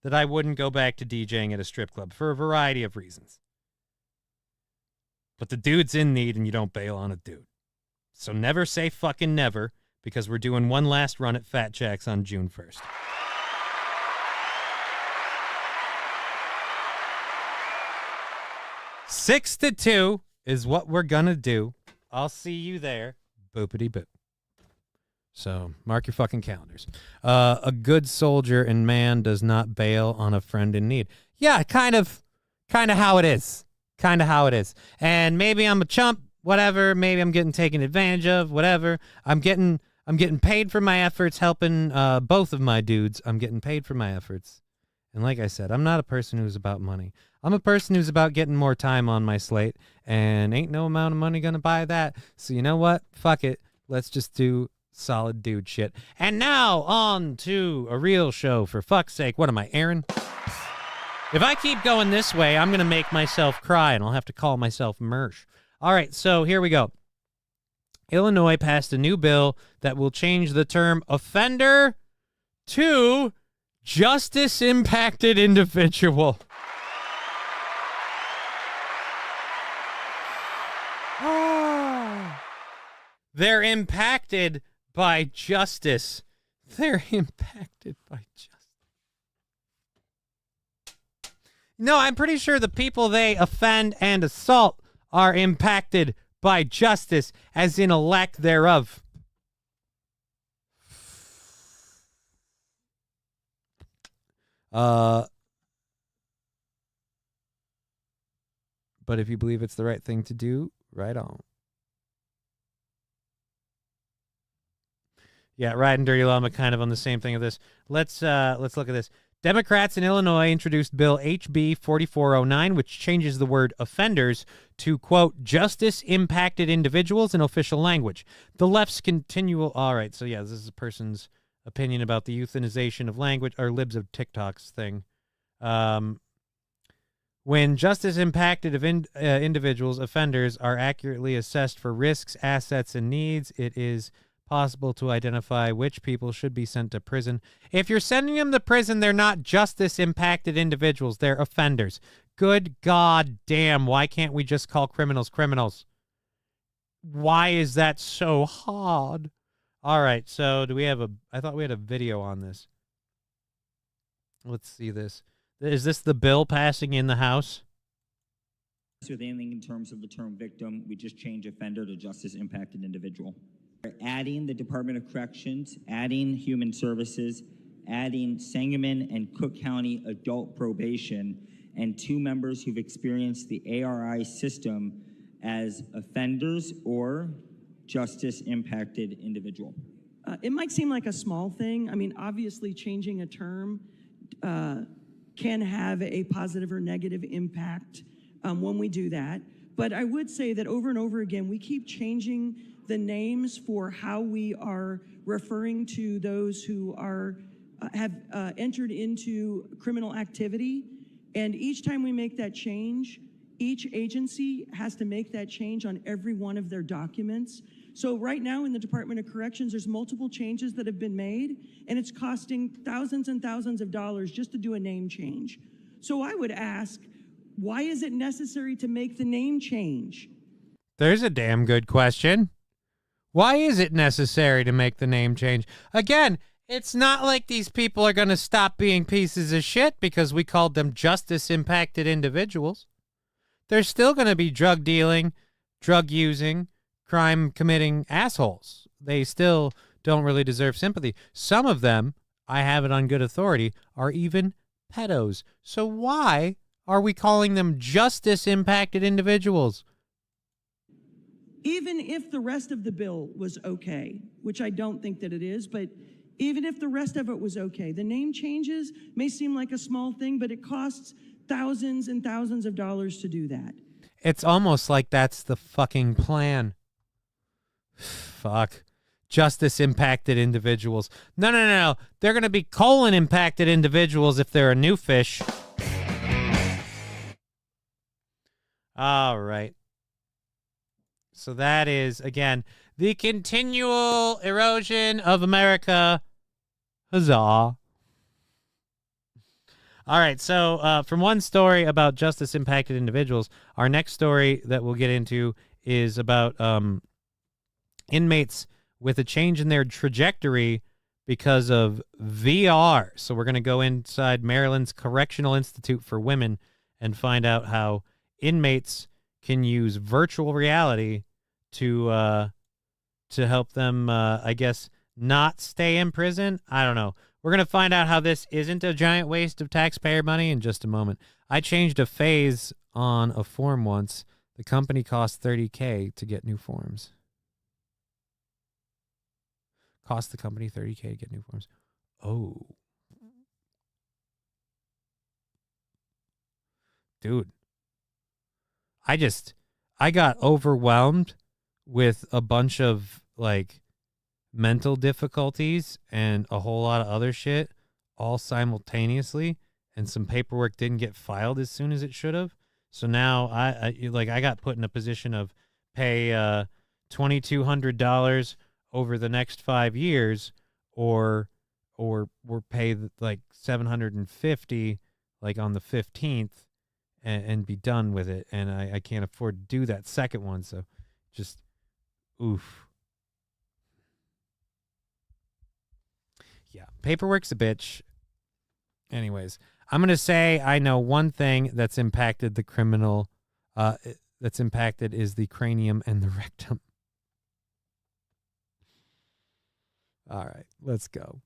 H: that I wouldn't go back to DJing at a strip club for a variety of reasons. But the dude's in need and you don't bail on a dude. So never say fucking never, because we're doing one last run at Fat Jack's on June 1st. 6-2 is what we're going to do. I'll see you there. Boopity boop. So mark your fucking calendars. A good soldier and man does not bail on a friend in need. Yeah, kind of how it is. Kind of how it is. And maybe I'm a chump, whatever. Maybe I'm getting taken advantage of, whatever. I'm getting paid for my efforts helping both of my dudes. I'm getting paid for my efforts. And like I said, I'm not a person who's about money. I'm a person who's about getting more time on my slate, and ain't no amount of money going to buy that. So you know what? Fuck it. Let's just do solid dude shit. And now on to a real show, for fuck's sake. What am I, Aaron? If I keep going this way, I'm going to make myself cry, and I'll have to call myself Mersh. All right, so here we go. Illinois passed a new bill that will change the term offender to justice-impacted individual. They're impacted by justice. They're impacted by justice. No, I'm pretty sure the people they offend and assault are impacted by justice, as in a lack thereof. But if you believe it's the right thing to do, right on. Yeah, Ride and Dirty Llama kind of on the same thing of this. Let's look at this. Democrats in Illinois introduced Bill HB 4409, which changes the word offenders to, quote, justice-impacted individuals in official language. The left's continual... All right, so yeah, this is a person's opinion about the euthanization of language, or libs of TikTok's thing. When justice-impacted individuals, offenders, are accurately assessed for risks, assets, and needs, it is possible to identify which people should be sent to prison. If you're sending them to prison, they're not justice-impacted individuals. They're offenders. Good God damn, why can't we just call criminals criminals? Why is that so hard? All right, so do we have I thought we had a video on this. Let's see this. Is this the bill passing in the House?
P: With anything in terms of the term victim, we just change offender to justice-impacted individual. We're adding the Department of Corrections, adding Human Services, adding Sangamon and Cook County Adult Probation, and 2 members who've experienced the ARI system as offenders or justice-impacted individual.
R: It might seem like a small thing. I mean, obviously changing a term can have a positive or negative impact when we do that. But I would say that over and over again, we keep changing the names for how we are referring to those who have entered into criminal activity. And each time we make that change, each agency has to make that change on every one of their documents. So right now in the Department of Corrections, there's multiple changes that have been made, and it's costing thousands and thousands of dollars just to do a name change. So I would ask, why is it necessary to make the name change?
H: There's a damn good question. Why is it necessary to make the name change? Again, it's not like these people are going to stop being pieces of shit because we called them justice-impacted individuals. They're still going to be drug dealing, drug using, crime committing assholes. They still don't really deserve sympathy. Some of them, I have it on good authority, are even pedos. So why are we calling them justice-impacted individuals?
R: Even if the rest of the bill was okay, which I don't think that it is, but even if the rest of it was okay, the name changes may seem like a small thing, but it costs thousands and thousands of dollars to do that.
H: It's almost like that's the fucking plan. Fuck. Justice-impacted individuals. No. They're going to be colon-impacted individuals if they're a new fish. All right. So that is, again, the continual erosion of America. Huzzah. All right, so from one story about justice-impacted individuals, our next story that we'll get into is about inmates with a change in their trajectory because of VR. So we're going to go inside Maryland's Correctional Institute for Women and find out how inmates can use virtual reality to help them, I guess, not stay in prison. I don't know. We're going to find out how this isn't a giant waste of taxpayer money in just a moment. I changed a phase on a form once. The company cost $30K to get new forms. Cost the company $30K to get new forms. Oh. Dude. I got overwhelmed with a bunch of, like, mental difficulties and a whole lot of other shit all simultaneously, and some paperwork didn't get filed as soon as it should have. So now I got put in a position of pay $2,200 over the next 5 years, or pay like $750 like on the 15th and be done with it. And I can't afford to do that second one, so just oof. Yeah, paperwork's a bitch. Anyways, I'm going to say I know one thing that's impacted the criminal, that's impacted is the cranium and the rectum. All right, let's go.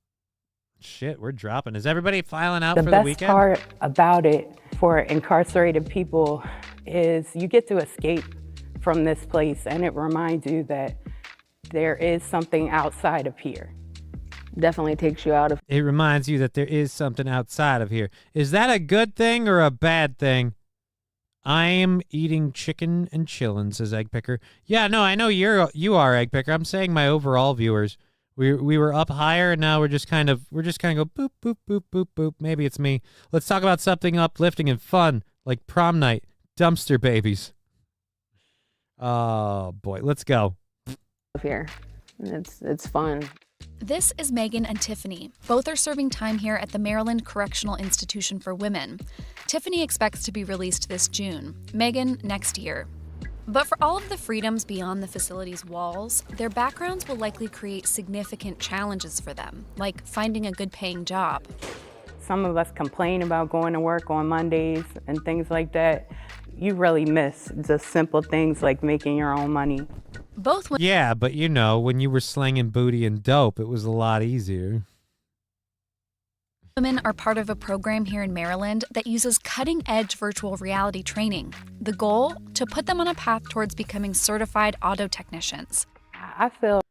H: Shit, we're dropping. Is everybody filing out for the weekend?
D: The best part about it for incarcerated people is you get to escape from this place, and it reminds you that there is something outside of here. Definitely takes you out of...
H: It reminds you that there is something outside of here. Is that a good thing or a bad thing? I am eating chicken and chillin', says Egg Picker. Yeah, no, I know you are, Egg Picker. I'm saying my overall viewers. We were up higher, and now we're just kind of go boop, boop, boop, boop, boop. Maybe it's me. Let's talk about something uplifting and fun, like prom night, dumpster babies. Oh, boy. Let's go.
D: Here. It's fun.
E: This is Megan and Tiffany. Both are serving time here at the Maryland Correctional Institution for Women. Tiffany expects to be released this June, Megan next year. But for all of the freedoms beyond the facility's walls, their backgrounds will likely create significant challenges for them, like finding a good-paying job.
D: Some of us complain about going to work on Mondays and things like that. You really miss just simple things like making your own money.
H: Yeah, but you know, when you were slanging booty and dope, it was a lot easier.
E: Women are part of a program here in Maryland that uses cutting-edge virtual reality training. The goal? To put them on a path towards becoming certified auto technicians.
D: I feel...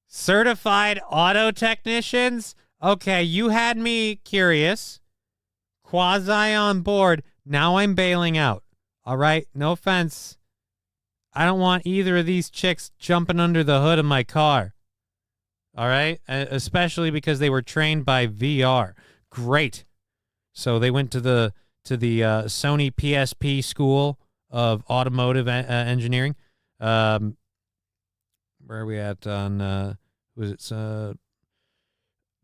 H: Certified auto technicians? Okay, you had me curious. Quasi on board. Now I'm bailing out. All right? No offense. I don't want either of these chicks jumping under the hood of my car. All right? Especially because they were trained by VR. Great. So they went to the Sony PSP School of Automotive Engineering. Where are we at on was it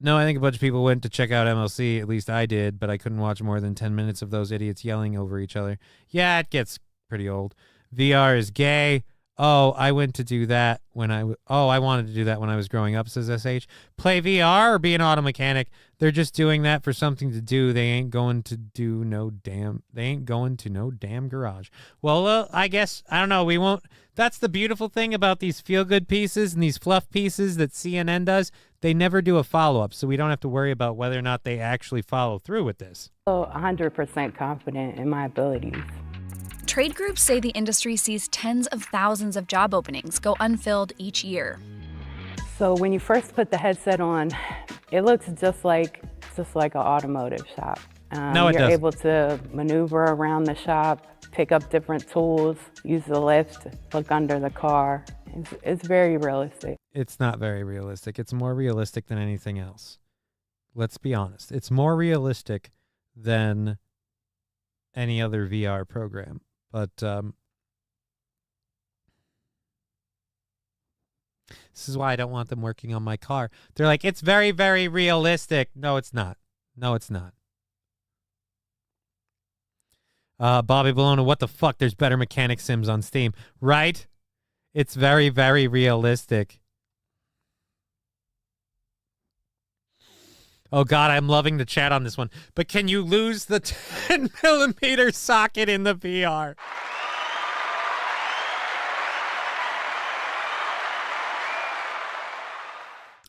H: no, I think a bunch of people went to check out MLC, at least I did, but I couldn't watch more than 10 minutes of those idiots yelling over each other. Yeah, it gets pretty old. VR is gay. Oh, I went to do that when I wanted to do that when I was growing up, says SH. Play VR or be an auto mechanic. They're just doing that for something to do. They ain't going to no damn garage. Well, I guess, I don't know. We won't. That's the beautiful thing about these feel-good pieces and these fluff pieces that CNN does. They never do a follow-up, so we don't have to worry about whether or not they actually follow through with this.
D: I'm 100% confident in my abilities.
E: Trade groups say the industry sees tens of thousands of job openings go unfilled each year.
D: So when you first put the headset on, it looks just like an automotive shop.
H: No, it doesn't.
D: You're able to maneuver around the shop, pick up different tools, use the lift, look under the car. It's very realistic.
H: It's not very realistic. It's more realistic than anything else. Let's be honest. It's more realistic than any other VR program. But this is why I don't want them working on my car. They're like, it's very, very realistic. No, it's not. No, it's not. Bobby Bologna, what the fuck? There's better mechanic sims on Steam, right? It's very, very realistic. Oh, God, I'm loving the chat on this one. But can you lose the 10mm socket in the VR?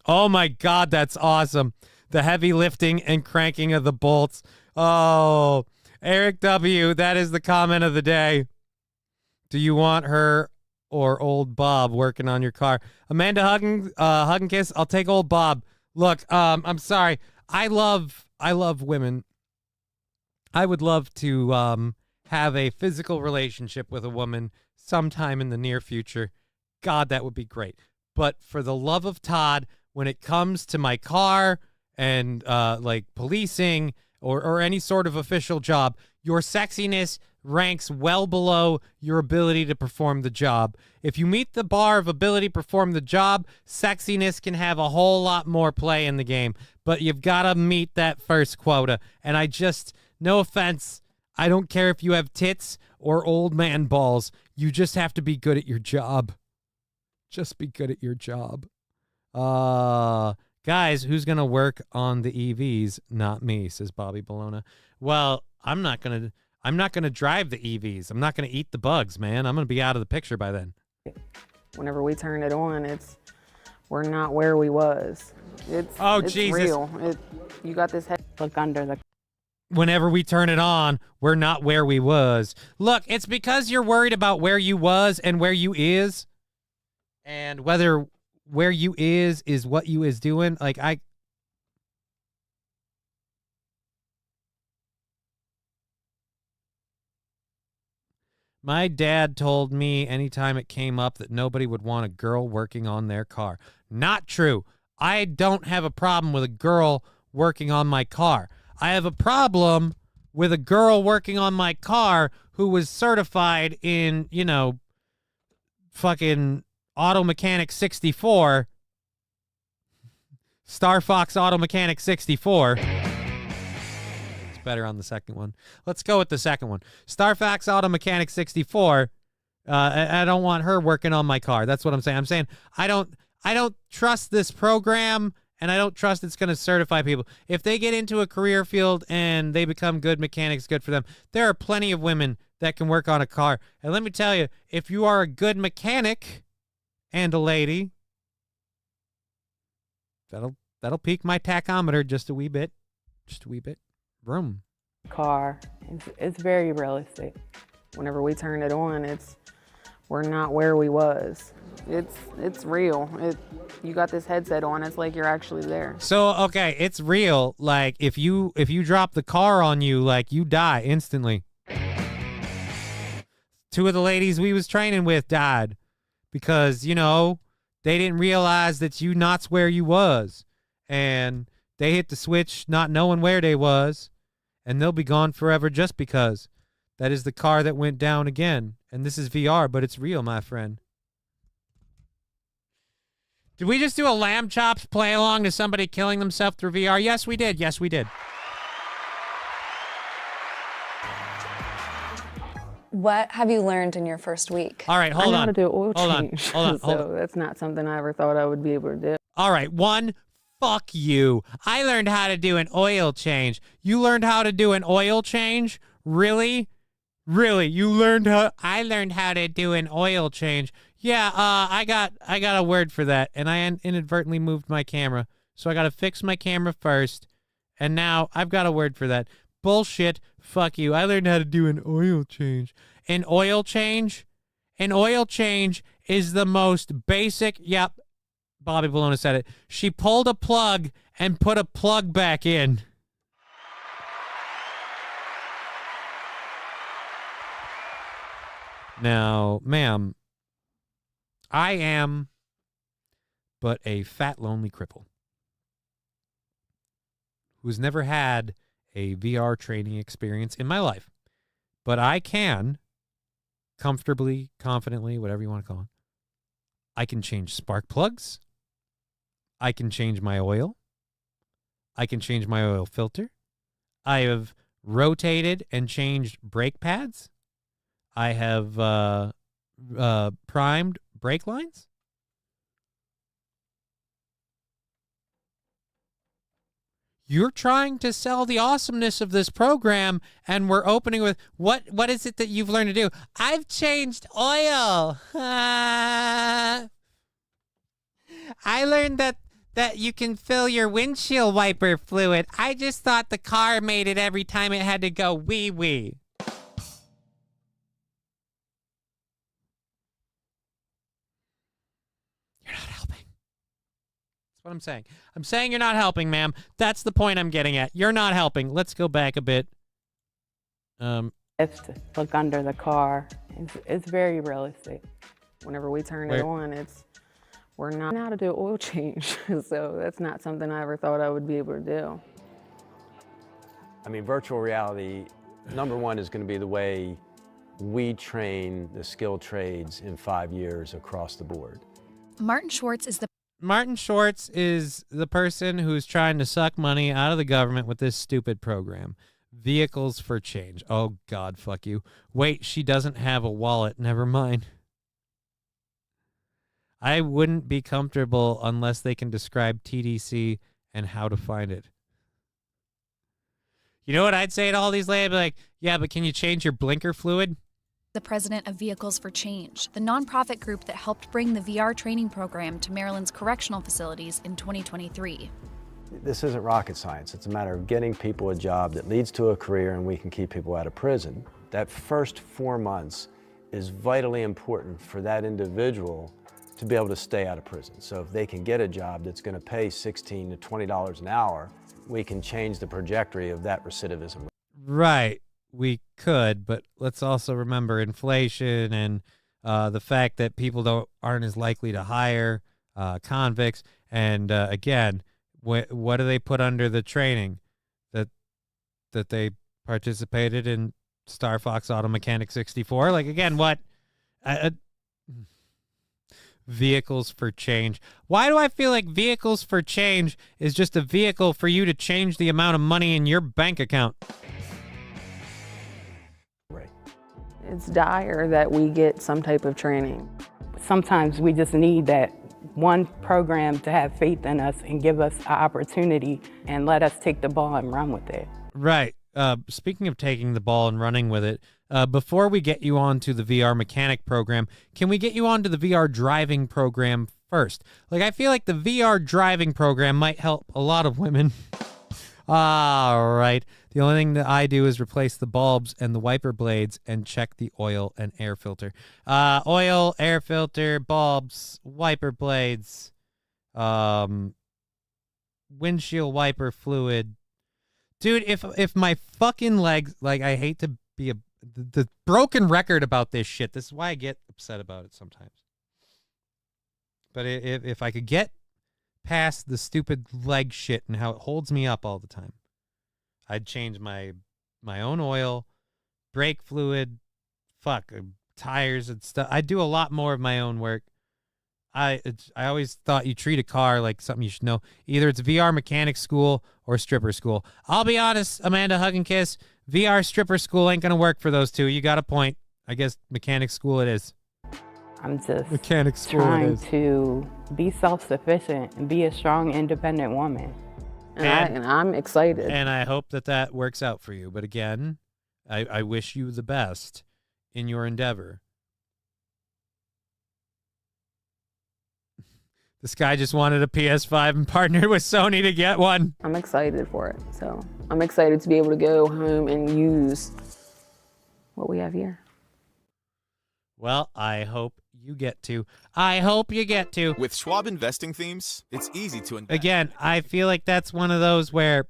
H: Oh, my God, that's awesome. The heavy lifting and cranking of the bolts. Oh, Eric W., that is the comment of the day. Do you want her or old Bob working on your car? Amanda hug and kiss. I'll take old Bob. Look, I'm sorry. I love women. I would love to have a physical relationship with a woman sometime in the near future. God, that would be great. But for the love of Todd, when it comes to my car and like policing or any sort of official job, your sexiness ranks well below your ability to perform the job. If you meet the bar of ability to perform the job, sexiness can have a whole lot more play in the game. But you've got to meet that first quota. And no offense, I don't care if you have tits or old man balls. You just have to be good at your job. Just be good at your job. Guys, who's going to work on the EVs? Not me, says Bobby Bologna. Well, I'm not going to drive the EVs. I'm not going to eat the bugs, man. I'm going to be out of the picture by then.
D: Whenever we turn it on, we're not where we was. It's
H: Jesus.
D: Real. You got this head look under the.
H: Whenever we turn it on, we're not where we was. Look, it's because you're worried about where you was and where you is, and whether where you is what you is doing. Like my dad told me anytime it came up that nobody would want a girl working on their car. Not true. I don't have a problem with a girl working on my car. I have a problem with a girl working on my car who was certified in, fucking Auto Mechanic 64. Star Fox Auto Mechanic 64. It's better on the second one. Let's go with the second one. Star Fox Auto Mechanic 64. I don't want her working on my car. That's what I'm saying. I'm saying I don't trust this program, and I don't trust it's going to certify people. If they get into a career field and they become good mechanics, good for them. There are plenty of women that can work on a car. And let me tell you, if you are a good mechanic and a lady, that'll peak my tachometer just a wee bit. Just a wee bit. Vroom.
D: Car. It's very realistic. Whenever we turn it on, we're not where we was. It's real. You got this headset on, it's like you're actually there.
H: So, okay, it's real. Like, if you drop the car on you, like, you die instantly. 2 of the ladies we was training with died because, they didn't realize that you not's where you was. And they hit the switch not knowing where they was. And they'll be gone forever just because. That is the car that went down again. And this is VR, but it's real, my friend. Did we just do a lamb chops play along to somebody killing themselves through VR? Yes, we did. Yes, we did.
A: What have you learned in your first week?
H: All right, hold on.
D: I know how to do oil
H: hold
D: change.
H: On.
D: So that's not something I ever thought I would be able to do.
H: All right, fuck you. I learned how to do an oil change. You learned how to do an oil change? Really? Really? I learned how to do an oil change. Yeah, I got a word for that, and I inadvertently moved my camera. So I got to fix my camera first, and now I've got a word for that. Bullshit. Fuck you. I learned how to do an oil change. An oil change? An oil change is the most basic. Yep. Bobby Bologna said it. She pulled a plug and put a plug back in. Now, ma'am, I am but a fat, lonely cripple who's never had a VR training experience in my life. But I can comfortably, confidently, whatever you want to call it, I can change spark plugs. I can change my oil. I can change my oil filter. I have rotated and changed brake pads. I have primed brake lines. You're trying to sell the awesomeness of this program, and we're opening with, what is it that you've learned to do? I've changed oil. I learned that you can fill your windshield wiper fluid. I just thought the car made it every time it had to go wee-wee. You're not helping. That's what I'm saying. I'm saying you're not helping, ma'am. That's the point I'm getting at. You're not helping. Let's go back a bit.
D: It's to look under the car. It's very realistic.
A: Whenever we turn it on, we're not how to do oil change. So that's not something I ever thought I would be able to do.
F: I mean, virtual reality, number one, is going to be the way we train the skilled trades in 5 years across the board.
E: Martin Schwartz is the person who's trying to suck money out of the government with this stupid program. Vehicles for change. Oh, God, fuck you. Wait, she doesn't have a wallet. Never mind. I wouldn't be comfortable unless they can describe TDC and how to find it. You know what I'd say to all these ladies? I'd be like, yeah, but can you change your blinker fluid? The president of Vehicles for Change, the nonprofit group that helped bring the VR training program to Maryland's correctional facilities in 2023.
F: This isn't rocket science. It's a matter of getting people a job that leads to a career and we can keep people out of prison. That first 4 months is vitally important for that individual to be able to stay out of prison. So if they can get a job that's going to pay $16 to $20 an hour, we can change the trajectory of that recidivism.
H: Right. We could, but let's also remember inflation and the fact that people aren't as likely to hire convicts. And again, what do they put under the training that they participated in Star Fox Auto Mechanic 64? Like, again, what? Vehicles for Change. Why do I feel like Vehicles for Change is just a vehicle for you to change the amount of money in your bank account?
A: It's dire that we get some type of training.
D: Sometimes we just need that one program to have faith in us and give us an opportunity and let us take the ball and run with it.
H: Right. Speaking of taking the ball and running with it, before we get you on to the VR mechanic program, can we get you on to the VR driving program first? Like, I feel like the VR driving program might help a lot of women. All right. The only thing that I do is replace the bulbs and the wiper blades and check the oil and air filter. Oil, air filter, bulbs, wiper blades, windshield wiper fluid. Dude, if my fucking legs, like, I hate to be the broken record about this shit. This is why I get upset about it sometimes. But if I could get past the stupid leg shit and how it holds me up all the time, I'd change my own oil, brake fluid, tires and stuff. I do a lot more of my own work. I always thought you treat a car like something you should know. Either it's VR mechanic school or stripper school. I'll be honest, Amanda Hug and Kiss, VR stripper school ain't going to work for those two. You got a point. I guess mechanic school it is.
D: I'm just
H: mechanic school
D: trying to be self-sufficient and be a strong, independent woman.
A: And I'm excited.
H: And I hope that works out for you. But again, I wish you the best in your endeavor. This guy just wanted a PS5 and partnered with Sony to get one.
A: I'm excited for it. So I'm excited to be able to go home and use what we have here.
H: Well, I hope you get to. I hope you get to.
Q: With Schwab investing themes, it's easy to invest.
H: Again, I feel like that's one of those where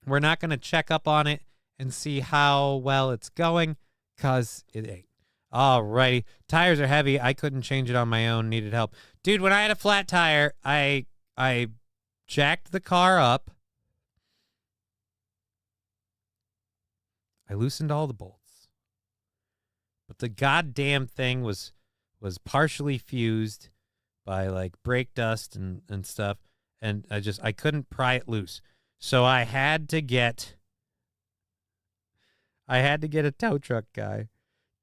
H: we're not going to check up on it and see how well it's going, because it ain't. Alrighty. Tires are heavy. I couldn't change it on my own. Needed help. Dude, when I had a flat tire, I jacked the car up. I loosened all the bolts. But the goddamn thing was partially fused by like brake dust and stuff. And I couldn't pry it loose. So I had to get I had to get a tow truck guy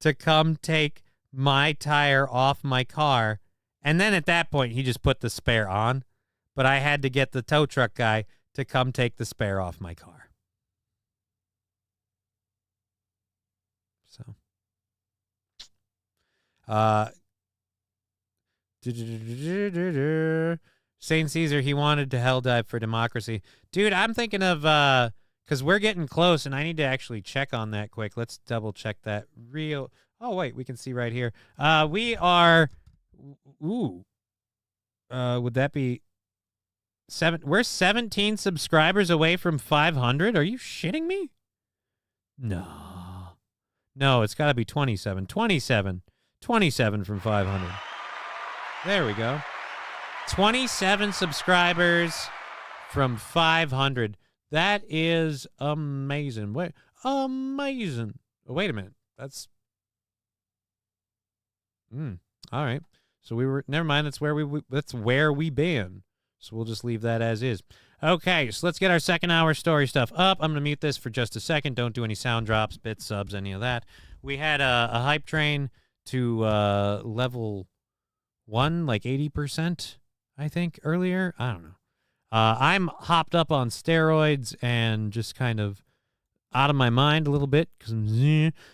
H: to come take my tire off my car. And then at that point, he just put the spare on. But I had to get the tow truck guy to come take the spare off my car. So. St. Caesar, he wanted to hell dive for democracy. Dude, I'm thinking of, because we're getting close, and I need to actually check on that quick. Let's double check that real. Oh, wait, we can see right here. We are, would that be we're 17 subscribers away from 500? Are you shitting me? No, it's got to be 27 from 500. There we go. 27 subscribers from 500. That is amazing. Amazing. Oh, wait a minute. That's all right. So never mind. That's where we been. So we'll just leave that as is. Okay, so let's get our second hour story stuff up. I'm going to mute this for just a second. Don't do any sound drops, bits, subs, any of that. We had a hype train to level 1, like 80%, I think, earlier. I don't know. I'm hopped up on steroids and just kind of out of my mind a little bit.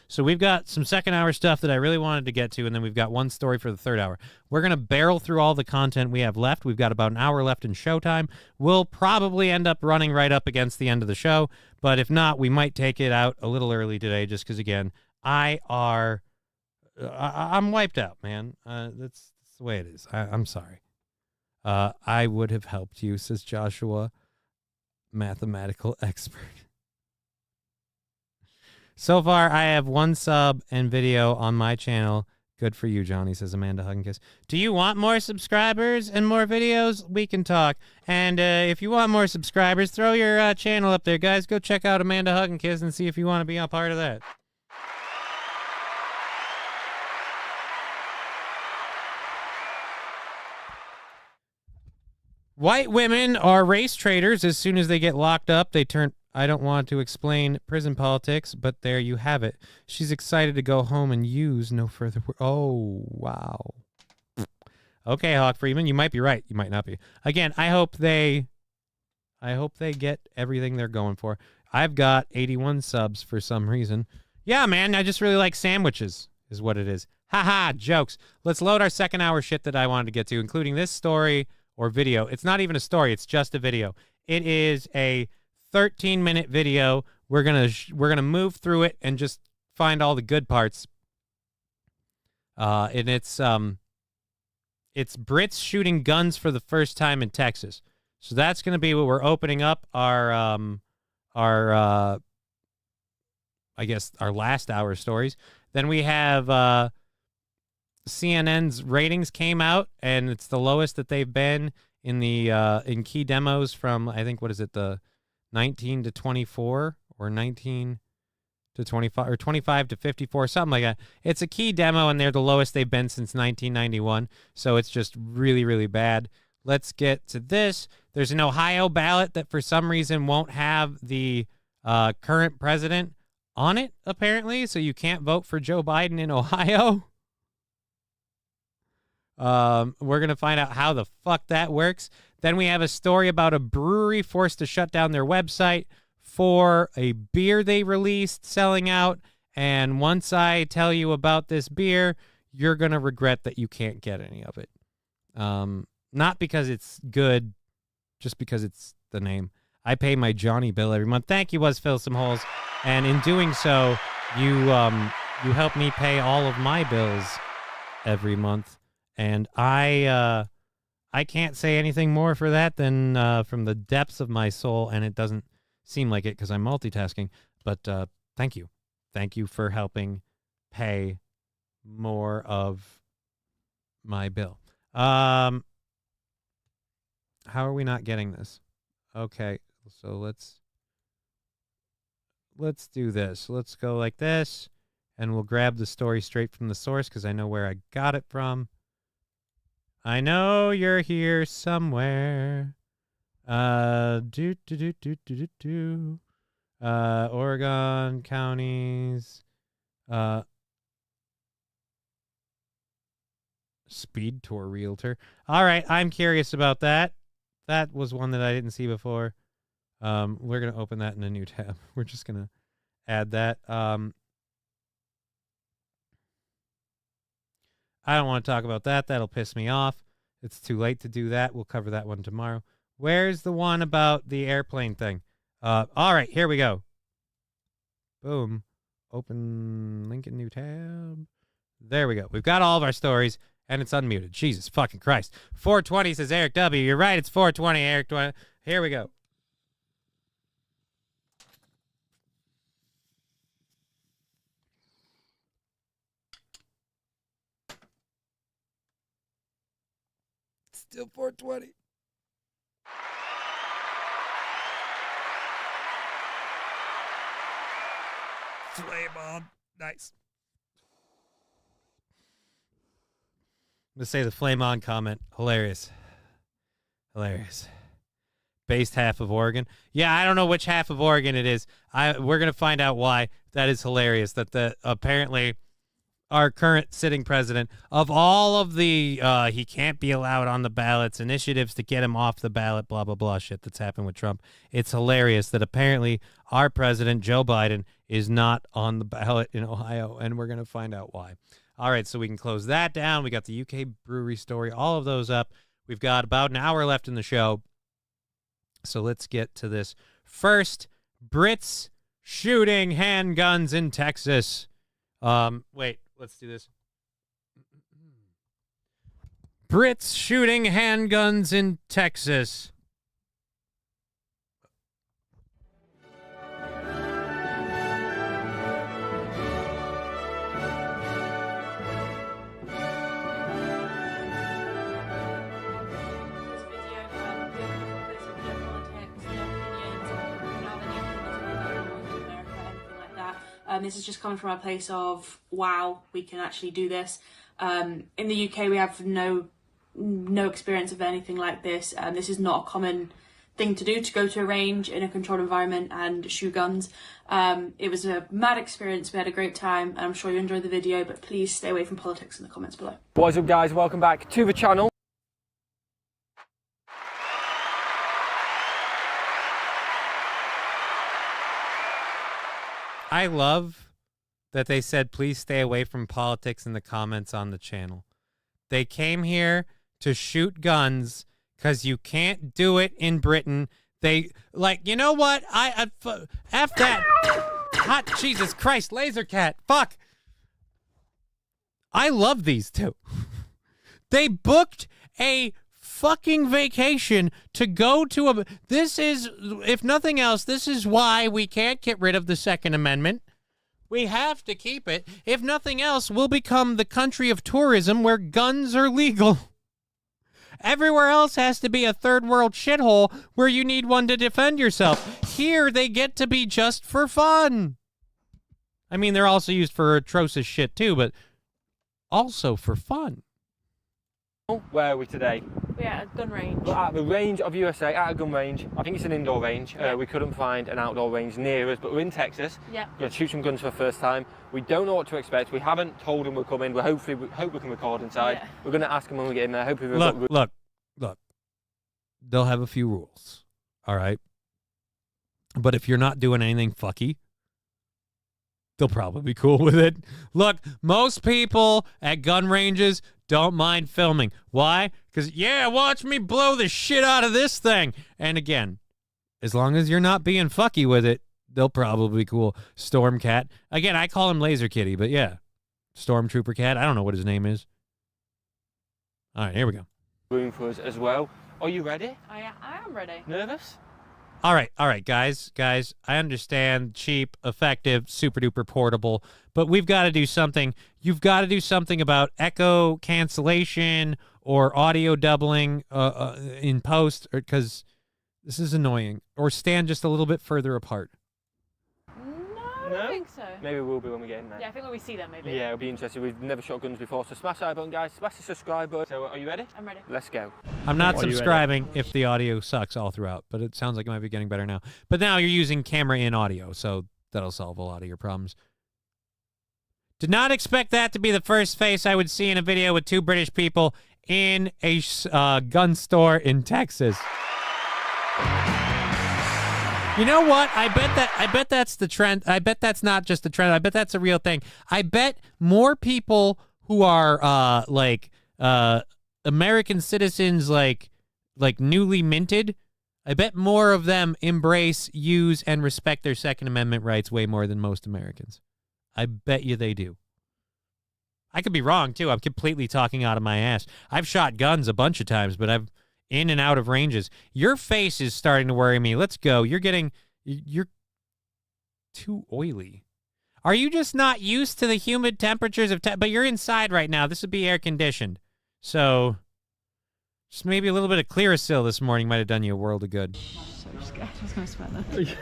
H: So we've got some second hour stuff that I really wanted to get to, and then we've got one story for the third hour. We're going to barrel through all the content we have left. We've got about an hour left in showtime. We'll probably end up running right up against the end of the show, but if not, we might take it out a little early today just because, again, I'm wiped out, man. That's the way it is. I'm sorry. I would have helped you, says Joshua, mathematical expert. So far, I have 1 sub and video on my channel. Good for you, Johnny, says Amanda Hug and Kiss. Do you want more subscribers and more videos? We can talk. And if you want more subscribers, throw your channel up there, guys. Go check out Amanda Hug and Kiss and see if you want to be a part of that. White women are race traitors. As soon as they get locked up, they turn... I don't want to explain prison politics, but there you have it. She's excited to go home and use no further... Oh, wow. Okay, Hawk Freeman, you might be right. You might not be. Again, I hope they get everything they're going for. I've got 81 subs for some reason. Yeah, man, I just really like sandwiches, is what it is. Haha, jokes. Let's load our second hour shit that I wanted to get to, including this story or video. It's not even a story. It's just a video. It is a 13-minute video. We're gonna move through it and just find all the good parts. And it's Brits shooting guns for the first time in Texas. So that's gonna be what we're opening up our I guess our last hour stories. Then we have CNN's ratings came out, and it's the lowest that they've been in the in key demos from, I think, what is it, the 19 to 24 or 19 to 25 or 25 to 54, something like that. It's a key demo, and they're the lowest they've been since 1991. So it's just really, really bad. Let's get to this. There's an Ohio ballot that for some reason won't have the current president on it, apparently. So you can't vote for Joe Biden in Ohio. We're going to find out how the fuck that works. Then we have a story about a brewery forced to shut down their website for a beer they released selling out. And once I tell you about this beer, you're going to regret that you can't get any of it. Not because it's good, just because it's the name. I pay my Johnny bill every month. Thank you, Was Fill Some Holes. And in doing so, you help me pay all of my bills every month. And I can't say anything more for that than from the depths of my soul, and it doesn't seem like it because I'm multitasking. But thank you. Thank you for helping pay more of my bill. How are we not getting this? Okay, so let's do this. Let's go like this, and we'll grab the story straight from the source because I know where I got it from. I know you're here somewhere. Oregon counties. Speed Tour Realtor. All right, I'm curious about that. That was one that I didn't see before. We're going to open that in a new tab. We're just going to add that. I don't want to talk about that. That'll piss me off. It's too late to do that. We'll cover that one tomorrow. Where's the one about the airplane thing? All right, here we go. Boom. Open link in new tab. There we go. We've got all of our stories, and it's unmuted. Jesus fucking Christ. 420 says Eric W. You're right, it's 420, Eric 20. Here we go. Still 420. Flame on. Nice. Let's say the flame on comment. Hilarious. Hilarious. Based half of Oregon. Yeah, I don't know which half of Oregon it is. We're going to find out why. That is hilarious that apparently our current sitting president, of all of the he can't be allowed on the ballots, initiatives to get him off the ballot, blah, blah, blah shit that's happened with Trump, it's hilarious that apparently our president, Joe Biden, is not on the ballot in Ohio, and we're going to find out why. All right, so we can close that down. We got the UK brewery story, all of those up. We've got about an hour left in the show, so let's get to this. First, Brits shooting handguns in Texas. Wait. Let's do this. Brits shooting handguns in Texas.
G: This is just coming from a place of, wow, we can actually do this. In the UK, we have no experience of anything like this. This is not a common thing to do, to go to a range in a controlled environment and shoot guns. It was a mad experience. We had a great time. I'm sure you enjoyed the video, but please stay away from politics in the comments below.
J: What's up, guys? Welcome back to the channel.
H: I love that they said, please stay away from politics in the comments on the channel. They came here to shoot guns because you can't do it in Britain. They, like, you know what? F that. Hot Jesus Christ, laser cat. Fuck. I love these two. They booked a fucking vacation to go to a... This is, if nothing else, this is why we can't get rid of the Second Amendment. We have to keep it. If nothing else, we'll become the country of tourism where guns are legal. Everywhere else has to be a third world shithole where you need one to defend yourself. Here, they get to be just for fun. I mean, they're also used for atrocious shit too, but also for fun.
J: Where are we today?
G: We're at a gun range.
J: We're at the range of USA, at a gun range. I think it's an indoor range.
G: Yeah.
J: We couldn't find an outdoor range near us, but we're in Texas.
G: Yeah.
J: We're going to shoot some guns for the first time. We don't know what to expect. We haven't told them we're coming. We hope we can record inside. Yeah. We're going to ask them when we get in there. Hopefully
H: Look. They'll have a few rules, all right? But if you're not doing anything fucky, they'll probably be cool with it. Look, most people at gun ranges don't mind filming. Why? Because, yeah, watch me blow the shit out of this thing. And again, as long as you're not being fucky with it, they'll probably be cool. Stormcat. Again, I call him Laser Kitty, but yeah. Stormtrooper Cat. I don't know what his name is. All right, here we go.
J: Room for us as well. Are you ready?
G: I am ready.
J: Nervous?
H: All right, guys, I understand, cheap, effective, super duper portable, but we've got to do something. You've got to do something about echo cancellation or audio doubling in post, because this is annoying. Or stand just a little bit further apart.
G: No,
J: No?
O: I think so.
J: Maybe we'll be when we get in there.
O: Yeah, I think when we see them, maybe.
J: Yeah, it'll be interesting. We've never shot guns before, so smash that button, guys. Smash the subscribe button. So, are you ready?
O: I'm ready.
J: Let's go.
H: I'm not subscribing if the audio sucks all throughout, but it sounds like it might be getting better now. But now you're using camera in audio, so that'll solve a lot of your problems. Did not expect that to be the first face I would see in a video with two British people in a gun store in Texas. You know what? I bet that's the trend. I bet that's not just the trend. I bet that's a real thing. I bet more people who are American citizens like newly minted, I bet more of them embrace, use, and respect their Second Amendment rights way more than most Americans. I bet you they do. I could be wrong, too. I'm completely talking out of my ass. I've shot guns a bunch of times, but I've in and out of ranges. Your face is starting to worry me. Let's go. You're too oily. Are you just not used to the humid temperatures of but you're inside right now. This would be air conditioned. So just maybe a little bit of Clearasil this morning might have done you a world of good.
O: So scared. I was going to sweat that.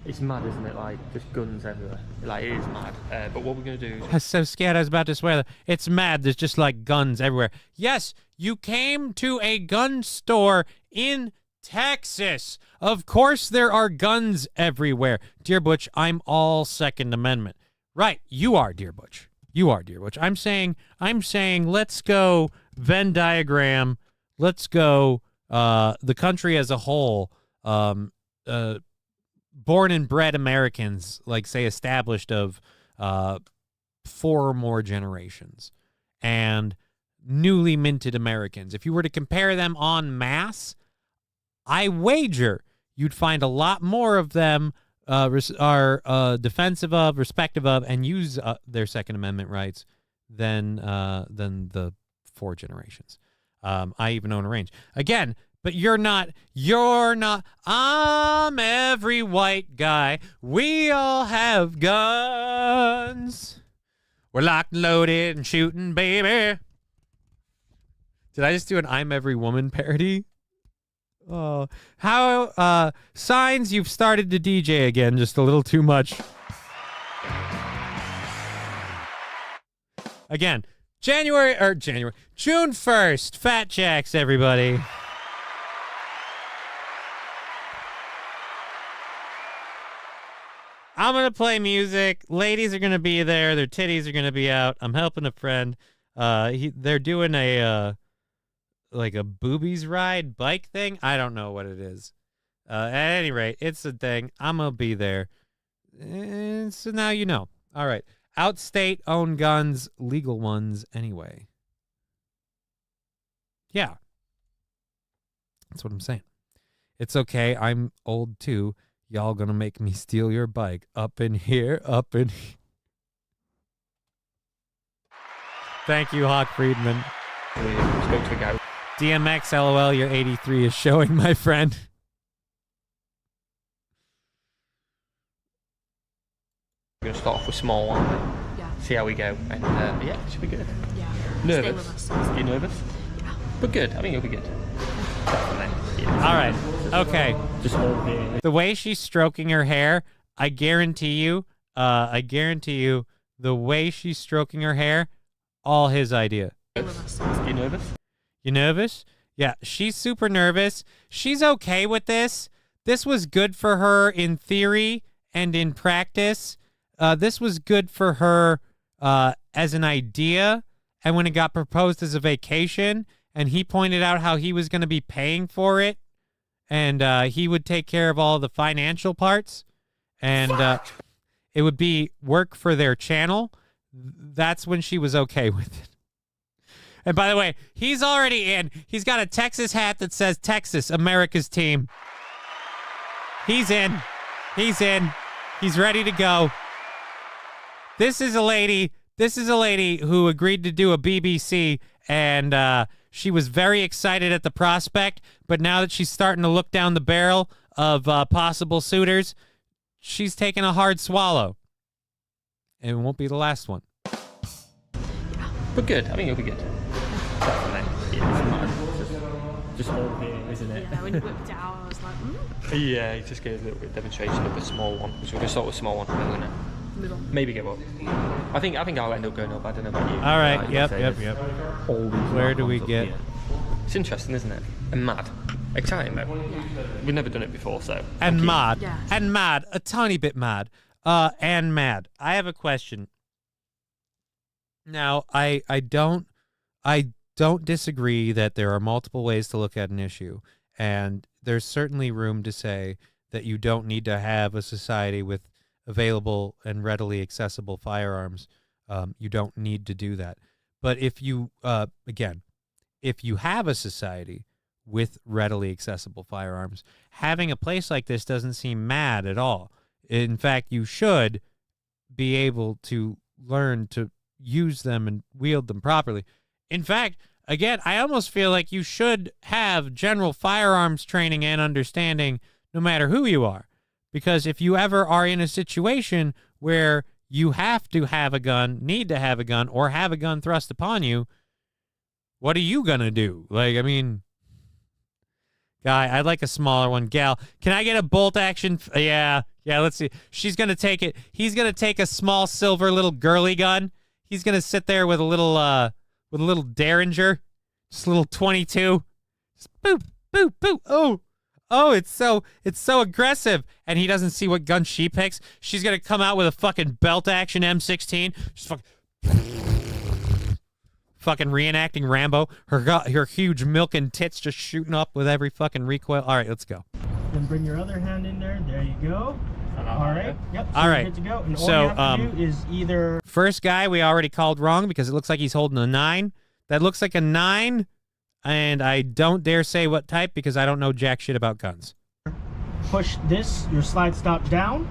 J: It's mad, isn't it? Like, just guns everywhere. Like, it is mad. But what we're going to do is...
H: I was so scared I was about to swear. It's mad. There's just, like, guns everywhere. Yes, you came to a gun store in Texas. Of course there are guns everywhere. Dear Butch, I'm all Second Amendment. Right, you are, Dear Butch. You are, Dear Butch. I'm saying, let's go Venn diagram. Let's go the country as a whole. Born and bred Americans, like, say, established of 4 or more generations, and newly minted Americans. If you were to compare them en masse, I wager you'd find a lot more of them are defensive of, respective of, and use their Second Amendment rights than the 4 generations. I even own a range. Again, but you're not, I'm every white guy. We all have guns. We're locked and loaded and shooting, baby. Did I just do an I'm every woman parody? Oh, how, signs you've started to DJ again, just a little too much. Again, June 1st, Fat Jacks, everybody. I'm going to play music. Ladies are going to be there. Their titties are going to be out. I'm helping a friend. They're doing a boobies ride bike thing. I don't know what it is. At any rate, it's a thing. I'm going to be there. And so now you know. All right. Outstate own guns, legal ones anyway. Yeah. That's what I'm saying. It's okay. I'm old too. Y'all gonna make me steal your bike. Up in here, up in here. Thank you, Hawk Friedman.
J: Spoke to the guy.
H: DMX, LOL, your 83 is showing, my friend.
J: We're going to start off with small, aren't we?
O: Yeah.
J: See how we go. And yeah, it should be good.
O: Yeah.
J: Nervous?
O: Stay with us.
J: You nervous?
O: Yeah.
J: But good. I think it'll be good.
H: All right. Okay.
J: Just hold me.
H: The way she's stroking her hair, I guarantee you, the way she's stroking her hair, all his idea.
J: You nervous?
H: You nervous? Yeah, she's super nervous. She's okay with this. This was good for her in theory and in practice. This was good for her as an idea. And when it got proposed as a vacation, and he pointed out how he was going to be paying for it, and he would take care of all the financial parts, and it would be work for their channel, that's when she was okay with it. And by the way, he's already in. He's got a Texas hat that says Texas, America's team. He's in. He's in. He's ready to go. This is a lady who agreed to do a BBC, and she was very excited at the prospect, but now that she's starting to look down the barrel of possible suitors, she's taking a hard swallow. And it won't be the last one.
J: But good. I think it'll be good. Definitely. Yeah, just hold me, isn't it?
O: Yeah, when you whipped it out, I was like,
J: Yeah, he just gave a little bit of demonstration of a small one. So we're going to start with a small one. We're going to maybe give up. I think I'll end up going up. I don't know about you.
H: All right. Yep. Where do we get?
J: It's interesting, isn't it? And mad. Exciting, though. We've never done it before, so.
H: And mad. Yeah. And mad. A tiny bit mad. And mad. I have a question. Now, I don't disagree that there are multiple ways to look at an issue, and there's certainly room to say that you don't need to have a society with available and readily accessible firearms. You don't need to do that. But if you, again, if you have a society with readily accessible firearms, having a place like this doesn't seem mad at all. In fact, you should be able to learn to use them and wield them properly. In fact, again, I almost feel like you should have general firearms training and understanding no matter who you are. Because if you ever are in a situation where you have to have a gun, need to have a gun, or have a gun thrust upon you, what are you going to do? Like, I mean, guy, I'd like a smaller one. Gal, can I get a bolt action? Yeah, let's see. She's going to take it. He's going to take a small silver little girly gun. He's going to sit there with a little Derringer, just a little 22. Just boop, boop, boop. Oh, it's so aggressive. And he doesn't see what gun she picks. She's going to come out with a fucking belt action M16. Just fucking reenacting Rambo. Her huge milking tits just shooting up with every fucking recoil. All right, let's go.
L: Then bring your other hand in there. There you go. All right. Yep. So
H: all right.
L: Good to go. And all you have to do is either.
H: First guy we already called wrong because it looks like he's holding a 9. That looks like a 9, and I don't dare say what type because I don't know jack shit about guns.
L: Push your slide stop down.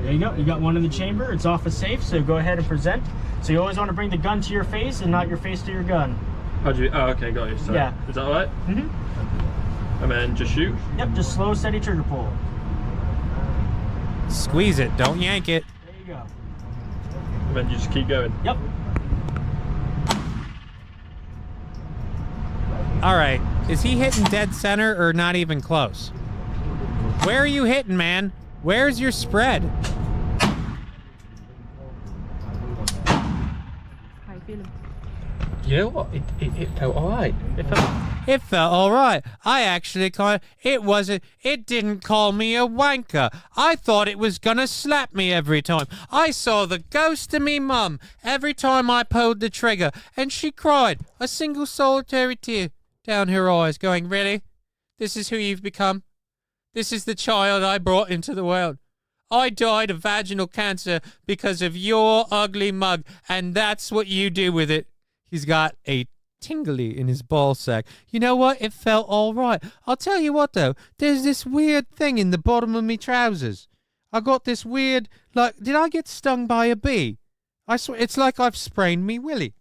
L: There you go. You got one in the chamber. It's off a safe, so go ahead and present. So you always want to bring the gun to your face and not your face to your gun.
J: How'd you? Oh, okay, got you. So,
L: yeah.
J: Is that all right?
L: Mm-hmm.
J: And then just shoot?
L: Yep, just slow, steady trigger pull.
H: Squeeze it. Don't yank it.
L: There you go.
J: And then you just keep going?
L: Yep.
H: All right. Is he hitting dead center or not even close? Where are you hitting, man? Where's your spread?
O: How you feeling?
J: You know what? It felt all right.
H: It felt all right. I actually it didn't call me a wanker. I thought it was gonna slap me every time. I saw the ghost of me mum every time I pulled the trigger, and she cried a single solitary tear down her eyes, going, "Really? This is who you've become? This is the child I brought into the world. I died of vaginal cancer because of your ugly mug, and that's what you do with it." He's got a tingly in his ball sack. You know what? It felt all right. I'll tell you what, though. There's this weird thing in the bottom of me trousers. I got this weird, like, did I get stung by a bee? I swear, it's like I've sprained me willy.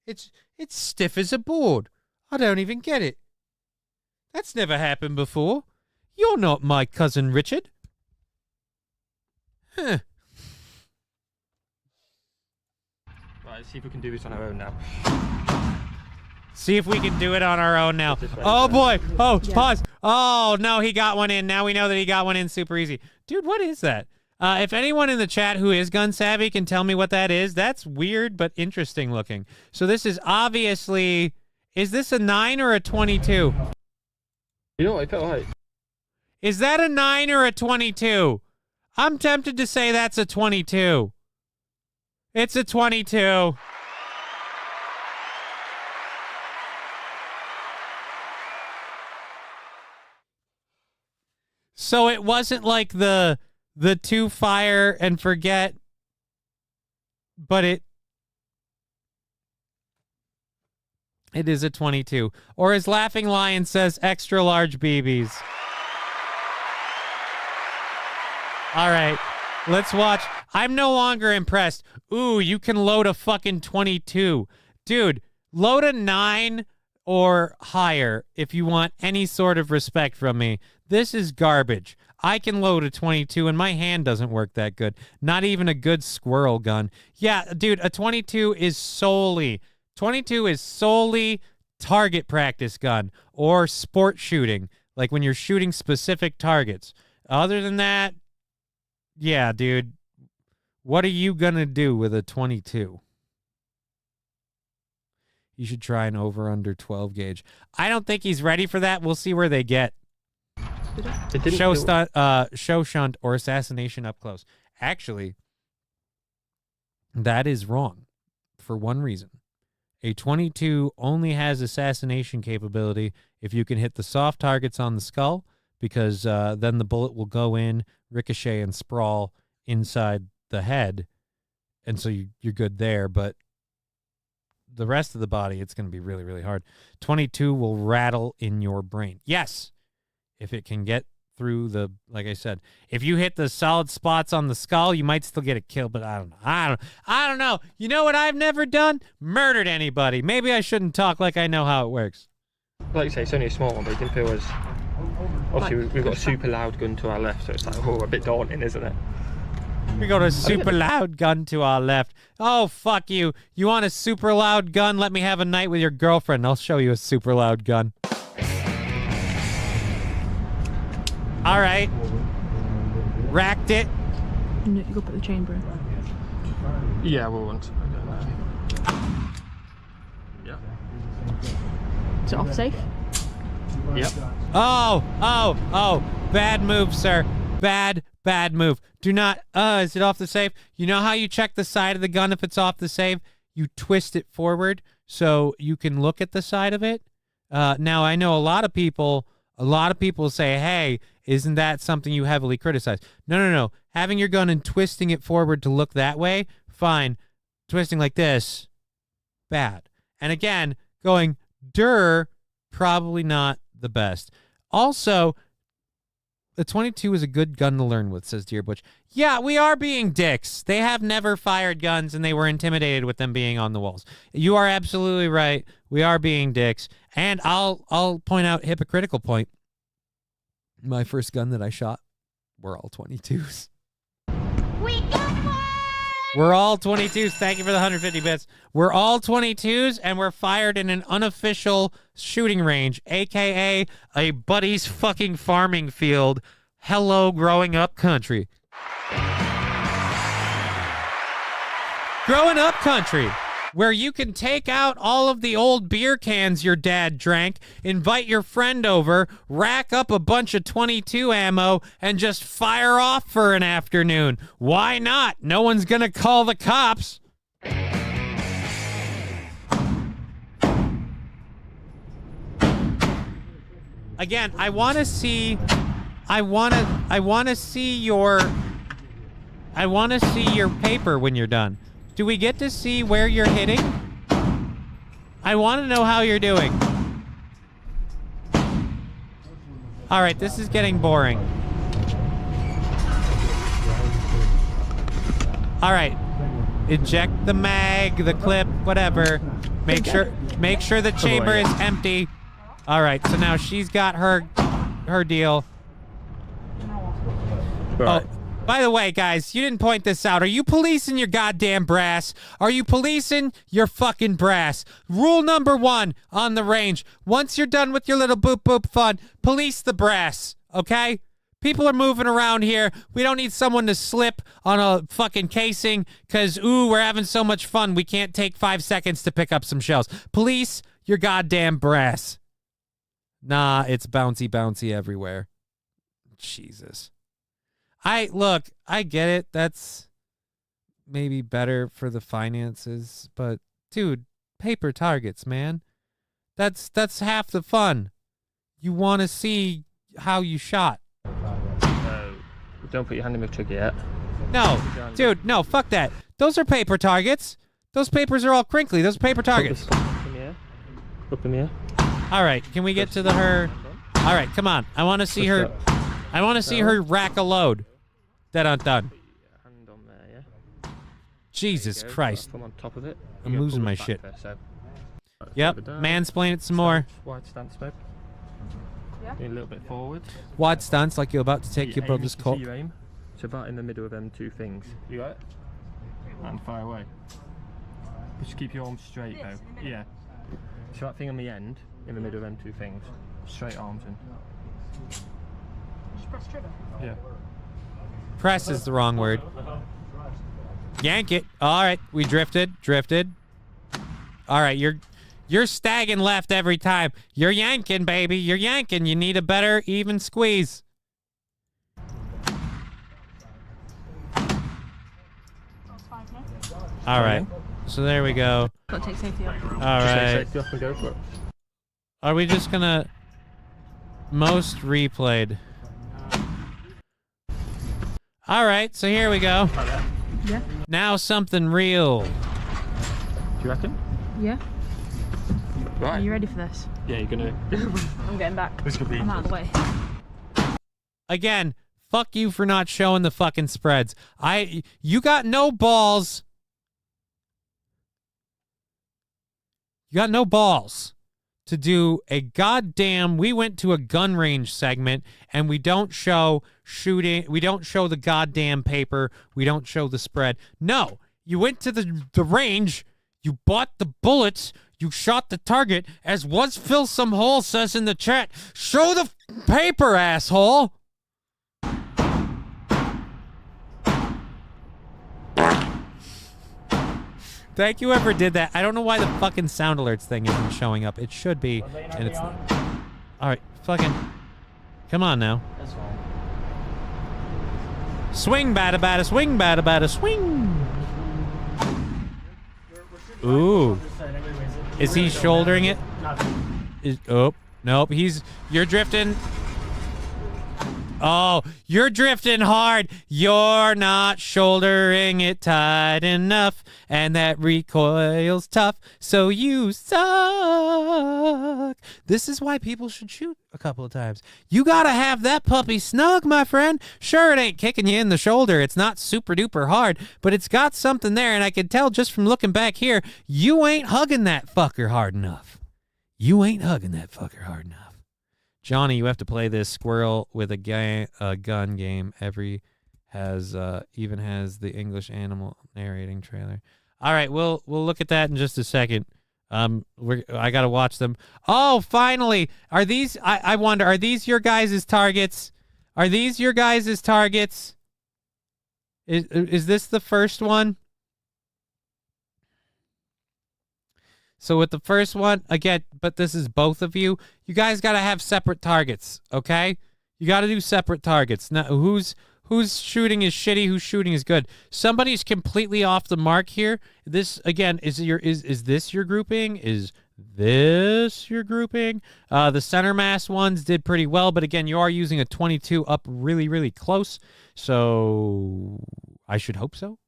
H: It's stiff as a board. I don't even get it. That's never happened before. You're not my cousin Richard. Huh.
J: Right, let's see if we can do this on our own now.
H: See if we can do it on our own now. Oh, boy. Oh, yeah. Pause. Oh, no, he got one in. Now we know that he got one in super easy. Dude, what is that? If anyone in the chat who is gun savvy can tell me what that is, that's weird but interesting looking. So this is obviously... Is this a 9 or a 22?
J: You know what? I felt right.
H: Is that a 9 or a 22? I'm tempted to say that's a 22. It's a 22. So it wasn't like the 2 fire and forget, but it is a 22. Or as Laughing Lion says, extra large BBs. All right, let's watch. I'm no longer impressed. Ooh, you can load a fucking 22. Dude, load a 9 or higher if you want any sort of respect from me. This is garbage. I can load a 22 and my hand doesn't work that good. Not even a good squirrel gun. Yeah, dude, a 22 is solely target practice gun or sport shooting. Like when you're shooting specific targets. Other than that, yeah, dude, what are you going to do with a 22? You should try an over-under 12 gauge. I don't think he's ready for that. We'll see where they get. Show shunt or assassination up close. Actually, that is wrong for one reason. A 22 only has assassination capability if you can hit the soft targets on the skull, because then the bullet will go in, ricochet, and sprawl inside the head, and so you're good there. But the rest of the body, it's going to be really, really hard. 22 will rattle in your brain. Yes, if it can get through the, like I said, if you hit the solid spots on the skull, you might still get a kill, but I don't know. You know what I've never done? Murdered anybody. Maybe I shouldn't talk like I know how it works.
J: Like you say, it's only a small one, but it didn't feel as... Obviously, we've got a super loud gun to our left, so it's like, a bit daunting, isn't it?
H: We got a super loud gun to our left. Oh, fuck you. You want a super loud gun? Let me have a night with your girlfriend. I'll show you a super loud gun. All right. Racked it.
O: You go put the chamber in.
J: Yeah, we'll want to. Yeah.
O: Is it off safe?
J: Yep.
H: Oh. Bad move, sir. Bad move. Do not, is it off the safe? You know how you check the side of the gun if it's off the safe? You twist it forward so you can look at the side of it. Now, I know a lot of people say, hey, isn't that something you heavily criticize? No. Having your gun and twisting it forward to look that way, fine. Twisting like this, bad. And again, going, probably not the best. Also, the 22 is a good gun to learn with, says Dear Butch. Yeah, we are being dicks. They have never fired guns, and they were intimidated with them being on the walls. You are absolutely right. We are being dicks. And I'll point out hypocritical point. My first gun that I shot were all 22s.
S: We got one!
H: We're all 22s. Thank you for the 150 bits. We're all 22s, and we're fired in an unofficial shooting range, a.k.a. a buddy's fucking farming field. Hello, growing up country. Growing up country, where you can take out all of the old beer cans your dad drank, invite your friend over, rack up a bunch of 22 ammo, and just fire off for an afternoon. Why not? No one's gonna call the cops. Again, I want to see your paper when you're done. Do we get to see where you're hitting? I want to know how you're doing. All right, this is getting boring. All right. Eject the mag, the clip, whatever. Make sure the chamber is empty. All right, so now she's got her deal.
J: Right.
H: Oh, by the way, guys, you didn't point this out. Are you policing your goddamn brass? Are you policing your fucking brass? Rule number 1 on the range. Once you're done with your little boop boop fun, police the brass, okay? People are moving around here. We don't need someone to slip on a fucking casing because, we're having so much fun. We can't take 5 seconds to pick up some shells. Police your goddamn brass. Nah, it's bouncy everywhere. Jesus. I get it. That's maybe better for the finances, but dude, paper targets, man. That's half the fun. You want to see how you shot.
J: Don't put your hand in the trigger yet.
H: No, dude, no, fuck that. Those are paper targets. Those papers are all crinkly. Those are paper targets.
J: Up in the air.
H: All right, can we get to her? All right, come on. I want to see her. I want to see her rack a load. Dead on done.
J: Hand on there, yeah.
H: Jesus Christ.
J: Come on top of it.
H: I'm losing my shit. Yep, mansplain it some more.
J: Wide stance, babe. Yeah. A little bit forward.
H: Wide stance, like you're about to take your brother's cock.
J: Your aim. So about in the middle of them two things. You got it? And fire away. Just keep your arms straight though. Yeah. So that thing on the end, in the middle of them two things. Straight arms in.
O: Just press trigger.
J: Yeah.
H: Press is the wrong word. Yank it. All right, we drifted. All right, you're stagging left every time. You're yanking, baby. You're yanking. You need a better even squeeze. All right. So there we go.
O: Gotta take safety off.
H: All right.
J: Safety off and go for it.
H: Are we just gonna most replayed? All right, so here we go.
O: Yeah.
H: Now something real.
J: Do you reckon?
O: Yeah.
J: Right.
O: Are you ready for this?
J: Yeah, you're gonna.
O: I'm getting back.
J: This could be.
O: I'm out of the way.
H: Again, fuck you for not showing the fucking spreads. You got no balls. You got no balls to do a goddamn, we went to a gun range segment and we don't show shooting, we don't show the goddamn paper, we don't show the spread. No, you went to the range, you bought the bullets, you shot the target, as Was Phil Some Hole says in the chat, show the paper, asshole. Thank you whoever did that. I don't know why the fucking sound alerts thing isn't showing up. It should be, and it's not. All right, fucking, come on now.
J: That's fine.
H: Swing, bada, bada, swing, bada, bada, swing. Ooh. Is he shouldering it? Oh, nope. You're drifting. Oh, you're drifting hard. You're not shouldering it tight enough. And that recoil's tough, so you suck. This is why people should shoot a couple of times. You gotta have that puppy snug, my friend. Sure, it ain't kicking you in the shoulder. It's not super duper hard, but it's got something there, and I can tell just from looking back here, you ain't hugging that fucker hard enough. You ain't hugging that fucker hard enough. Johnny, you have to play this squirrel with a gun game. Even has the English animal narrating trailer. All right, we'll look at that in just a second. I gotta watch them. Oh, finally, are these? I wonder, are these your guys' targets? Are these your guys' targets? Is this the first one? So with the first one, again, but this is both of you. You guys got to have separate targets, okay? You got to do separate targets. Now, whose shooting is shitty, whose shooting is good? Somebody's completely off the mark here. This, again, is this your grouping? Is this your grouping? The center mass ones did pretty well, but again, you are using a 22 up really, really close. So I should hope so.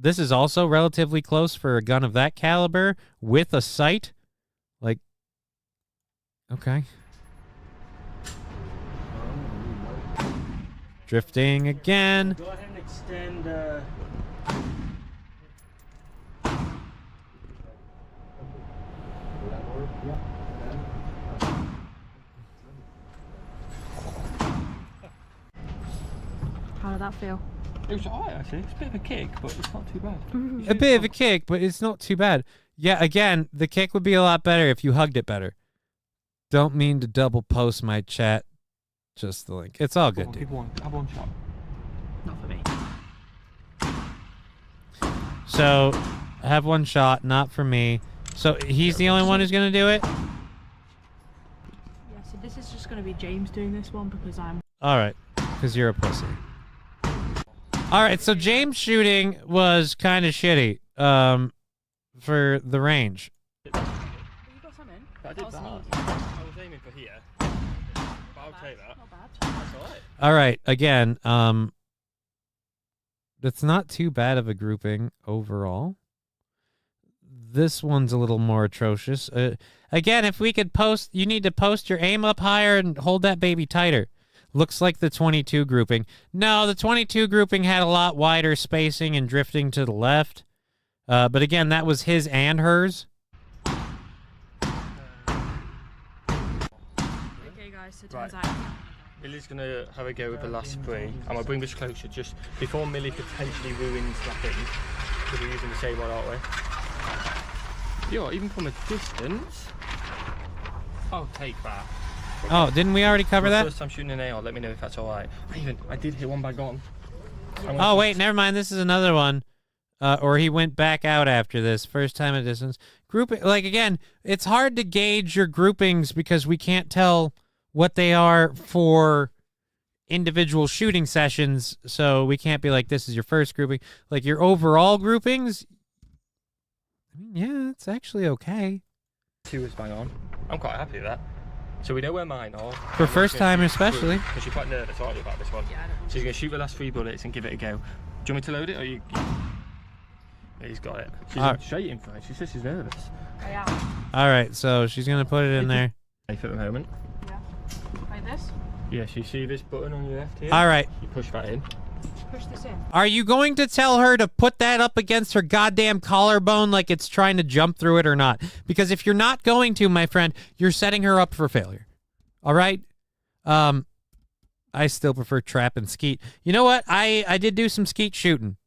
H: This is also relatively close for a gun of that caliber with a sight. Like, okay. Drifting again.
L: Go ahead and extend.
O: How did that feel?
J: It was alright actually. It's a bit of a kick, but it's not too bad.
H: A bit of a kick, but it's not too bad. Yeah, again, the kick would be a lot better if you hugged it better. Don't mean to double post my chat. Just the link. It's all good, dude.
J: Have one shot.
O: Not for me.
H: So, have one shot, not for me. So, he's the only one who's going to do it?
O: Yeah, so this is just going to be James doing this one because I'm...
H: Alright, because you're a pussy. Alright, so James' shooting was kind of shitty for the range.
O: You got some in.
J: I did that. I was aiming for here. But I'll take that.
O: Not bad.
J: That's alright.
H: Alright, again, that's not too bad of a grouping overall. This one's a little more atrocious. Again, if we could post, you need to post your aim up higher and hold that baby tighter. Looks like the 22 grouping. No, the 22 grouping had a lot wider spacing and drifting to the left. But again, that was his and hers.
O: Okay, guys, so turns out...
J: Millie's going to have a go with the last three. I'm going to bring this closer just before Millie potentially ruins that thing. Because we're using the same one, aren't we? Yeah, even from a distance. I'll take that.
H: Oh, didn't we already cover that?
J: First time shooting an AR, let me know if that's all right. I did hit one back on.
H: Oh, wait, never mind. This is another one. Or he went back out after this. First time at distance. Grouping, like, again, it's hard to gauge your groupings because we can't tell what they are for individual shooting sessions, so we can't be like, this is your first grouping. Like, your overall groupings, I mean, yeah, it's actually okay.
J: 2 was bang on. I'm quite happy with that. So we know where mine are.
H: For first time especially.
J: Because you're quite nervous, aren't you, about this one? Yeah, so you're going to shoot the last 3 bullets and give it a go. Do you want me to load it, or you... Yeah, he's got it. She's straight in front. She says she's nervous.
O: I am.
H: All right, so she's going to put it in there.
J: Safe at the moment.
O: Yeah. Like this?
J: Yes, you see this button on your left here?
H: All right.
J: You push that in.
O: Push this in.
H: Are you going to tell her to put that up against her goddamn collarbone like it's trying to jump through it or not? Because if you're not going to, my friend, you're setting her up for failure. All right? I still prefer trap and skeet. You know what? I did do some skeet shooting.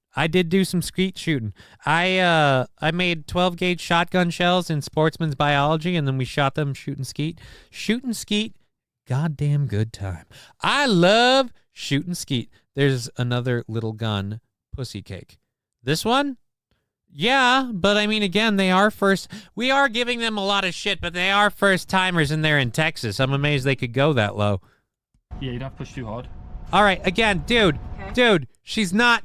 H: I made 12 gauge shotgun shells in sportsman's biology, and then we shot them shooting skeet. Shooting skeet, goddamn good time. I love shooting skeet. There's another little gun, pussy cake. This one? Yeah, but I mean, again, they are first. We are giving them a lot of shit, but they are first timers and they're in Texas. I'm amazed they could go that low.
J: Yeah, you'd have to push too hard.
H: All right, again, dude, she's not.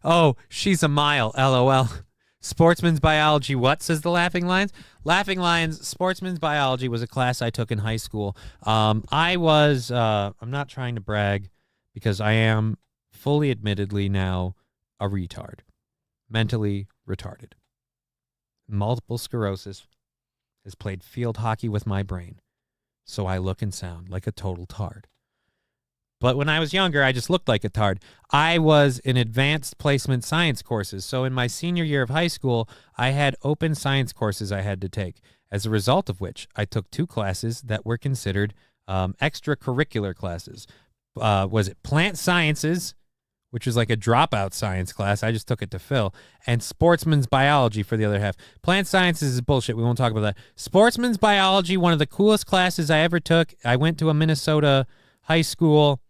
H: Oh, she's a mile, LOL. Sportsman's biology, what, says the Laughing Lions? Laughing Lions, sportsman's biology was a class I took in high school. I'm not trying to brag because I am fully admittedly now a retard. Mentally retarded. Multiple sclerosis has played field hockey with my brain, so I look and sound like a total tard. But when I was younger, I just looked like a tard. I was in advanced placement science courses. So in my senior year of high school, I had open science courses I had to take, as a result of which I took 2 classes that were considered extracurricular classes. Was it plant sciences, which was like a dropout science class. I just took it to fill. And sportsman's biology for the other half. Plant sciences is bullshit. We won't talk about that. Sportsman's biology, one of the coolest classes I ever took. I went to a Minnesota high school.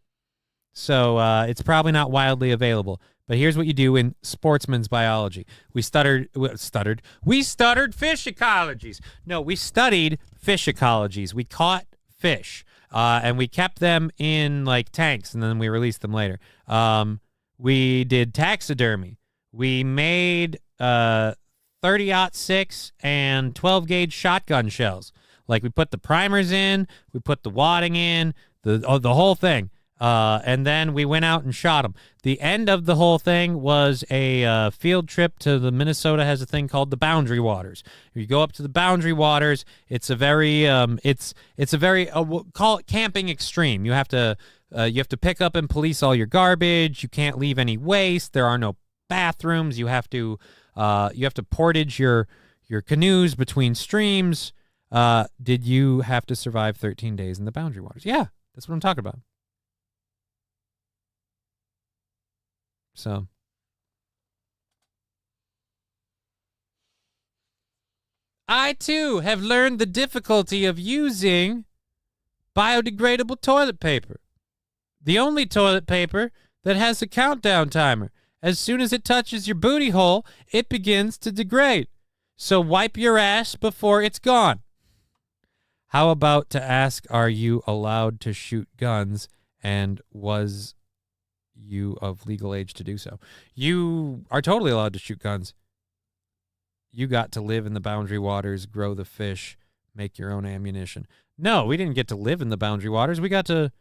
H: So it's probably not wildly available. But here's what you do in sportsman's biology. We studied fish ecologies. No, we studied fish ecologies. We caught fish, and we kept them in like tanks, and then we released them later. We did taxidermy. We made 30-06 and 12 gauge shotgun shells. Like, we put the primers in, we put the wadding in, the whole thing. And then we went out and shot them. The end of the whole thing was a field trip to the Minnesota has a thing called the Boundary Waters. You go up to the Boundary Waters. It's a very we'll call it camping extreme. You have to pick up and police all your garbage. You can't leave any waste. There are no bathrooms. You have to portage your canoes between streams. Did you have to survive 13 days in the Boundary Waters? Yeah, that's what I'm talking about. So, I too have learned the difficulty of using biodegradable toilet paper. The only toilet paper that has a countdown timer. As soon as it touches your booty hole, it begins to degrade. So wipe your ass before it's gone. How about to ask, are you allowed to shoot guns, and was you of legal age to do so? You are totally allowed to shoot guns. You got to live in the Boundary Waters, grow the fish, make your own ammunition. No, we didn't get to live in the Boundary Waters. We got to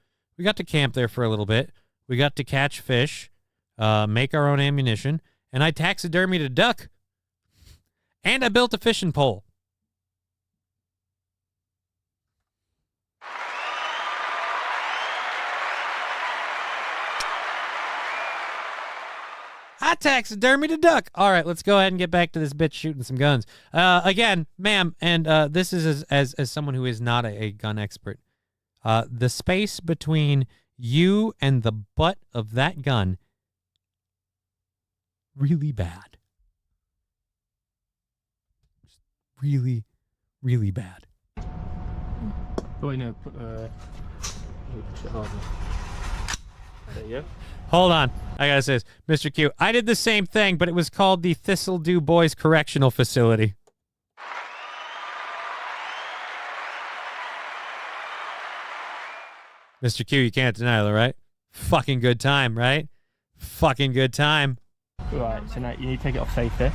H: camp there for a little bit. We got to catch fish, make our own ammunition, and I taxidermied a duck. And I built a fishing pole. I taxidermied a duck. All right, let's go ahead and get back to this bitch shooting some guns. Again, ma'am, and this is as someone who is not a gun expert. The space between you and the butt of that gun, really bad. Really, really bad.
J: Oh, no. There you go.
H: Hold on. I gotta say this. Mr. Q, I did the same thing, but it was called the Thistledew Boys Correctional Facility. Mr. Q, you can't deny it, right? Fucking good time, right? Fucking good time.
J: Right, so now you need to take it off safety.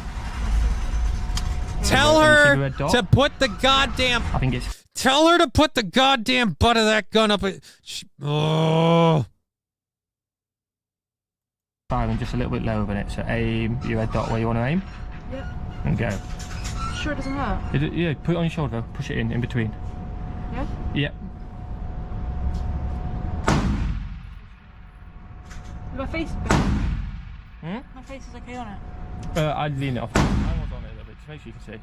H: Tell her to put the goddamn...
J: I think it's...
H: Tell her to put the goddamn butt of that gun up. Oh...
J: And just a little bit lower than it. So aim your red dot where you want to aim.
O: Yep.
J: And go.
O: Sure it doesn't hurt?
J: Yeah, put it on your shoulder though. Push it in between.
O: Yeah?
J: Yep.
O: My face is
J: Hmm?
O: My face is okay on it.
J: I'd lean it off. I was on it a little bit, just make sure you can see.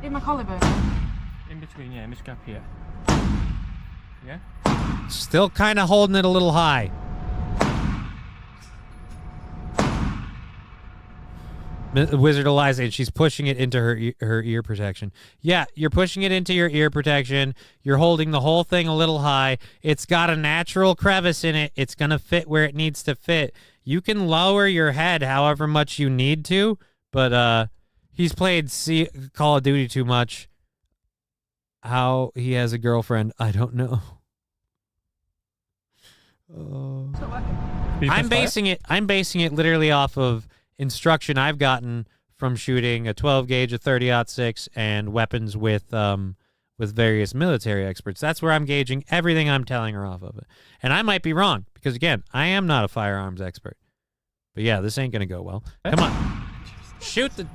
O: In my collarbone.
J: In between, yeah, in this gap here. Yeah?
H: Still kind of holding it a little high. Wizard Eliza, and she's pushing it into her ear protection. Yeah, you're pushing it into your ear protection. You're holding the whole thing a little high. It's got a natural crevice in it. It's going to fit where it needs to fit. You can lower your head however much you need to, but he's played Call of Duty too much. How he has a girlfriend, I don't know. I'm basing it literally off of instruction I've gotten from shooting a 12 gauge, a 30-06, and weapons with various military experts. That's where I'm gauging everything I'm telling her off of it. And I might be wrong because again, I am not a firearms expert. But yeah, this ain't gonna go well. Come on, shoot the.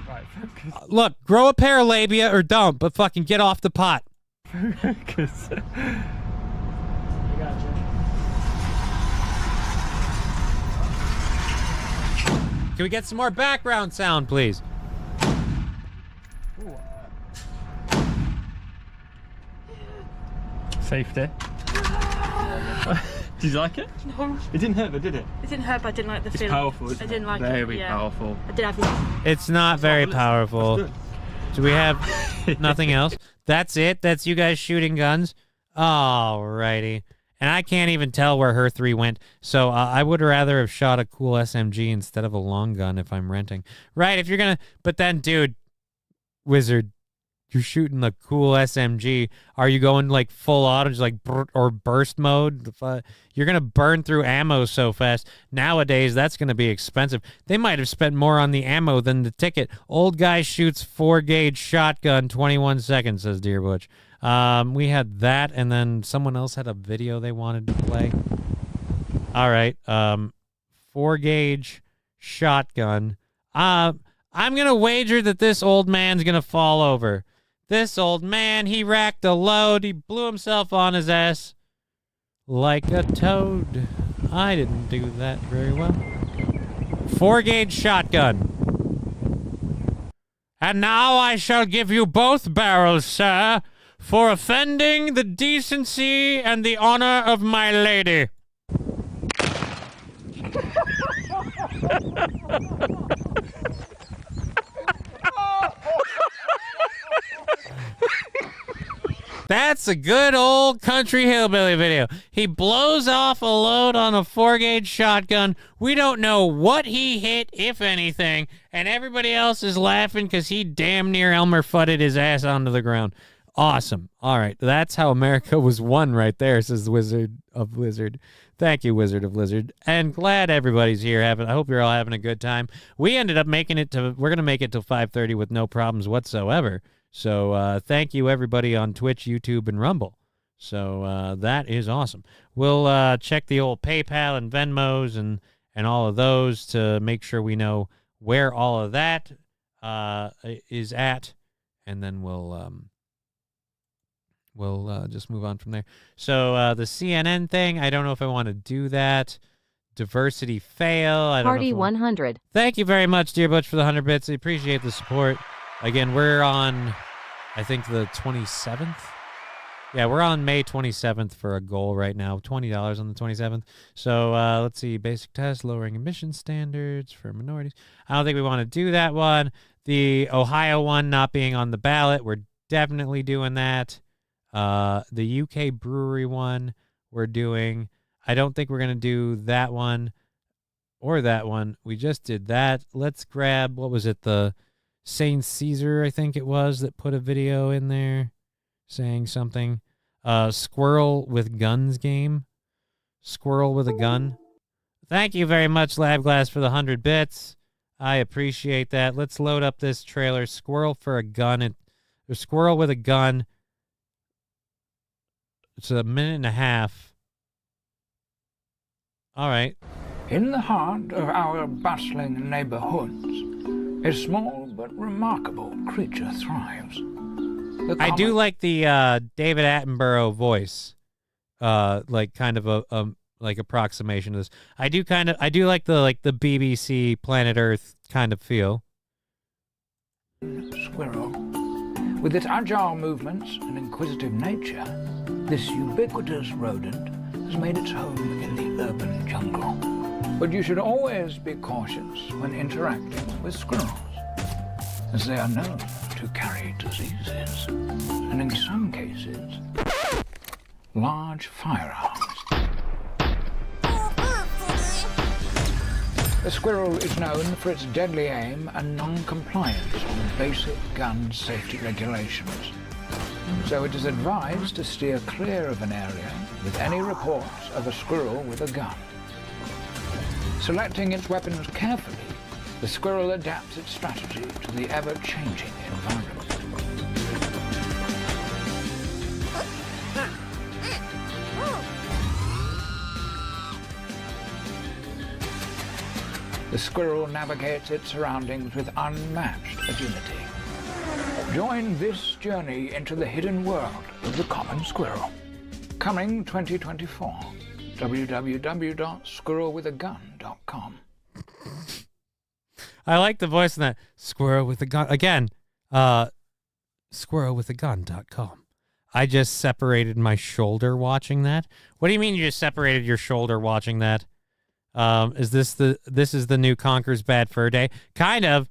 J: Right, focus.
H: Look, grow a pair of labia or don't, but fucking get off the pot.
J: Focus.
L: I got you.
H: Can we get some more background sound, please?
J: Safety. Did you like it?
O: No.
J: It didn't hurt, though, did it?
O: It didn't hurt, but I didn't like the
J: It's
O: feeling.
J: powerful, isn't
O: I didn't like it.
J: Very
O: Yeah.
J: powerful.
O: I did have
H: It's not very powerful. Do we have nothing else? That's it? That's you guys shooting guns? Alrighty. And I can't even tell where her 3 went, so I would rather have shot a cool SMG instead of a long gun if I'm renting. Right, if you're gonna... But then, dude, Wizard, you're shooting the cool SMG. Are you going, like, full auto, just like, or burst mode? You're gonna burn through ammo so fast. Nowadays, that's gonna be expensive. They might have spent more on the ammo than the ticket. Old guy shoots 4-gauge shotgun, 21 seconds, says Dear Butch. We had that, and then someone else had a video they wanted to play. All right. 4-gauge shotgun. I'm going to wager that this old man's going to fall over. This old man, he racked a load. He blew himself on his ass like a toad. I didn't do that very well. 4-gauge shotgun. And now I shall give you both barrels, sir, for offending the decency and the honor of my lady. That's a good old country hillbilly video. He blows off a load on a 4-gauge shotgun. We don't know what he hit, if anything, and everybody else is laughing because he damn near Elmer Fudded his ass onto the ground. Awesome. All right, that's how America was won right there, says Wizard of Blizzard. Thank you, Wizard of Blizzard. And glad everybody's here. I hope you're all having a good time. We ended up making it to, we're going to make it till 5:30 with no problems whatsoever. So thank you, everybody on Twitch, YouTube, and Rumble. So that is awesome. We'll check the old PayPal and Venmos and all of those to make sure we know where all of that is at. And then we'll just move on from there. So the CNN thing, I don't know if I want to do that. Diversity fail. I don't
T: Party
H: know
T: 100.
H: Thank you very much, Dear Butch, for the 100 bits. I appreciate the support. Again, we're on, I think, the 27th Yeah, we're on May 27th for a goal right now, $20 on the 27th. So let's see, basic test, lowering emission standards for minorities. I don't think we want to do that one. The Ohio one not being on the ballot, we're definitely doing that. The UK brewery one we're doing. I don't think we're going to do that one or that one. We just did that. Let's grab, what was it, the St. Caesar, I think it was, that put a video in there saying something. Squirrel with guns game. Squirrel with a gun. Thank you very much, Lab Glass, for the 100 bits. I appreciate that. Let's load up this trailer. Squirrel for a gun. A squirrel with a gun. It's a minute and a half. All right.
T: In the heart of our bustling neighborhoods, a small but remarkable creature thrives.
H: I do like the David Attenborough voice, like kind of a like approximation to this. I do like the BBC Planet Earth kind of feel.
T: Squirrel. With its agile movements and inquisitive nature, this ubiquitous rodent has made its home in the urban jungle. But you should always be cautious when interacting with squirrels, as they are known to carry diseases, and in some cases, large firearms. The squirrel is known for its deadly aim and non-compliance with basic gun safety regulations. So it is advised to steer clear of an area with any reports of a squirrel with a gun. Selecting its weapons carefully, the squirrel adapts its strategy to the ever-changing environment. The squirrel navigates its surroundings with unmatched agility. Join this journey into the hidden world of the common squirrel. Coming 2024. www.squirrelwithagun.com.
H: I like the voice in that. Squirrel with a gun. Again, squirrelwithagun.com. I just separated my shoulder watching that. What do you mean you just separated your shoulder watching that? Is this the new Conker's Bad Fur Day? Kind of.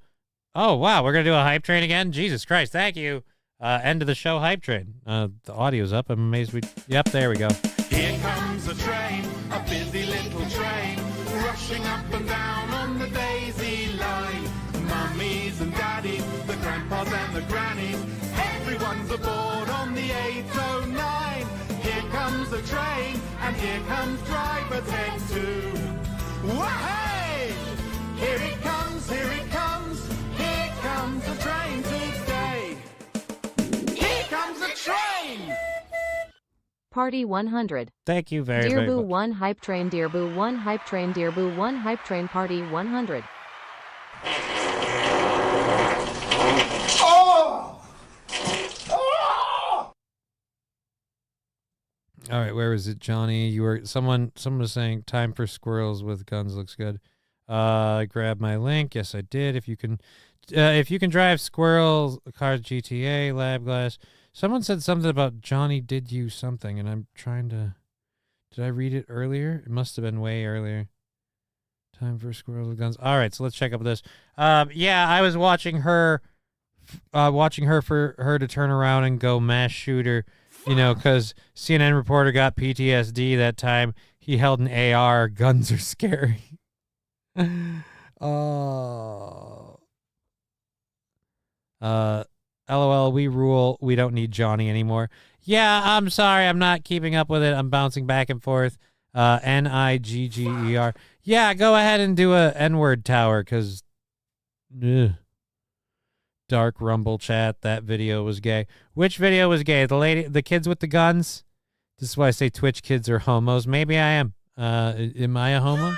H: Oh, wow. We're going to do a hype train again? Jesus Christ. Thank you. End of the show hype train. The audio's up. I'm amazed Yep, there we go.
U: Here comes a train, a busy little train, rushing up and down on the daisy line. Mummies and daddies, the grandpas and the grannies, everyone's aboard on the 809. Here comes the train, and here comes driver Ted too. Wah-hey! Here it comes, here it comes, here comes the train today. Here comes the train!
V: Party 100.
H: Thank you very,
V: Dear
H: very
V: Boo
H: much.
V: 1 hype train, Dear Boo 1 hype train, Dear Boo 1 hype train, Party 100.
U: Oh! Oh!
H: All right, where is it, Johnny? Someone was saying time for squirrels with guns looks good. I grabbed my link. Yes, I did. If you can drive squirrels, cars, GTA, Lab Glass. Someone said something about Johnny did you something, and I'm trying to. Did I read it earlier? It must have been way earlier. Time for squirrels with guns. All right, so let's check up this. Yeah, I was watching her for her to turn around and go mass shooter. You know, because CNN reporter got PTSD that time. He held an AR. Guns are scary. LOL, we rule. We don't need Johnny anymore. Yeah, I'm sorry. I'm not keeping up with it. I'm bouncing back and forth. Nigger. Yeah, go ahead and do a N-word tower, because Dark Rumble chat, that video was gay. Which video was gay? The kids with the guns? This is why I say Twitch kids are homos. Maybe I am. Am I a homo?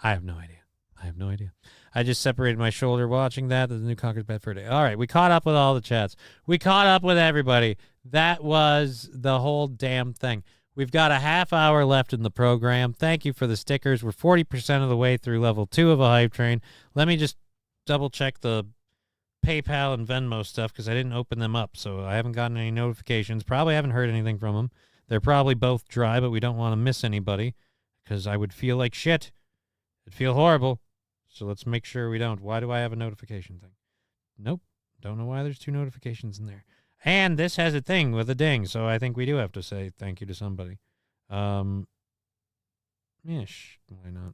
H: I have no idea. I just separated my shoulder watching that. The new Conker's Bad Fur Day. All right, we caught up with all the chats. We caught up with everybody. That was the whole damn thing. We've got a half hour left in the program. Thank you for the stickers. We're 40% of the way through level 2 of a hype train. Let me just double check the PayPal and Venmo stuff because I didn't open them up, so I haven't gotten any notifications. Probably haven't heard anything from them. They're probably both dry, but we don't want to miss anybody because I would feel like shit. It'd feel horrible. So let's make sure we don't. Why do I have a notification thing? Nope. Don't know why there's 2 notifications in there. And this has a thing with a ding, so I think we do have to say thank you to somebody. Why not?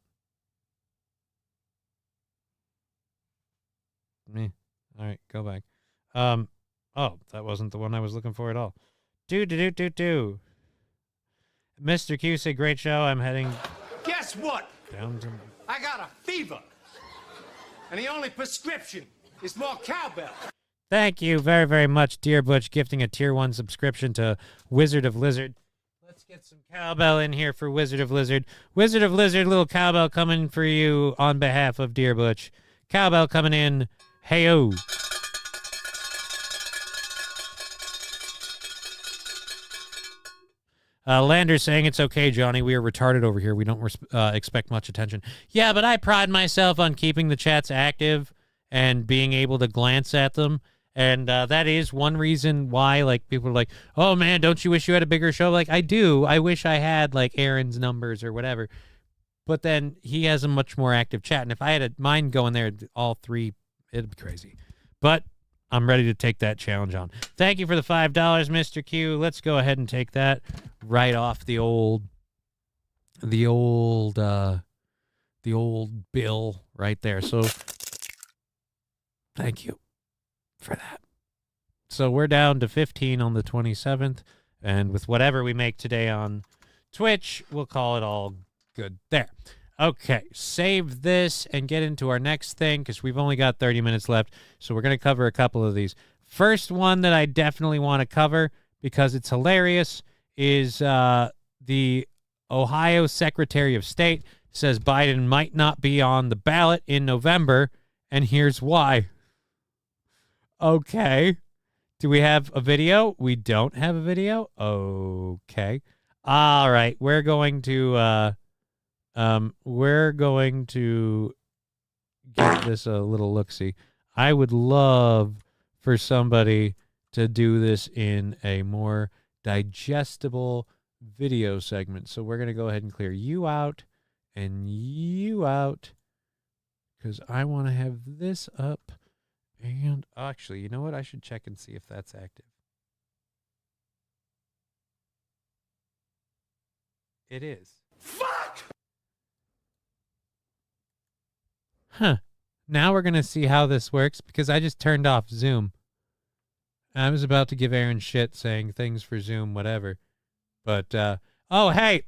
H: Meh. All right, go back. Oh, that wasn't the one I was looking for at all. Do. Mr. Q said, great show. I'm heading
I: Guess what?
H: down to...
I: I got a fever. And the only prescription is more cowbell.
H: Thank you very, very much, Dear Butch, gifting a Tier 1 subscription to Wizard of Lizard. Let's get some cowbell in here for Wizard of Lizard. Wizard of Lizard, little cowbell coming for you on behalf of Dear Butch. Cowbell coming in. Hey-o. Lander's saying it's okay, Johnny. We are retarded over here. We don't expect much attention. Yeah, but I pride myself on keeping the chats active and being able to glance at them. And that is one reason why, like, people are like, oh, man, don't you wish you had a bigger show? Like, I do. I wish I had, like, Aaron's numbers or whatever. But then he has a much more active chat. And if I had mine going there, all 3, it'd be crazy. But I'm ready to take that challenge on. Thank you for the $5, Mr. Q. Let's go ahead and take that right off the old bill right there. So thank you for that. So we're down to 15 on the 27th, and with whatever we make today on Twitch, we'll call it all good there. Okay, save this and get into our next thing because we've only got 30 minutes left, so we're going to cover a couple of these. First one that I definitely want to cover because it's hilarious is the Ohio Secretary of State says Biden might not be on the ballot in November, and here's why. Okay. Do we have a video? We don't have a video? Okay. All right, we're going to give this a little look-see. I would love for somebody to do this in a more digestible video segment. So we're going to go ahead and clear you out and you out because I want to have this up. And actually, you know what? I should check and see if that's active. It is.
I: Fuck!
H: Huh. Now we're going to see how this works because I just turned off Zoom. I was about to give Aaron shit saying things for Zoom, whatever. But, oh, hey.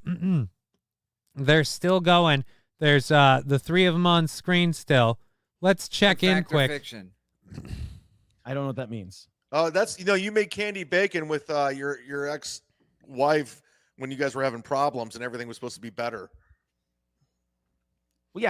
H: They're still going. There's the 3 of them on screen still. Let's check in quick.
C: Fiction.
N: I don't know what that means.
M: Oh, that's, you made candy bacon with your ex-wife when you guys were having problems and everything was supposed to be better.
N: Well,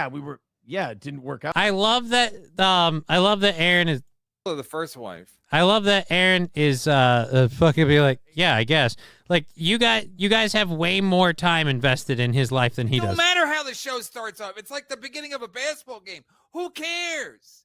N: yeah, it didn't work out.
H: I love that Aaron is
C: The first wife.
H: I love that Aaron is fucking be like, yeah, I guess. Like you guys have way more time invested in his life than he does.
C: No matter how the show starts up, it's like the beginning of a basketball game. Who cares?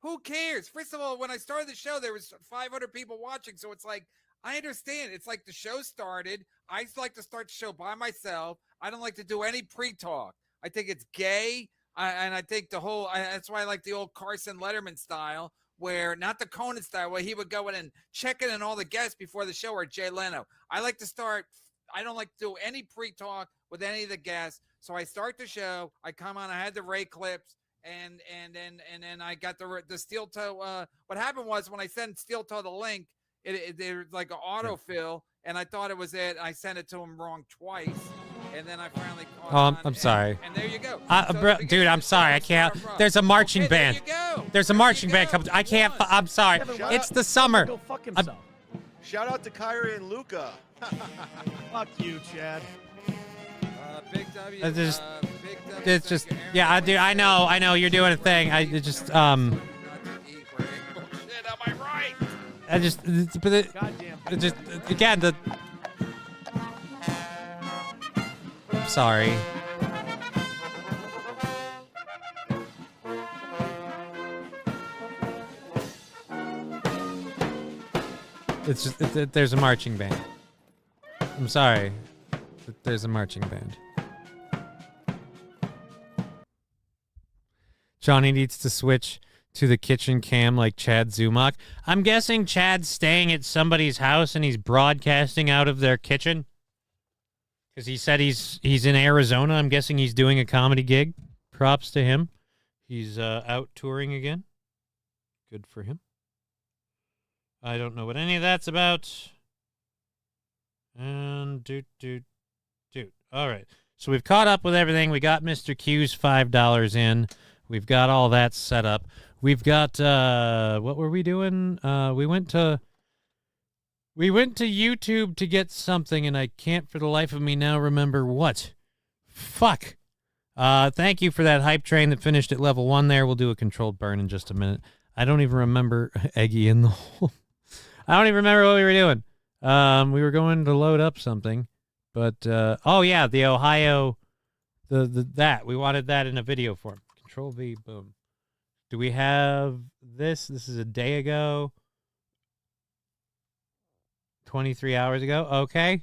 C: Who cares? First of all, when I started the show, there was 500 people watching, so it's like I understand. It's like the show started. I like to start the show by myself. I don't like to do any pre-talk. I think it's gay, and I think that's why I like the old Carson Letterman style, where not the Conan style, where he would go in and check in on all the guests before the show, or Jay Leno. I like to start. I don't like to do any pre-talk with any of the guests. So I start the show. I come on. I had the Ray clips, and then I got the Steel Toe. What happened was when I sent Steel Toe the link, it was like an autofill, and I thought it was it. I sent it to him wrong twice. And then I finally caught
H: I'm sorry.
C: And there you go.
H: Dude, I'm sorry. I can't. There's a marching band. There's a marching band coming. I can't. I'm sorry. It's the summer.
N: Go fuck himself.
M: Shout out to Kyrie and Luca.
N: Fuck you, Chad.
C: Big W.
H: It's just, yeah, dude. I know. You're doing a thing.
C: Shit, am I right?
H: Again, sorry. It's just, there's a marching band. I'm sorry. There's a marching band. Johnny needs to switch to the kitchen cam like Chad Zumach. I'm guessing Chad's staying at somebody's house and he's broadcasting out of their kitchen. Because he said he's in Arizona. I'm guessing he's doing a comedy gig. Props to him. He's out touring again. Good for him. I don't know what any of that's about. And doot. All right. So we've caught up with everything. We got Mr. Q's $5 in. We've got all that set up. We've got what were we doing? We went to YouTube to get something, and I can't for the life of me now remember what. Fuck. Thank you for that hype train that finished at level 1 there. We'll do a controlled burn in just a minute. I don't even remember Eggy in the hole. I don't even remember what we were doing. We were going to load up something, but oh yeah, the Ohio, that we wanted that in a video form. Control V, boom. Do we have this? This is a day ago. 23 hours ago. Okay.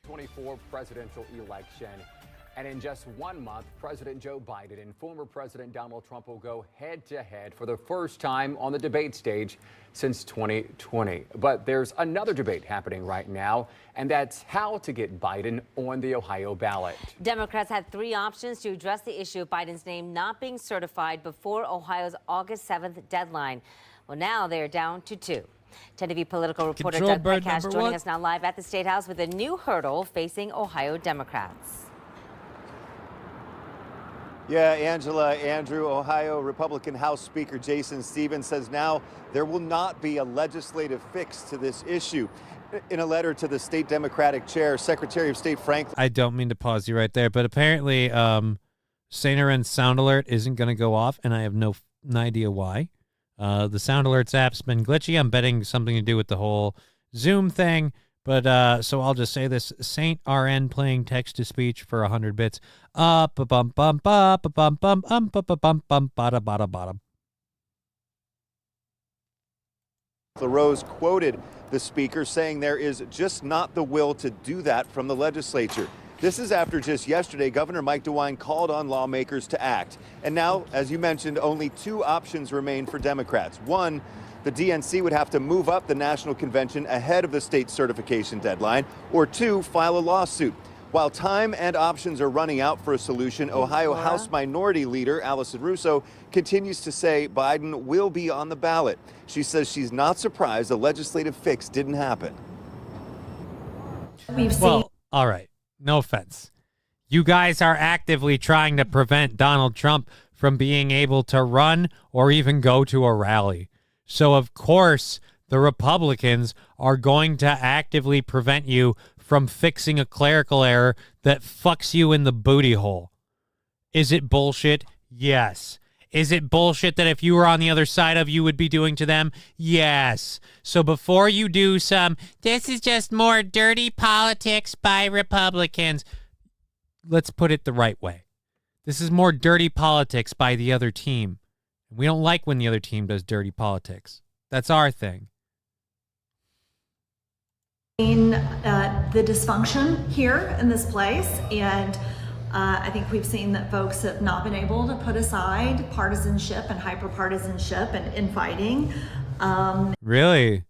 B: 24 presidential election. And in just 1 month, President Joe Biden and former President Donald Trump will go head-to-head for the first time on the debate stage since 2020. But there's another debate happening right now, and that's how to get Biden on the Ohio ballot.
K: Democrats had 3 options to address the issue of Biden's name not being certified before Ohio's August 7th deadline. Well, now they're down to 2. 10 TV political reporter Doug Peckash joining us now live at the State House with a new hurdle facing Ohio Democrats.
W: Yeah, Angela, Andrew, Ohio Republican House Speaker Jason Stevens says now there will not be a legislative fix to this issue. In a letter to the state Democratic chair, Secretary of State Frank.
H: I don't mean to pause you right there, but apparently St. Laurent's sound alert isn't going to go off, and I have no idea why. The sound alerts app's been glitchy. I'm betting something to do with the whole Zoom thing. But so I'll just say this: Saint RN playing text to speech for 100 bits. Up a bum bum bum bum bum bum bum bum bada bada bada.
W: LaRose quoted the speaker saying there is just not the will to do that from the legislature. This is after just yesterday, Governor Mike DeWine called on lawmakers to act. And now, as you mentioned, only 2 options remain for Democrats. One, the DNC would have to move up the national convention ahead of the state certification deadline, or 2, file a lawsuit. While time and options are running out for a solution, Ohio House Minority Leader Allison Russo continues to say Biden will be on the ballot. She says she's not surprised the legislative fix didn't happen.
H: Well, all right. No offense. You guys are actively trying to prevent Donald Trump from being able to run or even go to a rally. So, of course, the Republicans are going to actively prevent you from fixing a clerical error that fucks you in the booty hole. Is it bullshit? Yes. Is it bullshit that if you were on the other side of you would be doing to them? Yes. So before you do this is just more dirty politics by Republicans. Let's put it the right way. This is more dirty politics by the other team. We don't like when the other team does dirty politics. That's our thing.
X: The dysfunction here in this place, and I think we've seen that folks have not been able to put aside partisanship and hyperpartisanship and infighting.
H: Really?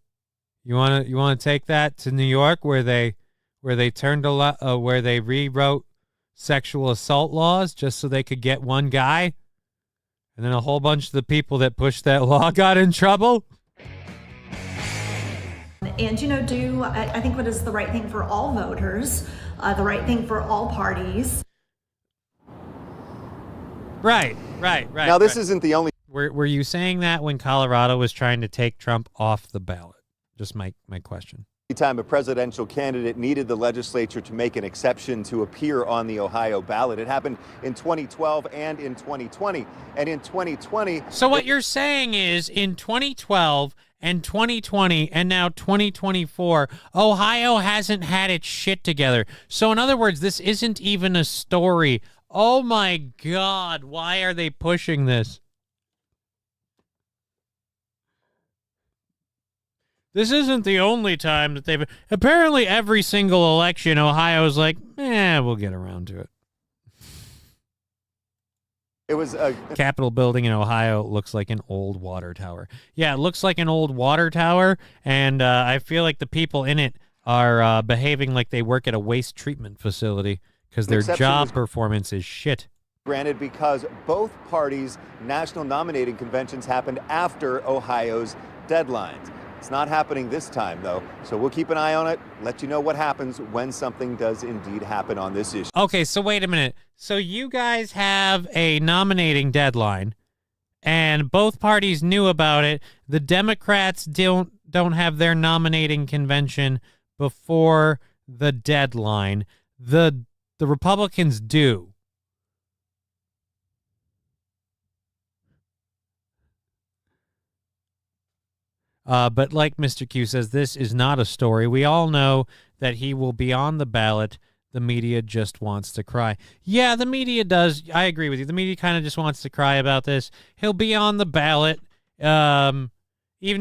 H: You want to take that to New York where they turned where they rewrote sexual assault laws just so they could get one guy? And then a whole bunch of the people that pushed that law got in trouble?
X: And, I think what is the right thing for all voters, the right thing for all parties.
H: Right.
W: Now, this isn't the only...
H: Were you saying that when Colorado was trying to take Trump off the ballot? Just my question.
W: Time a presidential candidate needed the legislature to make an exception to appear on the Ohio ballot. It happened in 2012 and in 2020. And in 2020...
H: So what you're saying is in 2012 and 2020 and now 2024, Ohio hasn't had its shit together. So in other words, this isn't even a story. Oh my God, why are they pushing this? This isn't the only time that they've... Apparently every single election, Ohio's like, we'll get around to it.
W: It was a
H: Capitol building in Ohio looks like an old water tower. Yeah, it looks like an old water tower, and I feel like the people in it are behaving like they work at a waste treatment facility because their job performance is shit.
W: Granted, because both parties' national nominating conventions happened after Ohio's deadlines. It's not happening this time, though, so we'll keep an eye on it, let you know what happens when something does indeed happen on this issue.
H: Okay, so wait a minute. So you guys have a nominating deadline, and both parties knew about it. The Democrats don't have their nominating convention before the deadline. The Republicans do. But like Mr. Q says, this is not a story. We all know that he will be on the ballot. The media just wants to cry. Yeah, the media does. I agree with you. The media kind of just wants to cry about this. He'll be on the ballot. Even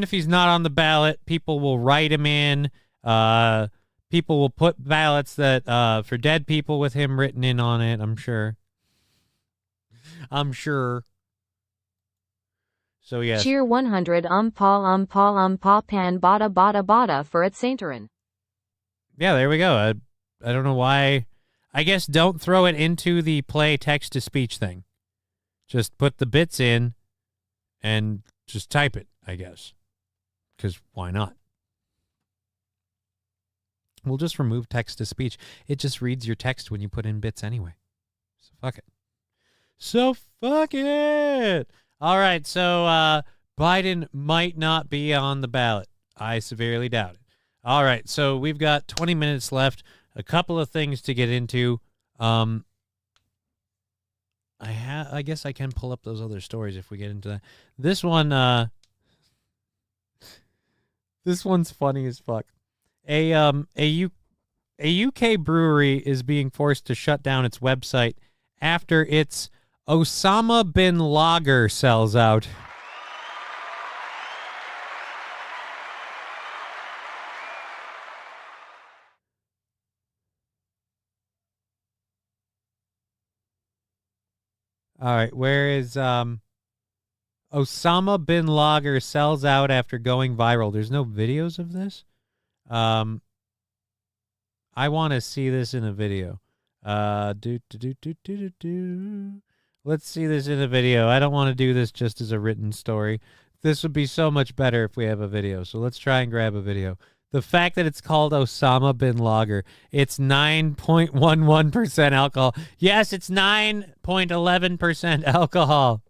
H: if he's not on the ballot, people will write him in. People will put ballots that for dead people with him written in on it, I'm sure. So, yes.
V: Cheer 100 Paul pan bada bada for it Sainterin.
H: Yeah, there we go. I don't know why. I guess don't throw it into the play text-to-speech thing. Just put the bits in and just type it, I guess. Because why not? We'll just remove text-to-speech. It just reads your text when you put in bits anyway. So fuck it. All right, so Biden might not be on the ballot. I severely doubt it. All right, so we've got 20 minutes left. A couple of things to get into. I guess I can pull up those other stories if we get into that. This one, this one's funny as fuck. A UK brewery is being forced to shut down its website after its Osama bin Lager sells out. All right, where is Osama bin Lager sells out after going viral? There's no videos of this. I want to see this in a video. Let's see this in a video. I don't want to do this just as a written story. This would be so much better if we have a video. So let's try and grab a video. The fact that it's called Osama bin Lager, it's 9.11% alcohol. Yes, it's 9.11% alcohol.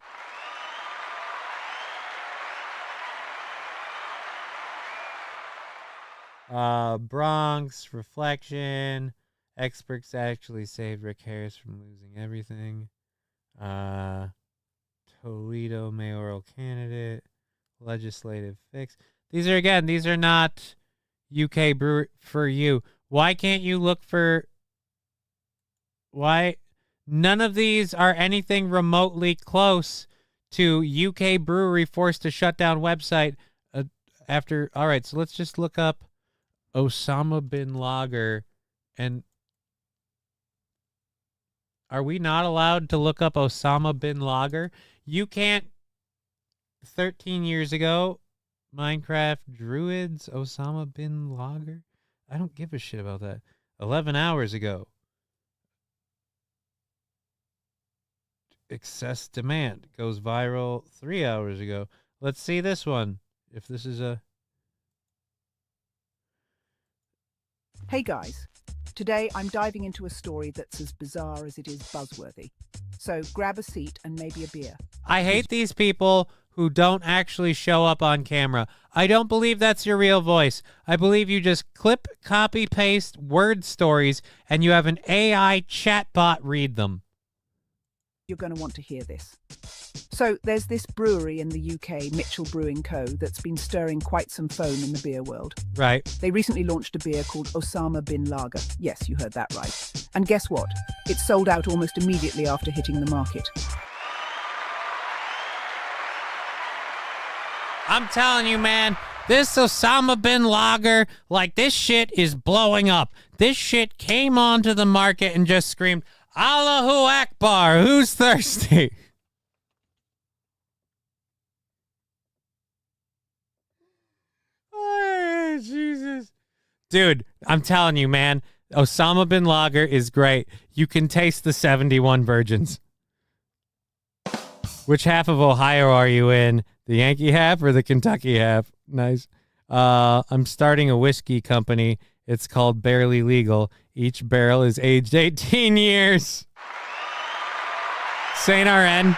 H: Bronx, reflection. Experts actually saved Rick Harris from losing everything. Toledo mayoral candidate. Legislative fix. These are not UK brewery for you. Why can't you look for... Why? None of these are anything remotely close to UK brewery forced to shut down website after... All right, so let's just look up Osama bin Lager and... Are we not allowed to look up Osama bin Lager? You can't. 13 years ago, Minecraft Druids, Osama bin Lager. I don't give a shit about that. 11 hours ago. Excess demand goes viral 3 hours ago. Let's see this one. If this is a...
E: Hey guys. Today, I'm diving into a story that's as bizarre as it is buzzworthy. So grab a seat and maybe a beer.
H: I hate these people who don't actually show up on camera. I don't believe that's your real voice. I believe you just clip, copy, paste word stories, and you have an AI chatbot read them.
E: You're going to want to hear this. So there's this brewery in the UK, Micheal Brewing Co., that's been stirring quite some foam in the beer world.
H: Right.
E: They recently launched a beer called Osama bin Lager. Yes, you heard that right. And guess what? It sold out almost immediately after hitting the market.
H: I'm telling you, man, This Osama bin Laden, like, this shit is blowing up. This shit came onto the market and just screamed, Allahu Akbar, who's thirsty? Oh, Jesus. Dude, I'm telling you, man, Osama bin Laden is great. You can taste the 71 virgins. Which half of Ohio are you in? The Yankee half or the Kentucky half? Nice. I'm starting a whiskey company. It's called Barely Legal. Each barrel is aged 18 years. Saint RN.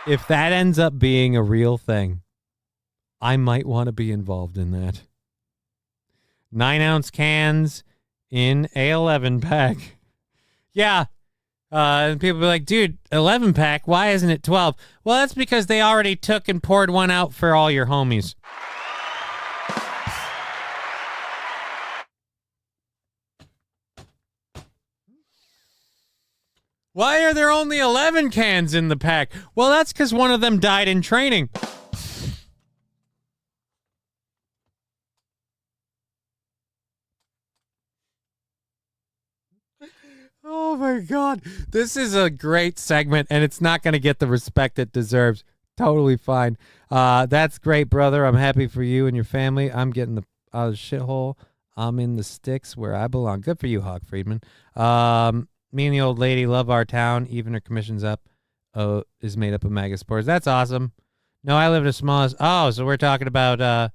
H: If that ends up being a real thing, I might want to be involved in that. 9-ounce cans in a 11-pack. Yeah. And people be like, dude, 11-pack, why isn't it 12? Well, that's because they already took and poured one out for all your homies. Why are there only 11 cans in the pack? Well, that's because one of them died in training. Oh my God. This is a great segment, and it's not going to get the respect it deserves. Totally fine. That's great, brother. I'm happy for you and your family. I'm getting out of the shithole. I'm in the sticks where I belong. Good for you, Hawk Friedman. Me and the old lady love our town. Even her commission's up. Is made up of MAGA supporters. That's awesome. No, I live in a smallest. Oh, so we're talking about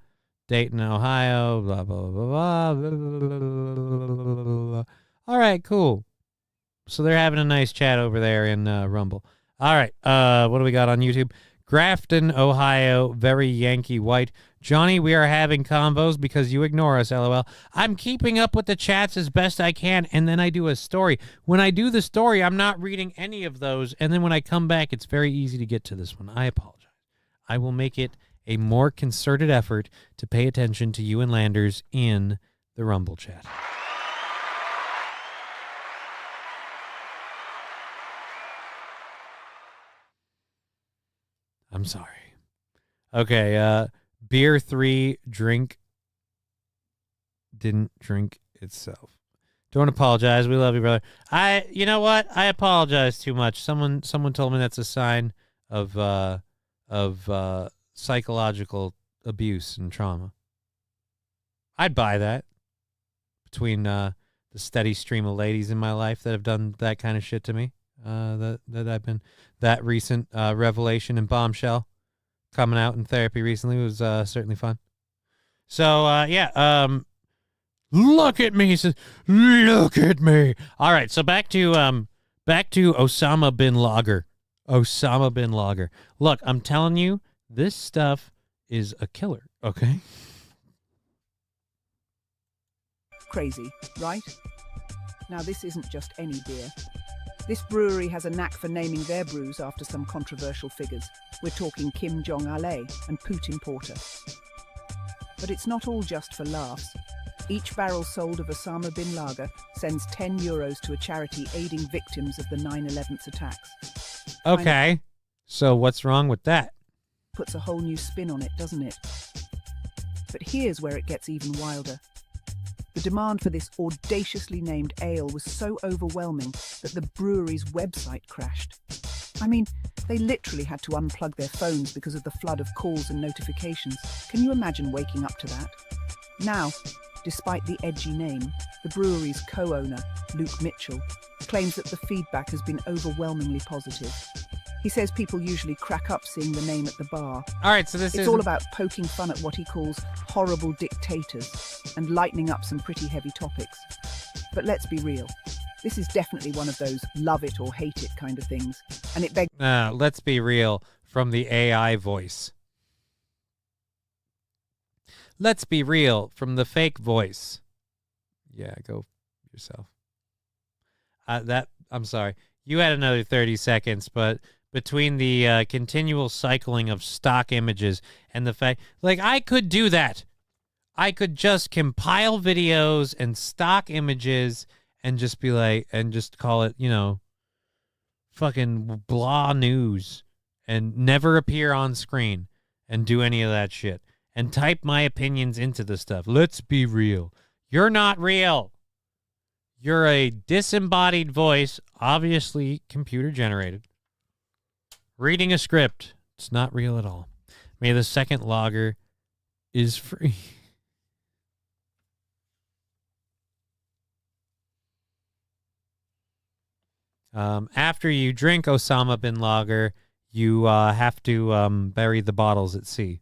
H: Dayton, Ohio. Blah, blah, blah, blah, blah, blah, blah, blah. All right, cool. So they're having a nice chat over there in Rumble. All right, what do we got on YouTube? Grafton, Ohio, very Yankee white. Johnny, we are having combos because you ignore us, LOL. I'm keeping up with the chats as best I can, and then I do a story. When I do the story, I'm not reading any of those, and then when I come back, it's very easy to get to this one. I apologize. I will make it a more concerted effort to pay attention to you and Landers in the Rumble chat. I'm sorry. Okay, beer 3 didn't drink itself. Don't apologize. We love you, brother. You know what? I apologize too much. Someone told me that's a sign of psychological abuse and trauma. I'd buy that. Between the steady stream of ladies in my life that have done that kind of shit to me. That I've been, that recent revelation and bombshell coming out in therapy recently was certainly fun. So look at me, he says, look at me. All right, so back to Osama bin Laden. Osama bin Laden. Look, I'm telling you, this stuff is a killer. Okay.
E: Crazy, right? Now this isn't just any beer. This brewery has a knack for naming their brews after some controversial figures. We're talking Kim Jong-il and Putin Porter. But it's not all just for laughs. Each barrel sold of Osama bin Laden sends €10 to a charity aiding victims of the 9/11 attacks.
H: Okay, so what's wrong with that?
E: Puts a whole new spin on it, doesn't it? But here's where it gets even wilder. The demand for this audaciously named ale was so overwhelming that the brewery's website crashed. I mean, they literally had to unplug their phones because of the flood of calls and notifications. Can you imagine waking up to that? Now, despite the edgy name, the brewery's co-owner, Luke Micheal, claims that the feedback has been overwhelmingly positive. He says people usually crack up seeing the name at the bar.
H: All right, so it's
E: all about poking fun at what he calls horrible dictators and lightening up some pretty heavy topics. But let's be real. This is definitely one of those love it or hate it kind of things. And it begs...
H: let's be real from the AI voice. Let's be real from the fake voice. Yeah, go yourself. I'm sorry. You had another 30 seconds, but between the continual cycling of stock images and the fact, like, I could do that. I could just compile videos and stock images and just be like, and just call it, fucking blah news and never appear on screen. and do any of that shit and type my opinions into the stuff. Let's be real. You're not real. You're a disembodied voice, obviously computer generated, reading a script. It's not real at all. May the second lager is free. After you drink Osama bin Lager, you have to bury the bottles at sea.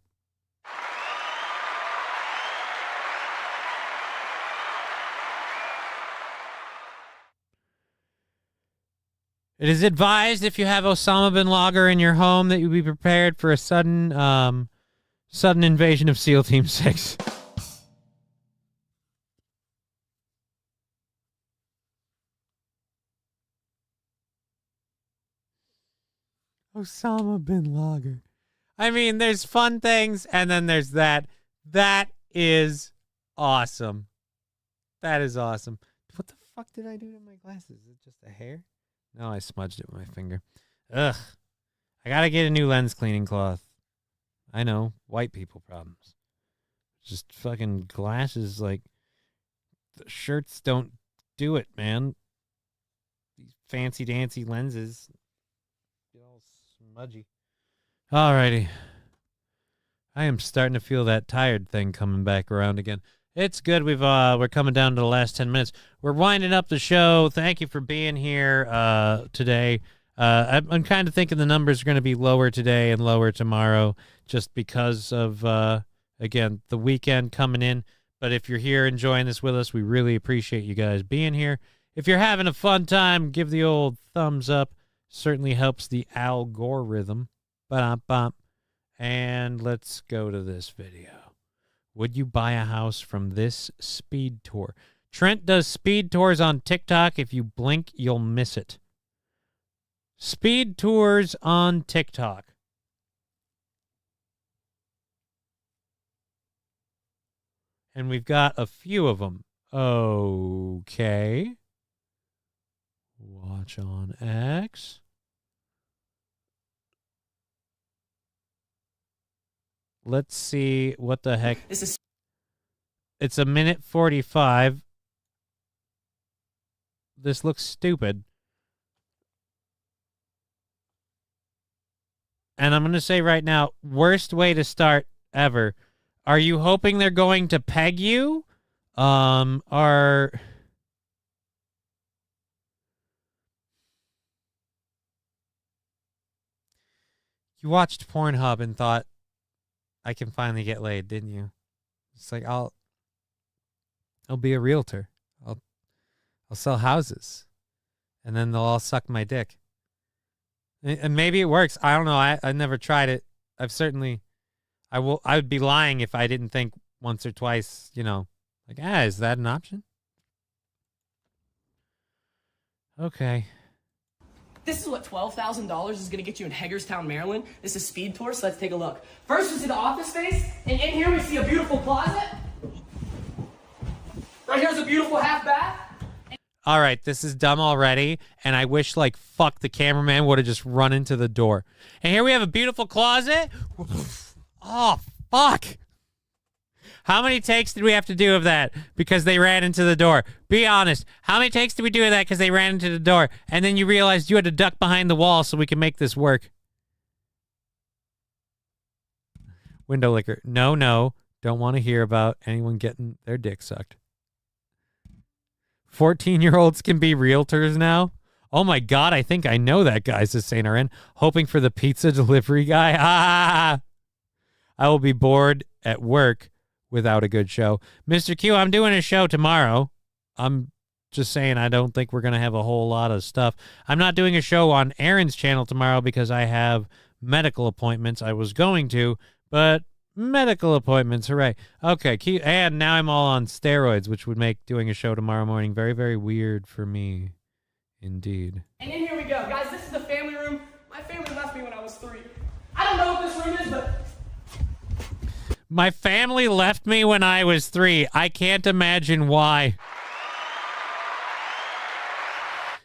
H: It is advised if you have Osama bin Lager in your home that you be prepared for a sudden invasion of SEAL Team 6. Osama bin Lager. I mean, there's fun things, and then there's that. That is awesome. That is awesome. What the fuck did I do to my glasses? Is it just a hair? No, I smudged it with my finger. Ugh. I gotta get a new lens cleaning cloth. I know, white people problems. Just fucking glasses, like, the shirts don't do it, man. These fancy dancy lenses. Get all smudgy. Alrighty. I am starting to feel that tired thing coming back around again. It's good. We're coming down to the last 10 minutes. We're winding up the show. Thank you for being here today. I'm kind of thinking the numbers are going to be lower today and lower tomorrow just because of, again, the weekend coming in. But if you're here enjoying this with us, we really appreciate you guys being here. If you're having a fun time, give the old thumbs up. Certainly helps the algorithm. Ba-dum-bum. And let's go to this video. Would you buy a house from this speed tour? Trent does speed tours on TikTok. If you blink, you'll miss it. Speed tours on TikTok. And we've got a few of them. Okay. Watch on X. Let's see what the heck. It's a minute 45. This looks stupid. And I'm going to say right now, worst way to start ever. Are you hoping they're going to peg you? Or... You watched Pornhub and thought, I can finally get laid, didn't you? It's like, I'll be a realtor. I'll sell houses. And then they'll all suck my dick. And maybe it works. I don't know. I never tried it. I would be lying if I didn't think once or twice, like, is that an option? Okay.
D: This is what $12,000 is going to get you in Hagerstown, Maryland. This is Speed Tour, so let's take a look. First, we see the office space, and in here we see a beautiful closet. Right here's a beautiful half bath.
H: All right, this is dumb already, and I wish, fuck, the cameraman would have just run into the door. And here we have a beautiful closet. Oh, fuck. How many takes did we have to do of that because they ran into the door? Be honest. How many takes did we do of that because they ran into the door? And then you realized you had to duck behind the wall so we can make this work. Window licker. No. Don't want to hear about anyone getting their dick sucked. 14-year-olds can be realtors now? Oh my God, I think I know that guy, says St. RN. Hoping for the pizza delivery guy. I will be bored at work without a good show. Mr. Q, I'm doing a show tomorrow. I'm just saying I don't think we're going to have a whole lot of stuff. I'm not doing a show on Aaron's channel tomorrow because I have medical appointments. I was going to, but medical appointments, hooray. Okay, and now I'm all on steroids, which would make doing a show tomorrow morning very, very weird for me. Indeed.
D: And in here we go. Guys, this is the family room. My family left me when I was 3. I don't know what this room is, but...
H: My family left me when I was 3. I can't imagine why.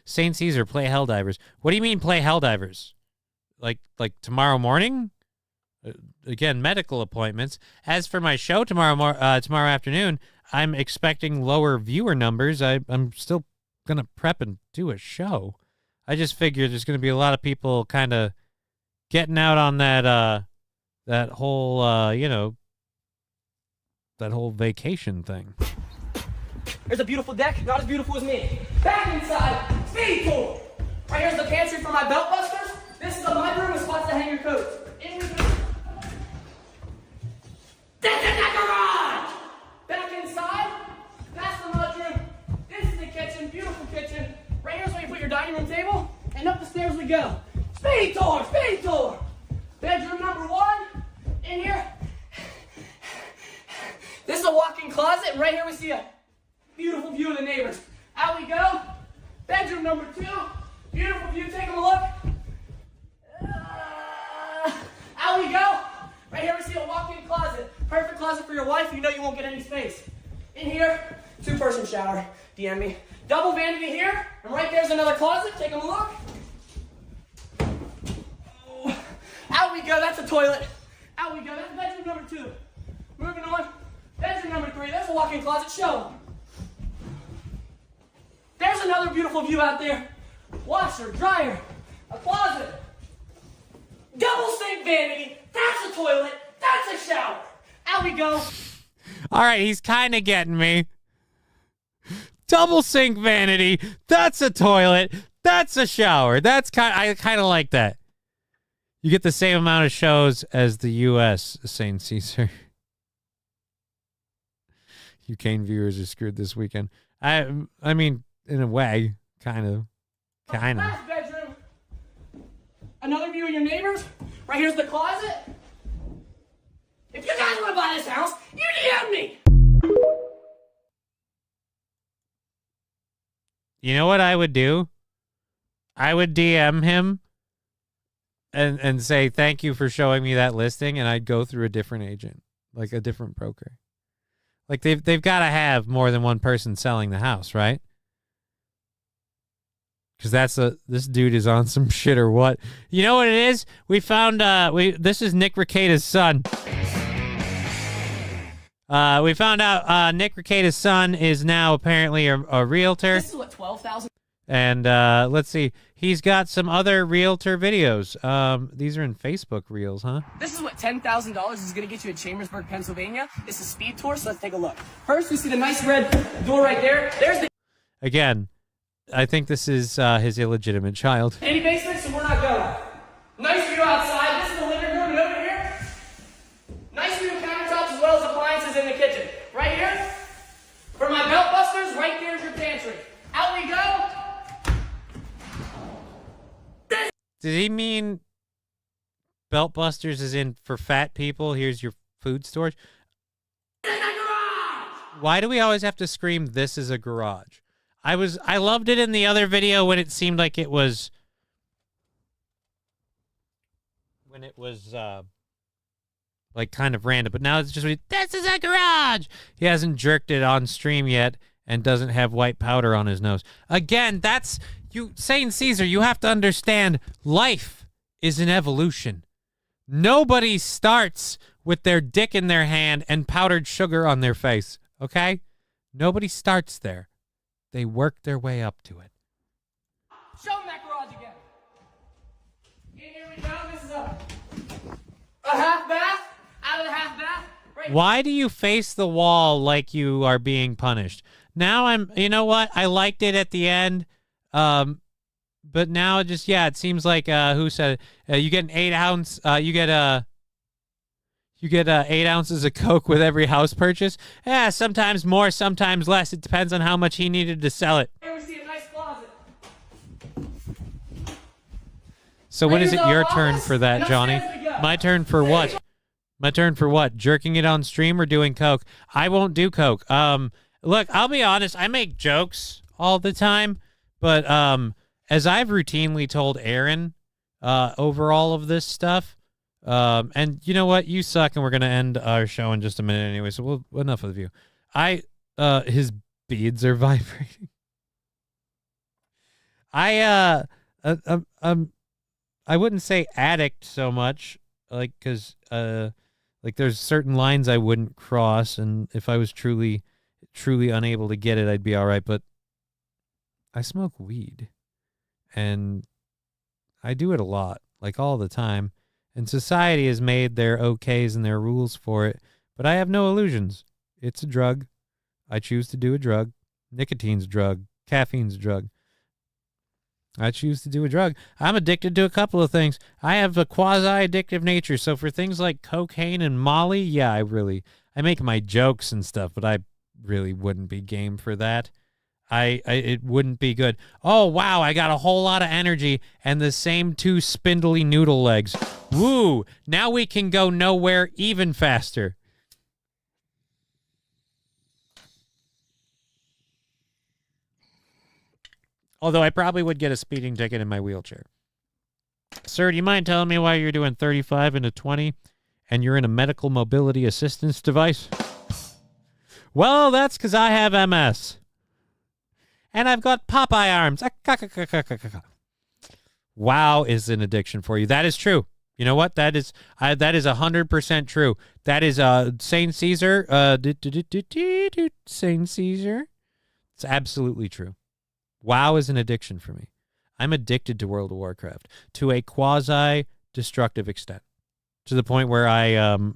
H: St. Caesar, play Helldivers. What do you mean play Helldivers? Like tomorrow morning? again, medical appointments. As for my show tomorrow afternoon, I'm expecting lower viewer numbers. I'm still going to prep and do a show. I just figured there's going to be a lot of people kind of getting out on that whole, that whole vacation thing.
D: There's a beautiful deck, not as beautiful as me. Back inside, speed tour. Right here's the pantry for my belt busters. This is a mudroom with spots to hang your coats. In we go. This is the garage. Back inside, past the mudroom. This is the kitchen, beautiful kitchen. Right here's where you put your dining room table, and up the stairs we go. Speed tour, speed tour. Bedroom number 1. In here. This is a walk-in closet, and right here we see a beautiful view of the neighbors. Out we go. Bedroom number 2. Beautiful view. Take a look. Out we go. Right here we see a walk-in closet. Perfect closet for your wife. You know you won't get any space. In here, 2-person shower. DM me. Double vanity here. And right there's another closet. Take a look. Out we go. That's a toilet. Out we go. That's bedroom number 2. Moving on. Bedroom number 3. There's a walk-in closet. Show them. There's another beautiful view out there. Washer, dryer, a closet. Double sink vanity. That's a toilet. That's a shower. Out we go.
H: All right, he's kind of getting me. Double sink vanity. That's a toilet. That's a shower. I kind of like that. You get the same amount of shows as the U.S. St. Caesar. You Kane viewers are screwed this weekend. I mean, in a way, kind of.
D: Last bedroom. Another view of your neighbors. Right here's the closet. If you guys want to buy this house, you DM me.
H: You know what I would do? I would DM him and say, thank you for showing me that listing, and I'd go through a different agent, like a different broker. Like they've got to have more than one person selling the house, right? Because this dude is on some shit or what? You know what it is? We found this is Nick Rekieta's son. We found out Nick Rekieta's son is now apparently a realtor.
D: This is what, 12,000.
H: And let's see, he's got some other realtor videos. These are in Facebook Reels, huh?
D: This is what $10,000 is going to get you in Chambersburg, Pennsylvania. It's a speed tour, so let's take a look. First, we see the nice red door right there. There's the...
H: Again, I think this is his illegitimate child.
D: Any basement, so we're not going. Nice view outside. This is the living room, and over here, nice view of countertops as well as appliances in the kitchen. Right here, for my belt busters, right there's your pantry. Out we go.
H: Did he mean belt busters is in for fat people? Here's your food storage. Why do we always have to scream, this is a garage? I loved it in the other video when it seemed like it was like kind of random, but now it's just, this is a garage. He hasn't jerked it on stream yet and doesn't have white powder on his nose. Again, that's you, St. Caesar, you have to understand life is an evolution. Nobody starts with their dick in their hand and powdered sugar on their face, okay? Nobody starts there. They work their way up to it.
D: Show them that garage again. Here we go. This is a half bath. Out of the half bath. Right.
H: Why do you face the wall like you are being punished? Now you know what? I liked it at the end. But now it just, it seems like, who said it? You get an 8-ounce, you get 8 ounces of Coke with every house purchase. Yeah, sometimes more, sometimes less. It depends on how much he needed to sell it.
D: Here we see a nice closet.
H: So when is it your turn for that, Johnny? My turn for what? My turn for what? Jerking it on stream or doing Coke? I won't do Coke. Look, I'll be honest. I make jokes all the time, but as I've routinely told Aaron over all of this stuff, and you know what? You suck, and we're gonna end our show in just a minute anyway. So enough of you. His beads are vibrating. I wouldn't say addict so much. like, because like there's certain lines I wouldn't cross, and if I was truly unable to get it, I'd be all right. But I smoke weed, and I do it a lot, like all the time. And society has made their okays and their rules for it, but I have no illusions. It's a drug. I choose to do a drug. Nicotine's a drug. Caffeine's a drug. I choose to do a drug. I'm addicted to a couple of things. I have a quasi-addictive nature, so for things like cocaine and Molly, yeah, I make my jokes and stuff, but I really wouldn't be game for that. It wouldn't be good. Oh, wow, I got a whole lot of energy and the same 2 spindly noodle legs. Woo! Now we can go nowhere even faster. Although I probably would get a speeding ticket in my wheelchair. Sir, do you mind telling me why you're doing 35 into 20 and you're in a medical mobility assistance device? Well, that's because I have MS. And I've got Popeye arms. WoW is an addiction for you. That is true. You know what? That is 100% true. That is Saint Caesar. Saint Caesar. It's absolutely true. WoW is an addiction for me. I'm addicted to World of Warcraft to a quasi-destructive extent, to the point where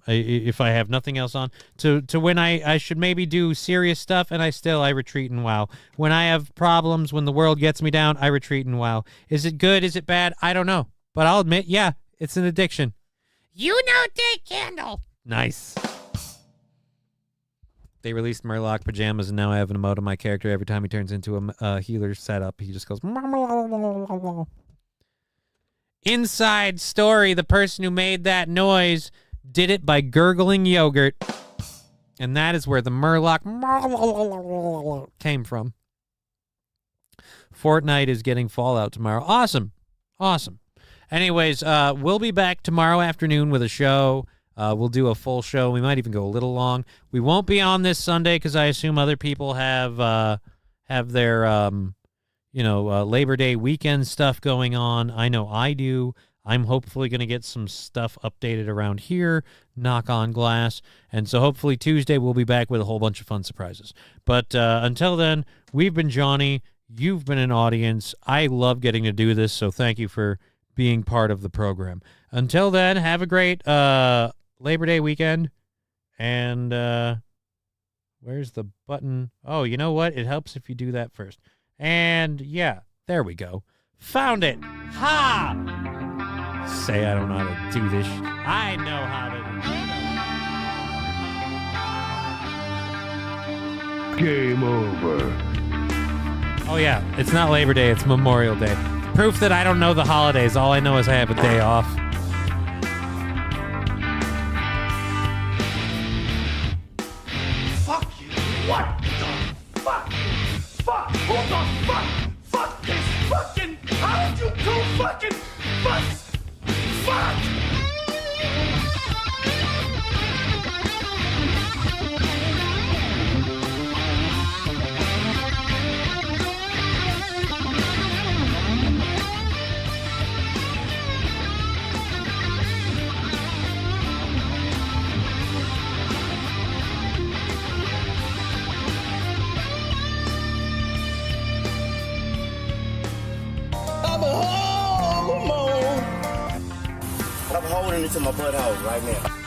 H: if I have nothing else on, to when I should maybe do serious stuff, and I retreat in WoW. When I have problems, when the world gets me down, I retreat in WoW. Is it good? Is it bad? I don't know. But I'll admit, yeah, it's an addiction. You know, take candle. Nice. They released Murloc pajamas, and now I have an emote on my character. Every time he turns into a healer setup, he just goes... Inside story, the person who made that noise did it by gurgling yogurt. And that is where the Murloc came from. Fortnite is getting Fallout tomorrow. Awesome. Awesome. Anyways, we'll be back tomorrow afternoon with a show. We'll do a full show. We might even go a little long. We won't be on this Sunday because I assume other people have their Labor Day weekend stuff going on. I know I do. I'm hopefully going to get some stuff updated around here, knock on glass. And so hopefully Tuesday we'll be back with a whole bunch of fun surprises. But until then, we've been Johnny. You've been an audience. I love getting to do this, so thank you for being part of the program. Until then, have a great Labor Day weekend. And where's the button? Oh, you know what? It helps if you do that first. And yeah, there we go. Found it. Ha! Say I don't know how to do this. I know how to do it.
U: Game over.
H: Oh yeah, it's not Labor Day, it's Memorial Day. Proof that I don't know the holidays. All I know is I have a day off.
U: Fuck you. What the fuck? Fuck. Who the fuck? Fuck this fucking. How did you two fucking fucks? Fuck.
A: I'm holding it to my butthole right now.